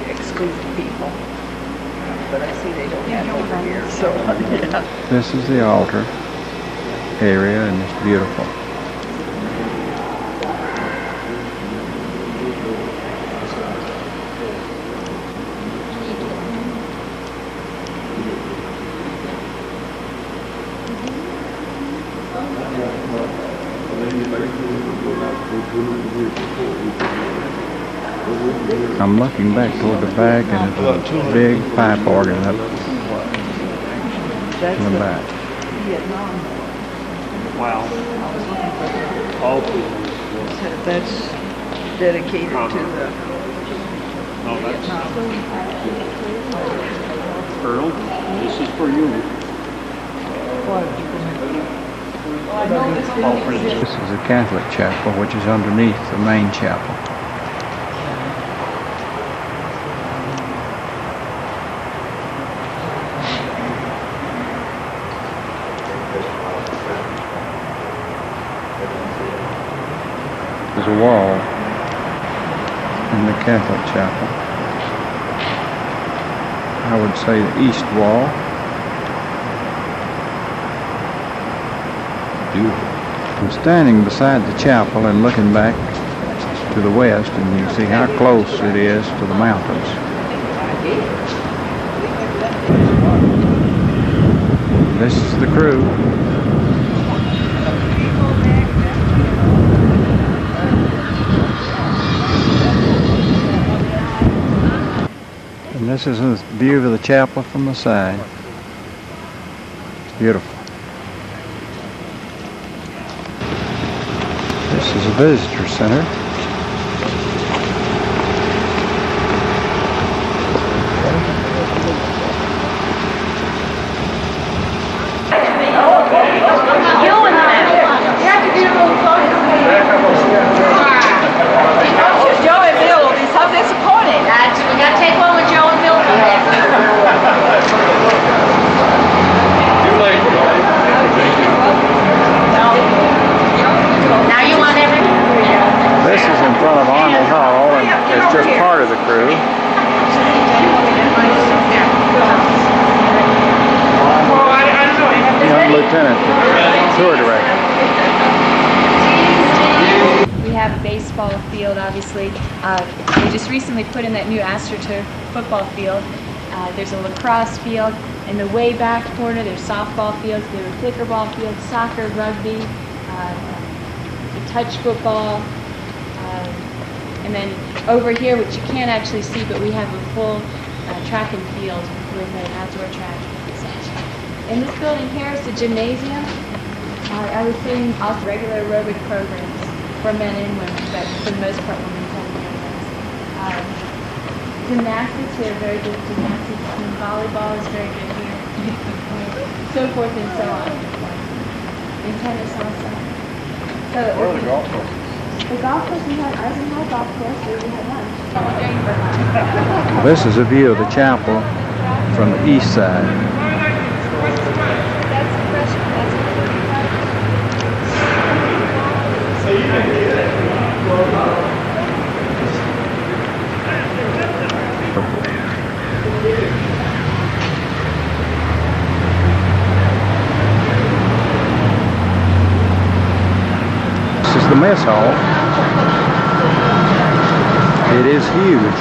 exclude people. But I see they don't have over here, so, yeah. This is the altar area, and it's beautiful. I'm looking back toward the back, and it's a big pipe organ up in the back. Wow. All people. That's dedicated to the Earl, this is for you. This is a Catholic chapel, which is underneath the main chapel. There's a wall in the Catholic chapel. I would say the east wall. Beautiful. I'm standing beside the chapel and looking back to the west, and you can see how close it is to the mountains. This is the crew. And this is a view of the chapel from the side. It's beautiful. This is a visitor center. Joe and Bill will be so disappointed. We got to take one with Joe and Bill for that. Now you want everything? football field, obviously. They just recently put in that new AstroTurf football field. There's a lacrosse field. In the way back corner, there's softball fields. There were pickleball fields, soccer, rugby, touch football. And then over here, which you can't actually see, but we have a full track and field with an outdoor track and such. In this building here is the gymnasium. I was seeing also regular aerobic programs for men and women, but for the most part, women tend to do this. Gymnastics here, very good gymnastics. And volleyball is very good here. So forth and so on. And tennis also. So Where are the golf courses? the golf course, we have Eisenhower Golf Course, where we have lunch. This is a view of the chapel from the east side. This is the mess hall. It is huge.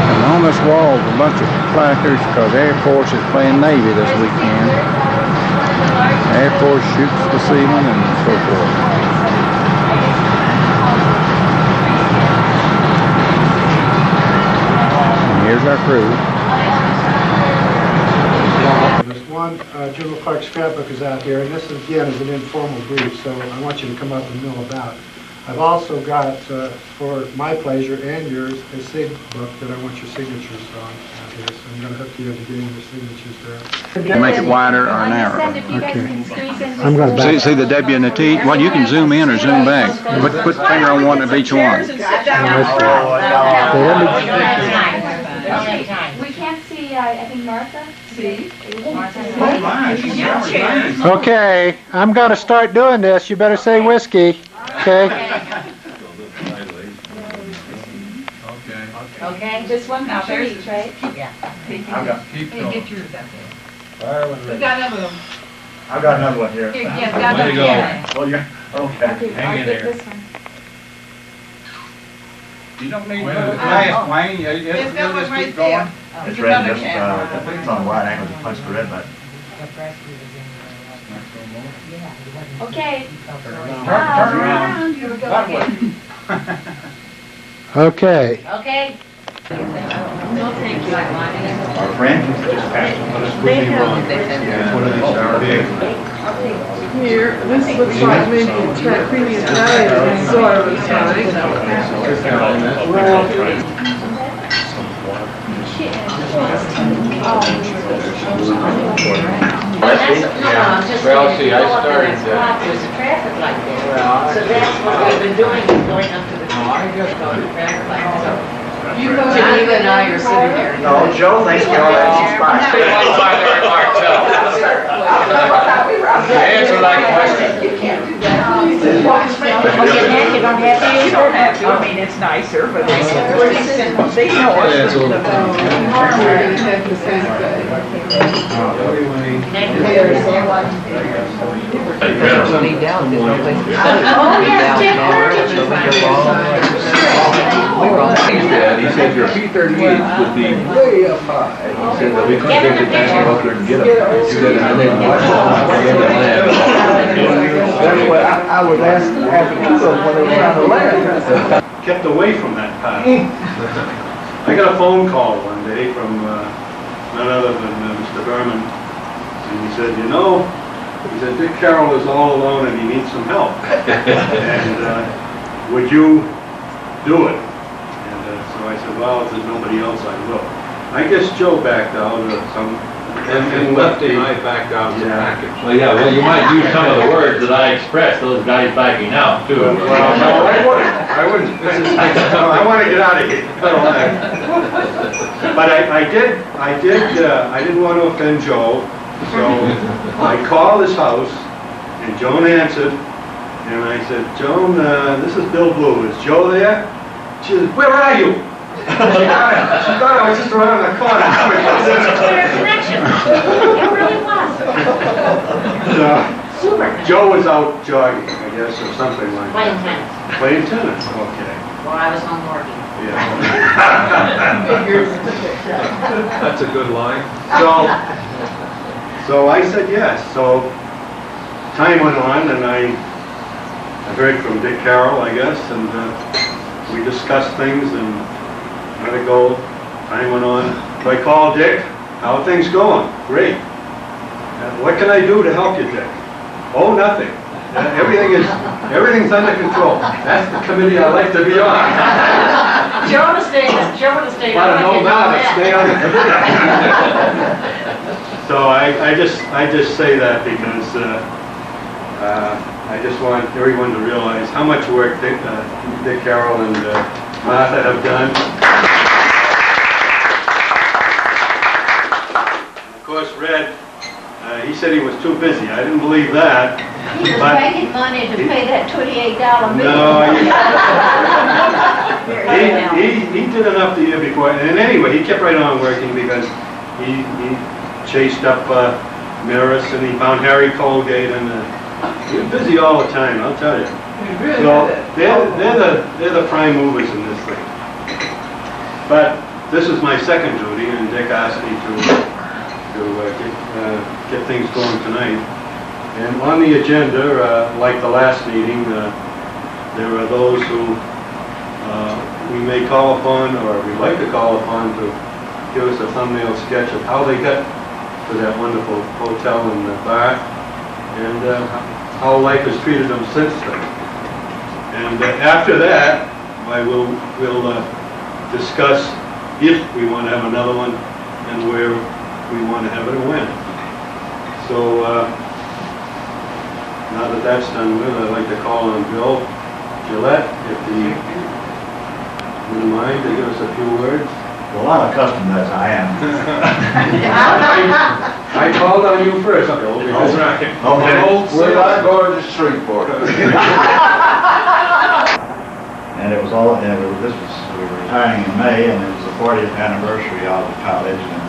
And on this wall is a bunch of placards because Air Force is playing Navy this weekend. Air Force shoots the ceiling and so forth. And here's our crew. There's one, General Clark scrapbook is out here, and this again is an informal brief, so I want you to come up and mill about. I've also got, for my pleasure and yours, a SIG book that I want your signatures on out here, so I'm going to hook you into getting your signatures there. Make it wider or narrower. Okay. I'm going to See the W and the T? Well, you can zoom in or zoom back. Put finger on one of each one. We can't see, I think, Martha. See? Okay, I'm going to start doing this. You better say whiskey. Okay. Okay. Just one picture each, right? Yeah. Keep Hey, going. get yours up there. We got another one. I've got another one here. Here, yeah, got There you another go. one. Oh, yeah, okay. Okay, Hang I'll in get there. this one. You don't need Wait a to minute. fast, Wayne. There's that one Just right keep there. going. It's There's red, another this, can. I think it's on the right angle to punch the red button. Okay. Turn around. Here we go That again. Okay. Okay. Our friend just passed one of the school room. Yeah, one of these are big. Here, this looks like maybe a previous diet of soil was fine. Well, see, I started, There's a traffic light there. So that's what we've been doing, is going up to the car, just go to traffic light. So Geneva and I are sitting there. No, Joe thinks we all have some spots. Answer that question. You can't do that. Oh, you don't have to. You don't have to. I mean, it's nicer, but they know us. We're gonna have the same thing. Be down, there's no place to sit. He said your P-38 would be way up high. He said that we couldn't get the tank up there and get them. He said, and then That's what I was asking, having two of them when they were trying to land. Kept away from that path. I got a phone call one day from none other than Mr. Berman, and he said, you know, he said, Dick Carroll is all alone and he needs some help. And would you do it? And so I said, well, if there's nobody else, I will. I guess Joe backed out of some. and Lefty and I backed out of the package. Well, yeah, well, you might use some of the words that I expressed, those guys backing out, too. Well, no, I wouldn't. I want to get out of here. But I didn't want to offend Joe, so I called his house, and Joan answered, and I said, Joan, this is Bill Blue. Is Joe there? She said, where are you? She thought I was just around the corner. Connection. It really was. Super. Joe was out jogging, I guess, or something like Playing that. tennis. Playing tennis, okay. While I was home working. That's a good line. So I said yes. So time went on, and I heard from Dick Carroll, I guess, and we discussed things and let it go. Time went on. So I called Dick. How are things going? Great. What can I do to help you, Dick? Oh, nothing. Everything's under control. That's the committee I like to be on. Joe would have stayed. I don't know now to stay on the committee. So I just say that because I just want everyone to realize how much work Dick Carroll and Martha have done. And of course, Red, he said he was too busy. I didn't believe that. He was making money to pay that $28 bill. No, he did enough the year before. And anyway, he kept right on working because he chased up Maris and he found Harry Colgate, and he was busy all the time, I'll tell you. So they're the prime movers in this thing. But this is my second duty, and Dick asked me to get things going tonight. And on the agenda, like the last meeting, there are those who we may call upon, or we'd like to call upon, to give us a thumbnail sketch of how they got to that wonderful hotel in Barth, and how life has treated them since then. And after that, we'll discuss if we want to have another one and where we want to have it and when. So now that that's done with, I'd like to call on Bill Gillette, if he wouldn't mind to give us a few words. Well, I'm accustomed as I am. I called on you first, Bill. That's right. Okay. We're not going to Shreveport. And it was all, and we were retiring in May, and it was the 40th anniversary of the college, and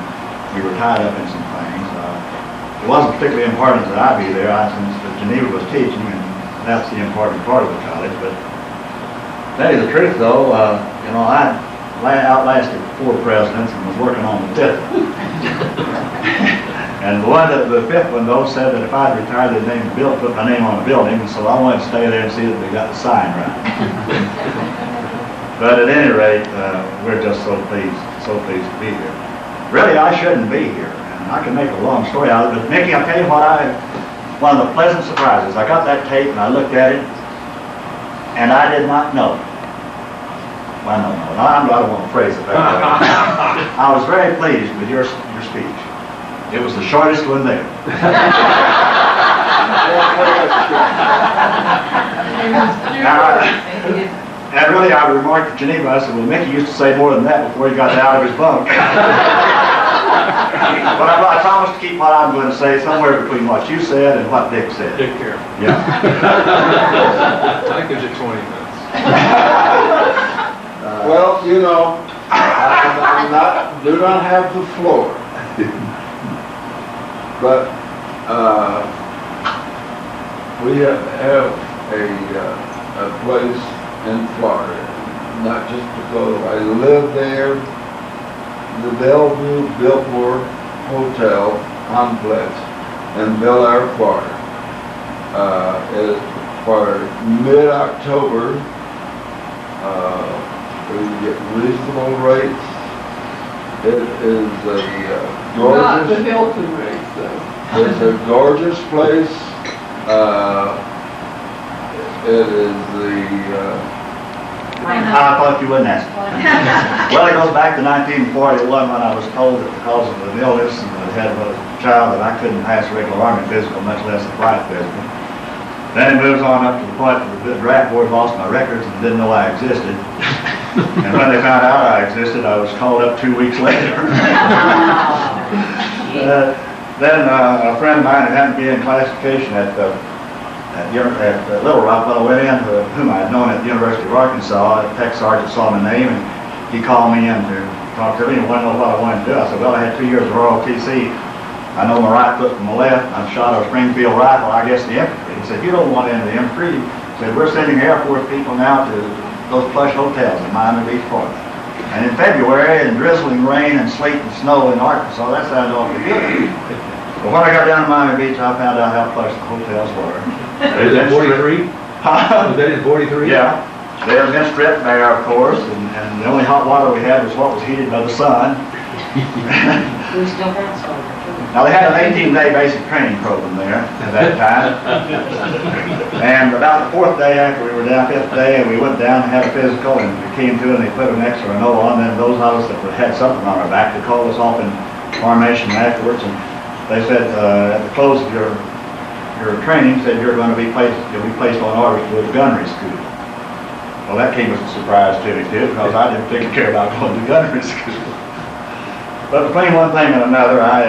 we were tied up in some things. It wasn't particularly important that I be there, since Geneva was teaching, and that's the important part of the college. But to tell you the truth, though, I outlasted 4 presidents and was working on the 5th. And the 5th one, though, said that if I'd retired, they'd put my name on a building, so I wanted to stay there and see that they got the sign right. But at any rate, we're just so pleased to be here. Really, I shouldn't be here, and I can make a long story out of it, but Mickey, I'll tell you one of the pleasant surprises. I got that tape and I looked at it, and I did not know. Well, no, I don't want to phrase it that way. I was very pleased with your speech. It was the shortest one there. And really, I remarked to Geneva, I said, well, Mickey used to say more than that before he got out of his bunk. But I promised to keep what I'm going to say somewhere between what you said and what Dick said. Dick here. Yeah. That gives you 20 minutes. Well, I do not have the floor. But we have a place in Florida, not just because I live there. The Bellevue Biltmore Hotel Complex in Bel Air, Florida. For mid-October, we get reasonable rates. It is a gorgeous... Not the Hilton rates, though. It's a gorgeous place. It is the... I thought you wouldn't ask. Well, it goes back to 1941 when I was told that because of an illness and I had a child that I couldn't pass a regular Army physical, much less a flight physical. Then it moves on up to the point that the draft board lost my records and didn't know I existed. And when they found out I existed, I was called up 2 weeks later. Then a friend of mine who happened to be in classification at Little Rock, when I went in, whom I had known at the University of Arkansas, a tech sergeant saw my name and he called me in to talk to me and wanted to know what I wanted to do. I said, well, I had 2 years of ROTC. I know my right foot from my left. I've shot a Springfield rifle, I guess, the infantry. He said, you don't want into the infantry. He said, we're sending Air Force people now to those plush hotels in Miami Beach, Florida. And in February, in drizzling rain and sleet and snow in Arkansas, that sounded awfully good. But when I got down to Miami Beach, I found out how plush the hotels were. Is that 43? Huh? Was that in 43? Yeah. They had been stripped bare, of course, and the only hot water we had was what was heated by the sun. We still had some. Now, they had an 18-day basic training program there at that time. And about the 4th day after we were down, 5th day, we went down and had a physical, and we came to it, and they put an X or an O on, and those of us that had something on our back, they called us off in formation afterwards, and they said, at the close of your training, said you'll be placed on orders to go to gunnery school. Well, that came as a surprise to me, too, because I didn't think care about going to gunnery school. But between one thing and another, I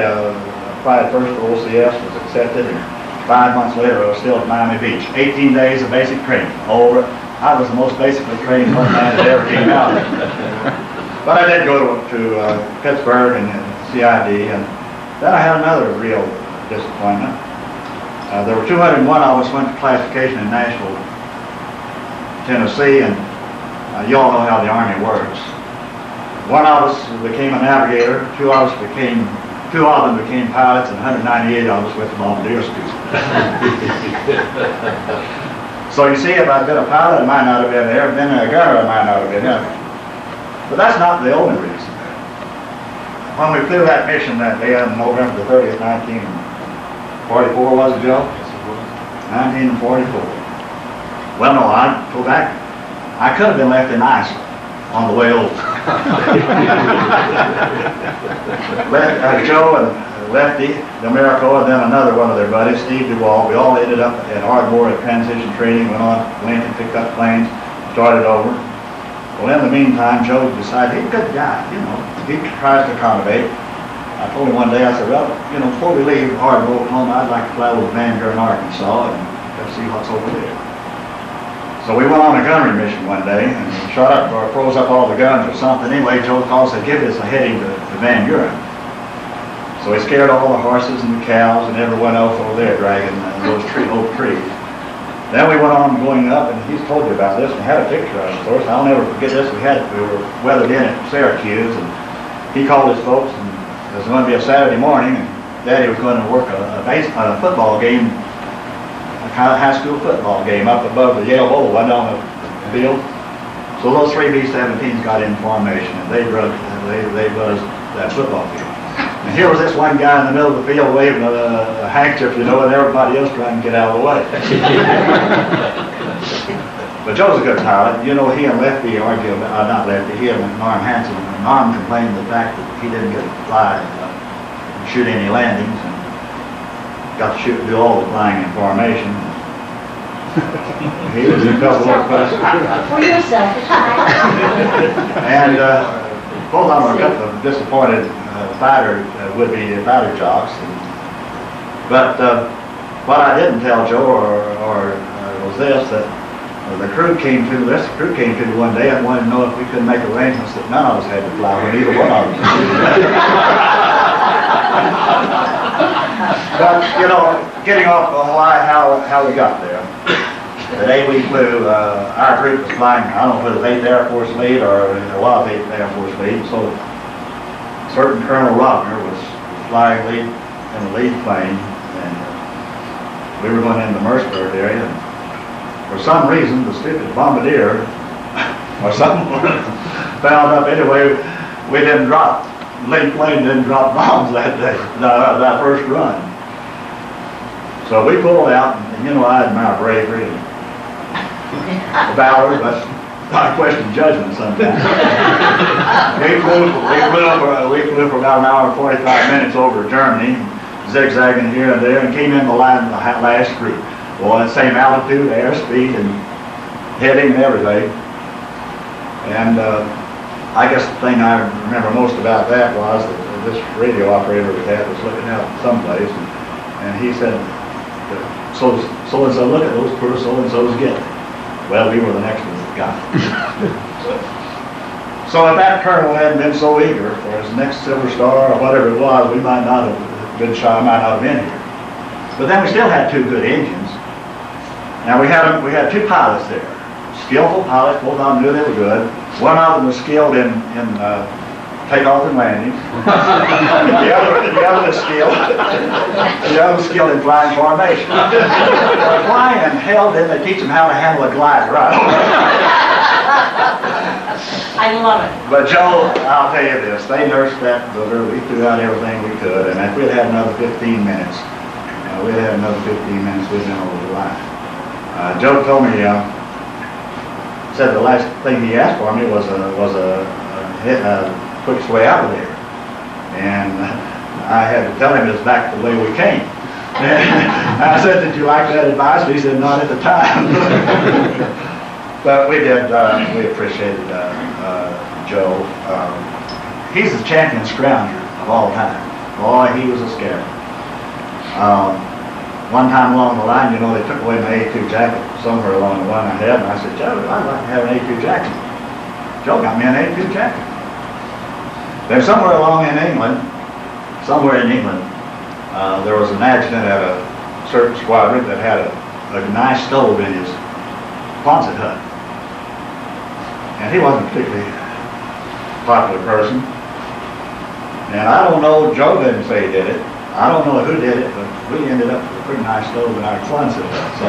applied first for OCS, was accepted, and 5 months later, I was still at Miami Beach. 18 days of basic training, over. I was the most basically trained one man that ever came out. But I did go to Pittsburgh and CID, and then I had another real disappointment. There were 201 of us went to classification in Nashville, Tennessee, and you all know how the Army works. One of us became a navigator, two of them became pilots, and 198 of us went to bombardier school. So you see, if I'd been a pilot, I might not have been there. If I'd been a gunner, I might not have been there. But that's not the only reason. When we flew that mission that day on November the 30th, 1944, was it, Joe? 1944. Well, no, I go back. I could have been left in Iceland on the way over. Joe and Lefty, Demerico, and then another one of their buddies, Steve Duvall, we all ended up at Ardmore at transition training, went on to Lincoln, picked up planes, started over. Well, in the meantime, Joe decided, he's a good guy, you know, he tries to accommodate. I told him one day, I said, well, you know, before we leave Ardmore, Oklahoma, I'd like to fly over to Vanguard in Arkansas and see what's over there. So we went on a gunnery mission one day and shot up or froze up all the guns or something. Anyway, Joe called and said, give us a heading to Van Buren. So he scared all the horses and the cows and everyone else over there dragging those oak trees. Then we went on going up, and he's told you about this, and had a picture of it, of course. I'll never forget this. We were weathered in at Syracuse, and he called his folks, and it was going to be a Saturday morning, and Daddy was going to work a football game, a kind of high school football game up above the Yale Bowl, right on the field. So those three B-17s got in formation, and they buzzed that football field. And here was this one guy in the middle of the field waving a handkerchief, you know, and everybody else trying to get out of the way. But Joe's a good pilot. You know, he and Lefty argued, not Lefty, he and Norm Hanson. Norm complained of the fact that he didn't get to fly and shoot any landings, and got to do all the flying in formation. He was a couple of questions. For yourself. And both of them were a couple of disappointed would-be fighter jocks. But what I didn't tell Joe was this, that the crew came to one day and wanted to know if we could make arrangements that none of us had to fly when either one of them. But, you know, getting off on why, how we got there. The day we flew, our group was flying, I don't know if it was 8th Air Force Lead or it was 8th Air Force Lead, so certain Colonel Rodner was flying lead in the lead plane, and we were going into the Mercersburg area, and for some reason the stupid bombardier or something found up. Anyway, we didn't drop, the lead plane didn't drop bombs that day, that first run. So we pulled out, and you know, I admire bravery and valor, but I question judgment sometimes. we flew for about an hour and 45 minutes over Germany, zigzagging here and there, and came in the line of the last group. Well, the same altitude, airspeed, and heading and everything. And I guess the thing I remember most about that was that this radio operator we had was looking out someplace, and he said, so-and-so, look at those poor so-and-so's get. Well, we were the next ones that got it. So if that colonel hadn't been so eager for his next Silver Star or whatever it was, we might not have been shot, might not have been here. But then we still had two good engines. Now we had two pilots there, skillful pilots. Both of them knew they were good. One of them was skilled in takeoff and landing. the other was skilled in flying formation. Flying in hell, then they teach them how to handle a glider, right? I love it. But Joe, I'll tell you this, they nursed that booger. We threw out everything we could, and if we'd had another 15 minutes, we'd been over the line. Joe told me, said the last thing he asked for me was a quickest way out of there. And I had to tell him it's back the way we came. And I said, did you like that advice? And he said, not at the time. But we did, we appreciated Joe. He's the champion scrounger of all time. Boy, he was a scare. One time along the line, you know, they took away my A2 jacket somewhere along the one I had, and I said, Joe, I'd like to have an A2 jacket. Joe got me an A2 jacket. Then somewhere in England, there was an accident at a certain squadron that had a nice stove in his Quonset hut. And he wasn't a particularly popular person. And I don't know, Joe didn't say he did it. I don't know who did it, but we ended up with a pretty nice stove in our Quonset hut. So.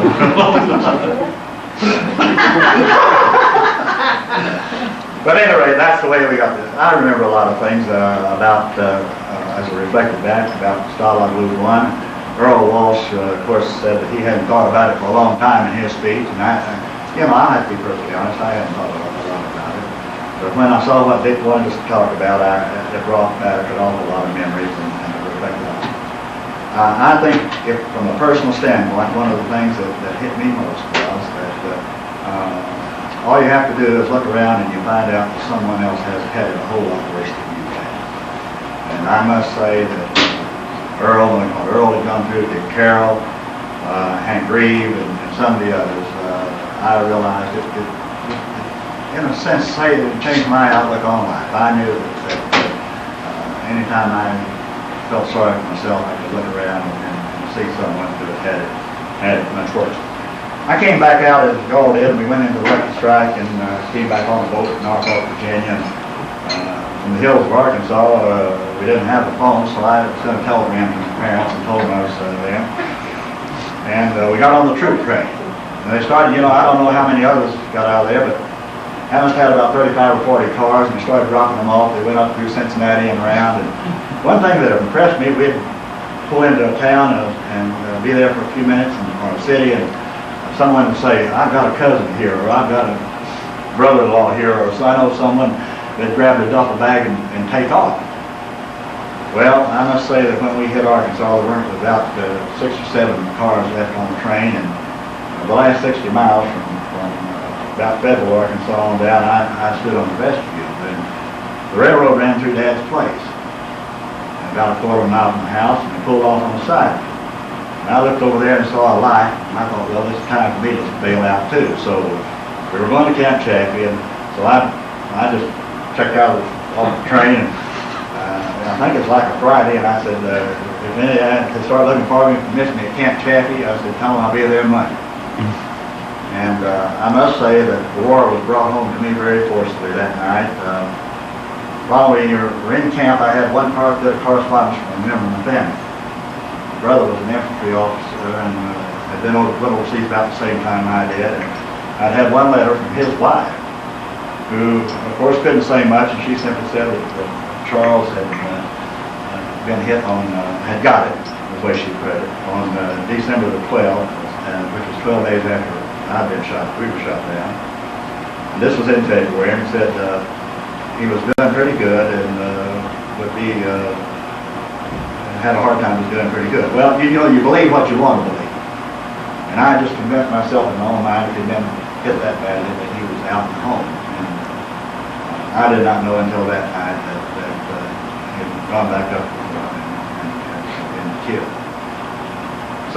But anyway, that's the way we got this. I remember a lot of things about, as I reflected back, about Stalag Luft 1. Earl Walsh, of course, said that he hadn't thought about it for a long time in his speech, and I have to be perfectly honest, I hadn't thought a lot about it. But when I saw what Dick wanted us to talk about, it brought back an awful lot of memories and reflected on it. I think, from a personal standpoint, one of the things that hit me most was that all you have to do is look around and you find out that someone else has had it a whole lot worse than you have. And I must say that Earl had gone through, Dick Carroll, Hank Reeve, and some of the others, I realized it in a sense, it changed my outlook on life. I knew that anytime I felt sorry for myself, I could look around and see someone who had it much worse. I came back out as Joel did, and we went into the Lucky Strike and came back on the boat at Norfolk, Virginia. In the hills of Arkansas, we didn't have the phone, so I sent a telegram to my parents and told them I was there. And we got on the troop train. And they started, I don't know how many others got out of there, but I must have had about 35 or 40 cars, and we started dropping them off. They went up through Cincinnati and around. And one thing that impressed me, we'd pull into a town and be there for a few minutes or a city, and someone would say, I've got a cousin here, or I've got a brother-in-law here, or so I know someone that grabbed a duffel bag and take off. Well, I must say that when we hit Arkansas, there weren't about 6 or 7 cars left on the train, and the last 60 miles from about Federal, Arkansas on down, I stood on the vestibule, and the railroad ran through Dad's place. About a quarter of a mile from the house, and we pulled off on the side. And I looked over there and saw a light, and I thought, well, it's time for me to bail out too. So we were going to Camp Chaffee, and so I just checked out off the train, and I think it's like a Friday, and I said, if any could start looking for me to miss me at Camp Chaffee, I said, tell them I'll be there Monday. And I must say that the war was brought home to me very forcibly that night. While we were in camp, I had one correspondence from a member of my family. My brother was an infantry officer and had been overseas about the same time I did. And I'd had one letter from his wife, who, of course, couldn't say much, and she simply said that Charles had been hit on, had got it, the way she put it, on December the 12th, which was 12 days after I'd been shot. We were shot down. And this was in February, and he said he was doing pretty good and would be, had a hard time, was doing pretty good. Well, you believe what you want to believe. And I just convinced myself in my own mind if he'd been hit that badly that he was out and home. And I did not know until that night that he had gone back up and been killed.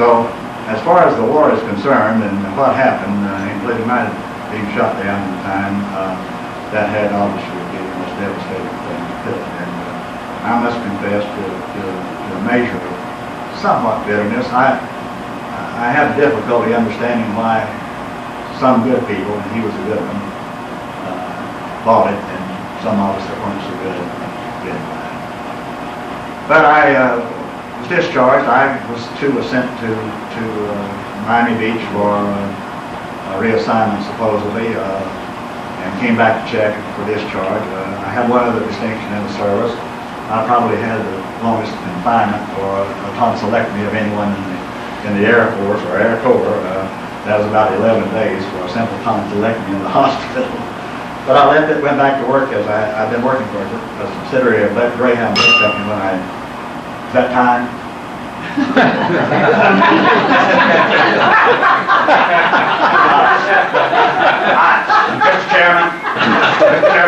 So, as far as the war is concerned and what happened, including my being shot down at the time, that had obviously been the most devastating thing to could. And I must confess to a measure of somewhat bitterness. I have difficulty understanding why some good people, and he was a good one, bought it, and some of us that weren't so good didn't buy it. But I was discharged. I was sent to Miami Beach for a reassignment supposedly, and came back to check for discharge. I had one other distinction in the service. I probably had the longest confinement for a tonsillectomy of anyone in the Air Force or Air Corps. That was about 11 days for a simple tonsillectomy in the hospital. But I left it, went back to work as I've been working for a subsidiary of Greyhound Bus Company when is that time? Mr. Chairman,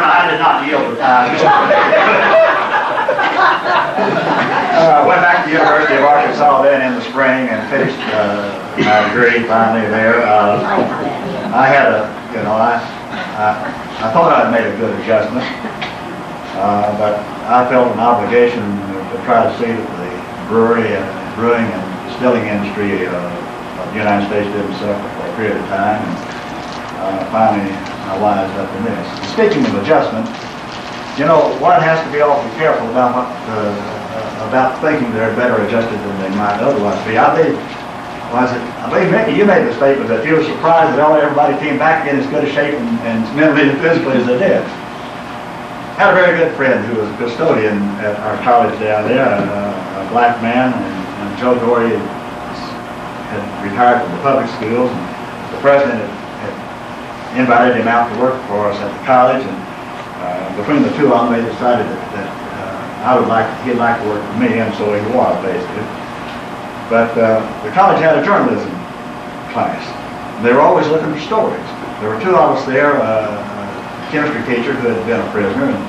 I did not yield the time. I went back to the University of Arkansas then in the spring and finished my degree finally there. I had I thought I'd made a good adjustment, but I felt an obligation to try to see that the brewing and distilling industry of the United States didn't suffer for a period of time. And finally, I wised up in this. And speaking of adjustment, one has to be awfully careful about thinking they're better adjusted than they might otherwise be. I believe, Mickey, you made the statement that you were surprised that everybody came back in as good a shape and mentally and physically as they did. I had a very good friend who was a custodian at our college down there, a black man, and Joe Dory had retired from the public schools, and the president had invited him out to work for us at the college, and between the two of them, they decided that he'd like to work for me, and so he was, basically. But the college had a journalism class. They were always looking for stories. There were two of us there, a chemistry teacher who had been a prisoner, and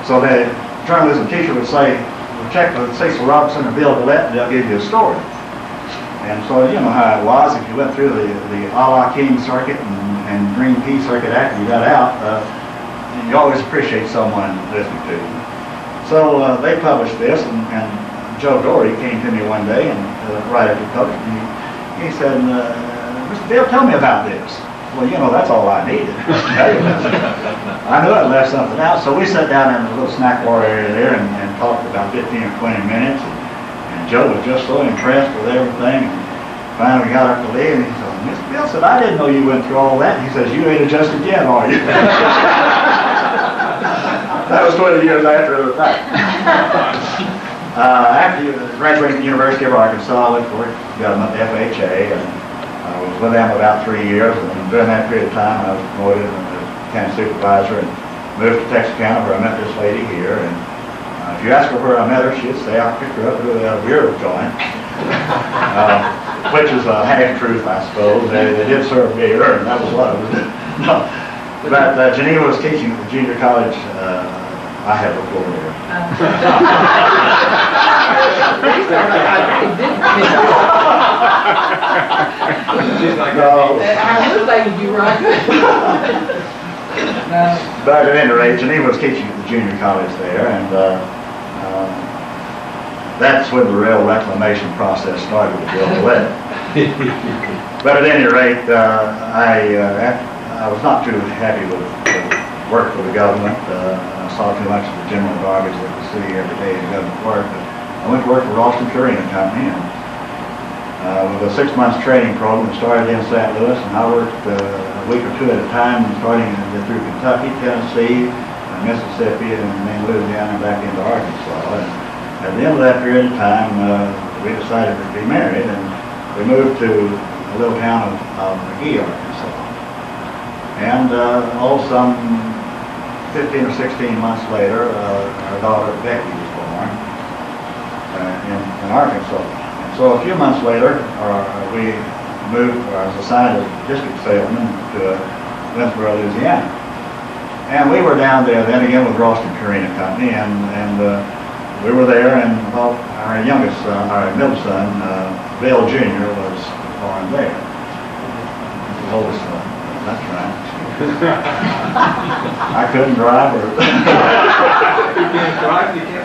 so the journalism teacher would say, check with Cecil Robertson or Bill Gillette, and they'll give you a story. And so you know how it was. If you went through the a la King circuit and green pea circuit after you got out, you always appreciate someone listening to you. So they published this, and Joe Dory came to me one day, and right after published, he said, Mr. Bill, tell me about this. Well, that's all I needed. I knew I'd left something out, so we sat down in a little snack bar area there and talked about 15 or 20 minutes, and Joe was just so impressed with everything, and finally we got up to leave, and he said, Mr. Bill said, I didn't know you went through all that. He says, you ain't adjusted yet, are you? That was 20 years after the fact. After graduating from the University of Arkansas, I went to work for government, FHA, and I was with them about 3 years, and during that period of time, I was promoted as county supervisor and moved to Texarkana, where I met this lady here. And if you ask her where I met her, she'd say I picked her up with a beer joint, which is a half-truth, I suppose. They did serve beer, and that was what it was. No. But Geneva was teaching at the junior college. I have a floor there. I would like you, right? But at any rate, Geneva was teaching at the junior college there, and that's when the real reclamation process started with Bill Gillette. But at any rate, I was not too happy with work for the government. I saw too much of the general garbage that we see every day in government work. But I went to work for Ralston Purina Company, and with a 6 months training program that started in St. Louis, and I worked a week or two at a time, starting through Kentucky, Tennessee, Mississippi, and then Louisiana, and back into Arkansas. And at the end of that period of time, we decided to be married, and we moved to a little town of McGee, Arkansas. And some 15 or 16 months later, our daughter Becky was born in Arkansas. And so a few months later, we moved, I was assigned as district salesman to Winsboro, Louisiana. And we were down there then again with Ralston Purina Company, and we were there, and our middle son, Bill Jr., was born there. His oldest son, that's right. I couldn't drive or... You can't drive, you can't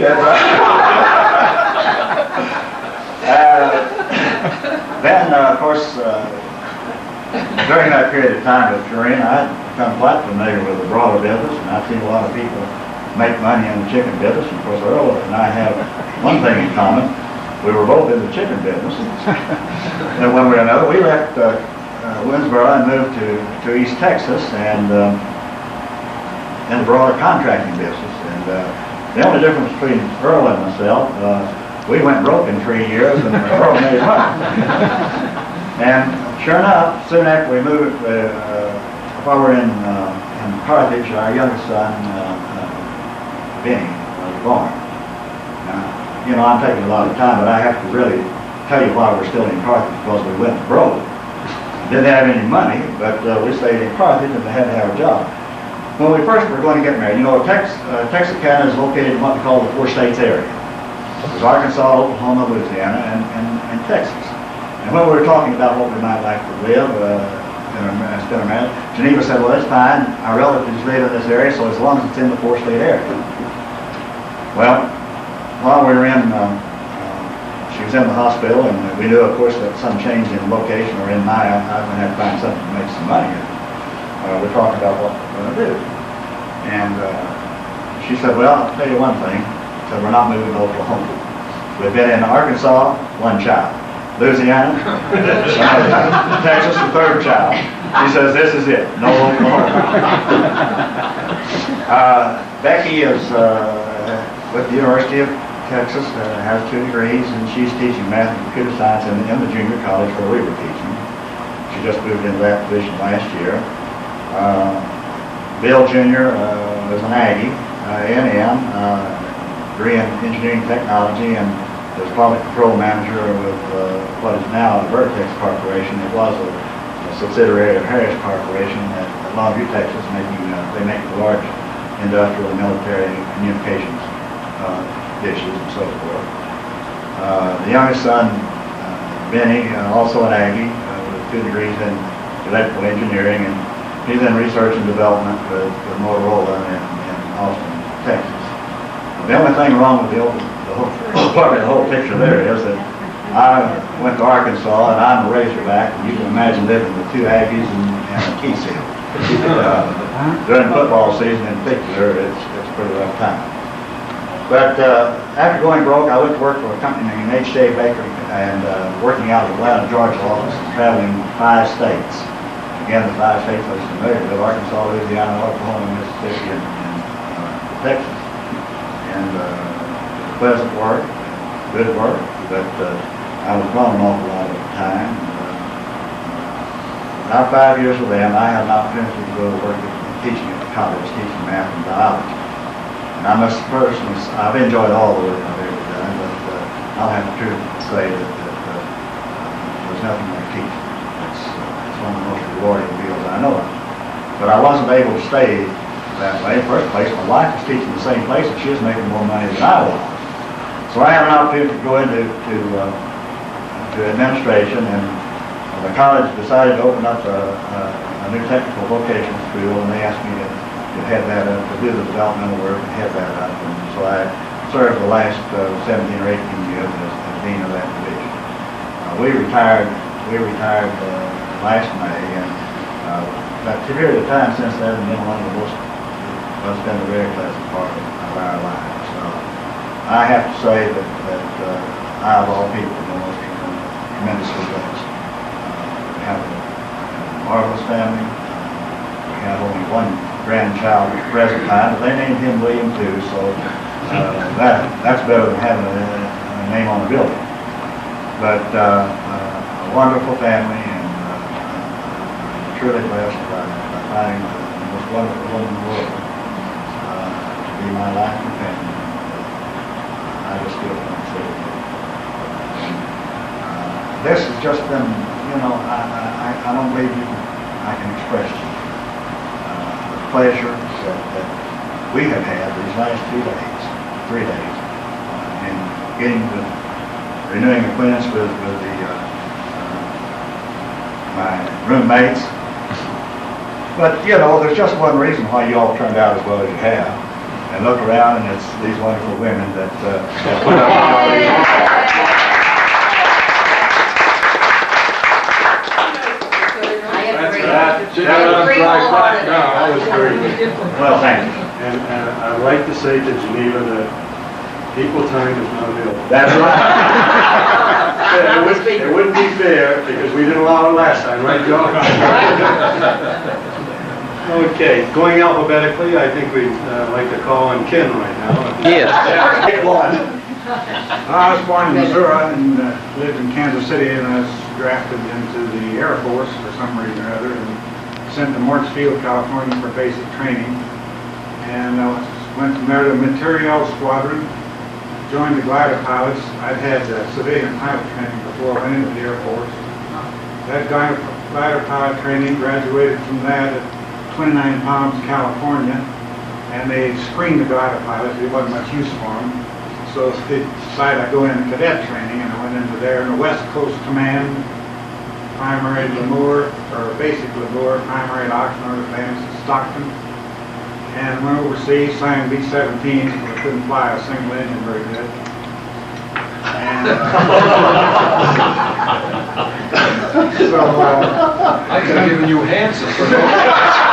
Then, of course, during that period of time with Purina, I'd become quite familiar with the broader business, and I've seen a lot of people make money in the chicken business. And of course, Earl and I have one thing in common. We were both in the chicken business. And one way or another, we left Winsboro and moved to East Texas and in the broader contracting business. And the only difference between Earl and myself, we went broke in 3 years and Earl made money. And sure enough, soon after we moved, while we're in Carthage, our youngest son, Benny, was born. Now, you know, I'm taking a lot of time, but I have to really tell you why we're still in Carthage, because we went broke. Didn't have any money, but we stayed in Carthage and we had to have a job. When we first were going to get married, you know, Texarkana is located in what we call the 4 states area. There's Arkansas, Oklahoma, Louisiana, and Texas. And when we were talking about what we might like to live, spend our marriage, Geneva said, well, that's fine. Our relatives live in this area, so as long as it's in the 4-state area. Well, while we were in, she was in the hospital, and we knew, of course, that some change in location or in I was going to have to find something to make some money. We're talking about what we're going to do. And she said, well, I'll tell you one thing. She said, we're not moving to Oklahoma. We've been in Arkansas, 1 child. Louisiana, Texas, the 3rd child. She says, this is it, no Oklahoma. Becky is with the University of Texas, has 2 degrees, and she's teaching math and computer science in the junior college where we were teaching. She just moved into that position last year. Bill Jr. is an Aggie, A&M, degree in engineering technology, and is quality control manager with what is now the Barracks Corporation. It was a subsidiary of Harris Corporation at Longview, Texas, they make the large industrial and military communications dishes and so forth. The youngest son, Benny, also an Aggie, with 2 degrees in electrical engineering, and he's in research and development with Motorola in Austin, Texas. The only thing wrong with the whole picture there is that I went to Arkansas and I'm a Razorback, and you can imagine living with 2 Aggies and a key seal. During football season in particular, it's a pretty rough time. But after going broke, I went to work for a company named H.J. Baker and working out of the Atlanta, Georgia office, traveling 5 states. Again, the 5 states I was familiar with: Arkansas, Louisiana, Oklahoma, Mississippi, and Texas. And pleasant work, good work, but I was gone an awful lot of the time. About 5 years with them, I had an opportunity to go to work teaching at the college, teaching math and biology. And I must personally, I've enjoyed all the work I've ever done, but I'll have the truth to say that there's nothing like teaching. It's one of the most rewarding fields I know of. But I wasn't able to stay that way. In the first place, my wife was teaching the same place, and she was making more money than I was. So I had an opportunity to go into administration, and the college decided to open up a new technical vocational school, and they asked me to head that up, to do the developmental work and head that up. And so I served the last 17 or 18 years as dean of that division. We retired last May, and that period of time since then has been one of the most, it's been a very pleasant part of our lives. I have to say that I, of all people, am most tremendously blessed. We have a marvelous family. We have only 1 grandchild at the present time, but they named him William too, so that's better than having a name on a building. But a wonderful family, and truly blessed by finding the most wonderful woman in the world to be my life and family. I just feel considered. This has just been, you know, I don't believe I can express to you the pleasure that we have had these last 3 days, in getting to renewing acquaintance with my roommates, But, you know, there's just one reason why you all turned out as well as you have. And look around, and it's these wonderful women that put up with all these. That was very good. Well, thank you. And I'd like to say to Geneva that equal time is not available. That's right. It wouldn't be fair because we didn't allow it last time, right, Joe? Okay, going alphabetically, I think we'd like to call on Ken right now. Yes. I was born in Missouri and lived in Kansas City, and I was drafted into the Air Force for some reason or other and sent to Martinsfield, California for basic training. And I went from there to the Materiel Squadron, joined the glider pilots. I'd had civilian pilot training before I went into the Air Force. That glider pilot training, graduated from that at 29 Palms, California, and they screened the glider pilots. There wasn't much use for them. So they decided I'd go into cadet training, and I went into there in the West Coast Command, primary Lemoore, or basic Lemoore, primary at Oxnard, advanced at Stockton, and went overseas, signed B-17, but couldn't fly a single engine very good. And so I could have given you Hanson for that.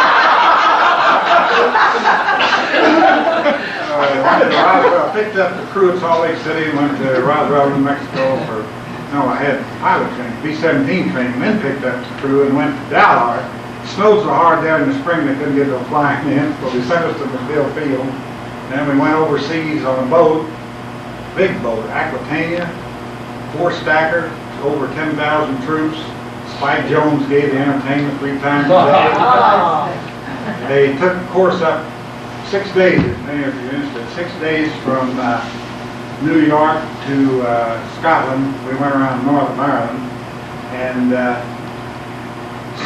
I picked up the crew at Salt Lake City and went to Roswell, New Mexico for, no, I had pilot training, B-17 training, then picked up the crew and went to Dallas. It snowed so hard there in the spring they couldn't get no flying in, so they sent us to Mobile Field. Then we went overseas on a boat, big boat, Aquitania, 4-stacker, over 10,000 troops. Spike Jones gave the entertainment 3 times a day. They took the course up 6 days, if many of you are interested, 6 days from New York to Scotland. We went around Northern Ireland and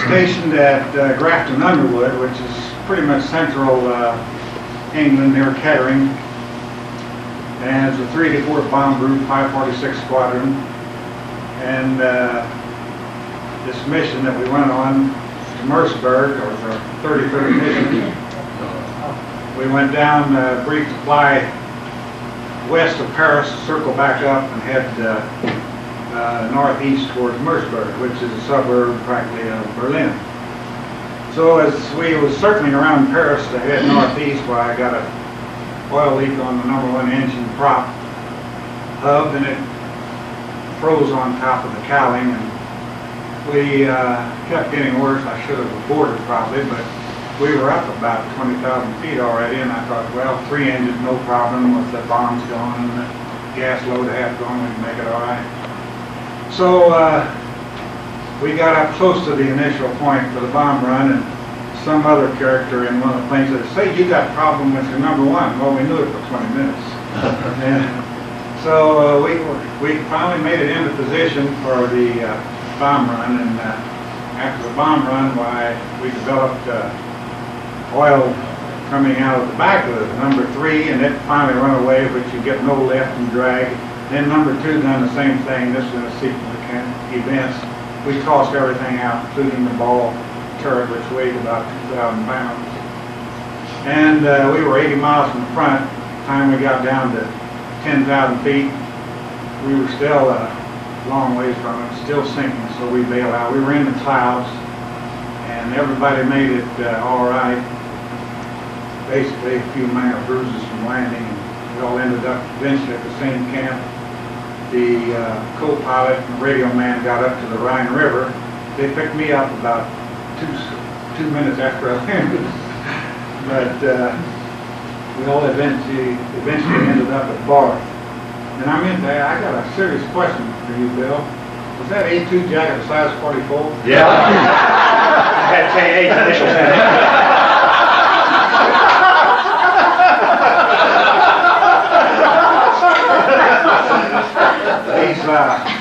stationed at Grafton Underwood, which is pretty much central England near Kettering. And it's a 384th Bomb Group, 546 Squadron. And this mission that we went on to Merseburg, or the 33rd mission, we went down, brief to fly west of Paris, circle back up and head northeast towards Merseburg, which is a suburb practically of Berlin. So as we was circling around Paris to head northeast, where I got a oil leak on the #1 engine prop hub, and it froze on top of the cowling, and we kept getting worse. I should have aborted probably, but we were up about 20,000 feet already, and I thought, well, 3 engines, no problem with the bombs going and the gas load half going, we can make it all right. So we got up close to the initial point for the bomb run, and some other character in one of the planes said, say, you got a problem with your #1. Well, we knew it for 20 minutes. And so we finally made it into position for the bomb run, and after the bomb run, we developed oil coming out of the back of the #3, and it finally run away, but you get no lift and drag. Then #2 done the same thing. This is a sequence of events. We tossed everything out, including the ball turret, which weighed about 2,000 pounds. And we were 80 miles from the front. By the time we got down to 10,000 feet, we were still a long ways from it, still sinking, so we bailed out. We were in the clouds, and everybody made it all right. Basically, a few minor bruises from landing, and we all ended up eventually at the same camp. The co-pilot and the radio man got up to the Rhine River. They picked me up about two minutes after I landed, but we all eventually ended up at Barth. And I meant that, I got a serious question for you, Bill. Was that A2 jacket a size 44? Yeah. I had K8 initials in it.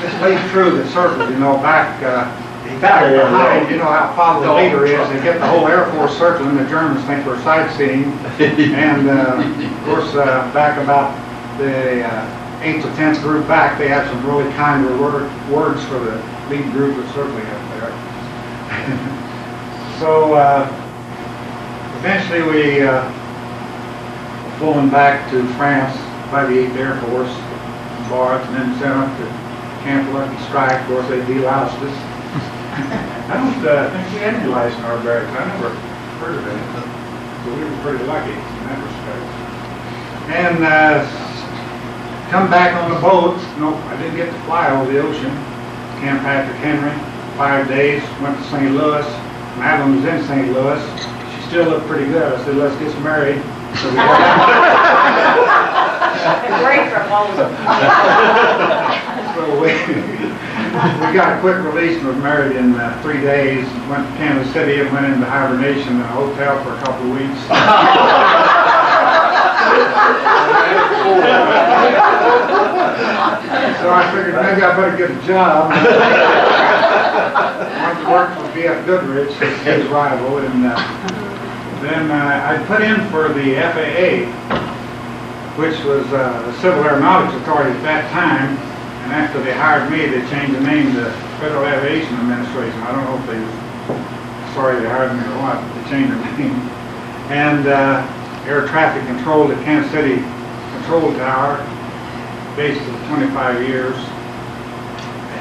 This lays through the circle, you know, back behind, you know how far the leader is. They get the whole Air Force circling. The Germans think we're sightseeing. And, of course, back about the 8th or 10th group back, they had some really kind words for the lead group that's certainly up there. So Eventually we flown back to France by the 8th Air Force in Barth, and then sent up to Camp Lucky Strike. Of course, they deloused us. I don't think we had any lice in our barracks. I never heard of it. So we were pretty lucky in that respect. And come back on the boat. Nope, I didn't get to fly over the ocean. Camp Patrick Henry, 5 days, went to St. Louis. Madeline was in St. Louis. She still looked pretty good. I said, let's get married. So we Great proposal. So we got a quick release and was married in 3 days. Went to Kansas City and went into hibernation in a hotel for a couple of weeks. So I figured maybe I better get a job. I went to work for B.F. Goodrich, his rival, and then I put in for the FAA, which was the Civil Aeronautics Authority at that time. And after they hired me, they changed the name to Federal Aviation Administration. I don't know if they were sorry they hired me or what, but they changed the name. And air traffic control at Kansas City Control Tower, based for 25 years.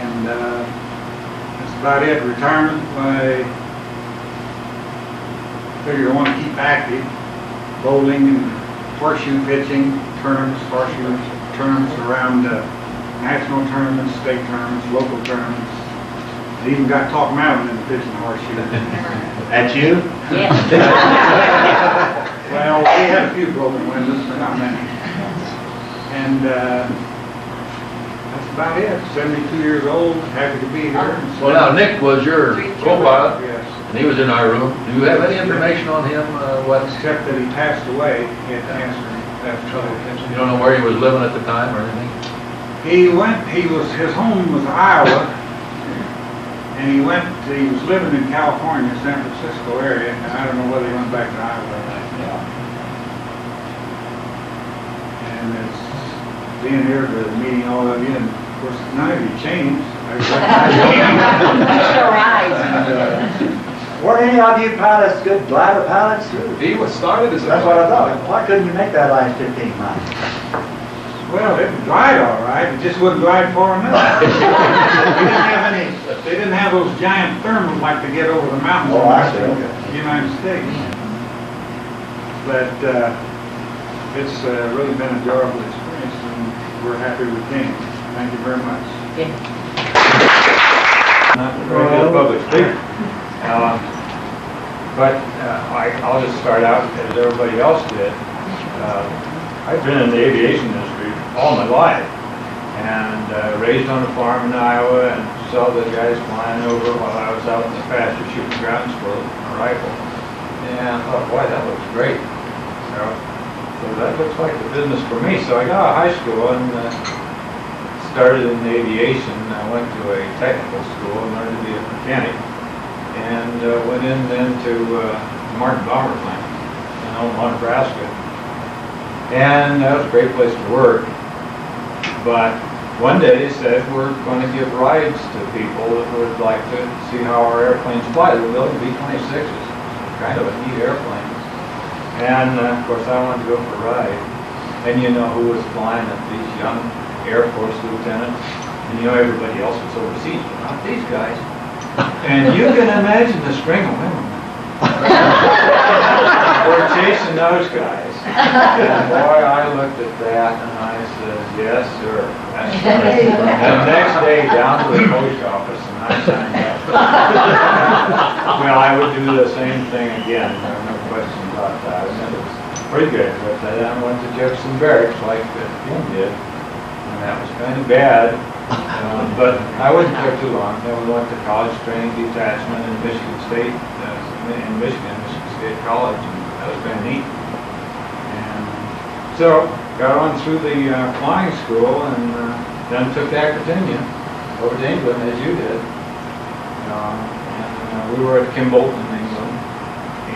And that's about it. Retirement, I figure I want to keep active. Bowling and horseshoe pitching, tournaments, horseshoe tournaments around national tournaments, state tournaments, local tournaments. They even got Talk Mountain in the pitching horseshoe. That's you? Yeah. Well, we had a few broken windows, but not many. And that's about it. 72 years old, happy to be here. Well, now, Nick was your co-pilot, Yes. and he was in our room. Do you have any information on him? Except that he passed away. He had cancer. You don't know where he was living at the time or anything? His home was Iowa, and he was living in California, San Francisco area, and I don't know whether he went back to Iowa or not. And it's being here to meeting all of you, and of course, none of you changed. Weren't any of you pilots good glider pilots? He was started as a... That's what I thought. Why couldn't you make that last 15 miles? Well, it would glide all right, it just wouldn't glide far enough. They didn't have those giant thermals like to get over the mountains Oh, I see. in the United States. But it's really been an enjoyable experience, and we're happy we came. Thank you very much. Not a very good public speaker. But I'll just start out as everybody else did. I've been in the aviation industry all my life, and raised on a farm in Iowa, and saw the guys flying over while I was out in the pasture shooting ground squirrels with my rifle. And I thought, boy, that looks great. So that looks like the business for me. So I got out of high school and started in aviation. I went to a technical school and learned to be a mechanic, and went in then to Martin Bomber Plant in Omaha, Nebraska. And that was a great place to work. But one day they said, we're going to give rides to people that would like to see how our airplanes fly. They're building B-26s, kind of a neat airplane. And of course I wanted to go for a ride. And you know who was flying it? These young Air Force lieutenants. And you know everybody else was overseas, but not these guys. And you can imagine the string of women. We're chasing those guys. And boy, I looked at that and I said, yes, sir. That's right. And the next day, down to the post office, and I signed up. Well, I would do the same thing again. There are no question about that. And it was pretty good. But then I went to Jefferson Barracks like Jim did. And that was kind of bad. But I wasn't there too long. Then we went to college training detachment in Michigan State, Michigan State College, and that was kind of neat. And so got on through the flying school, and then took to Aquitania over to England, as you did. And we were at Kimbolton in England,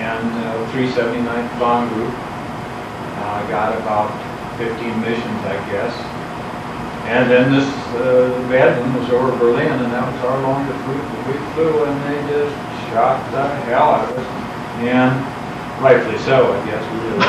and 379th Bomb Group. Got about 15 missions, I guess. And then this bad one was over Berlin, and that was our longest route that we flew, and they just shot the hell out of us. And rightfully so, I guess. We really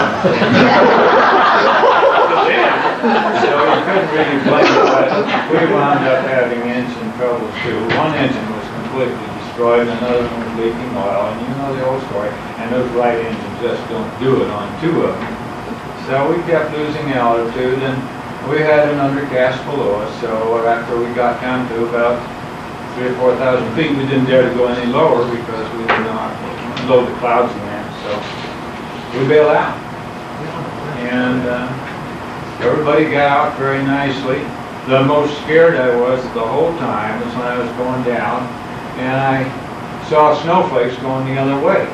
so you couldn't really blame it, but we wound up having engine troubles too. One engine was completely destroyed, another one was leaking oil, and you know the old story. And those right engines just don't do it on two of them. So we kept losing altitude, and we had an undercast below us. So after we got down to about 3,000 or 4,000 feet, we didn't dare to go any lower because we did not load the clouds in there. So we bailed out, and everybody got out very nicely. The most scared I was the whole time was when I was going down, and I saw snowflakes going the other way.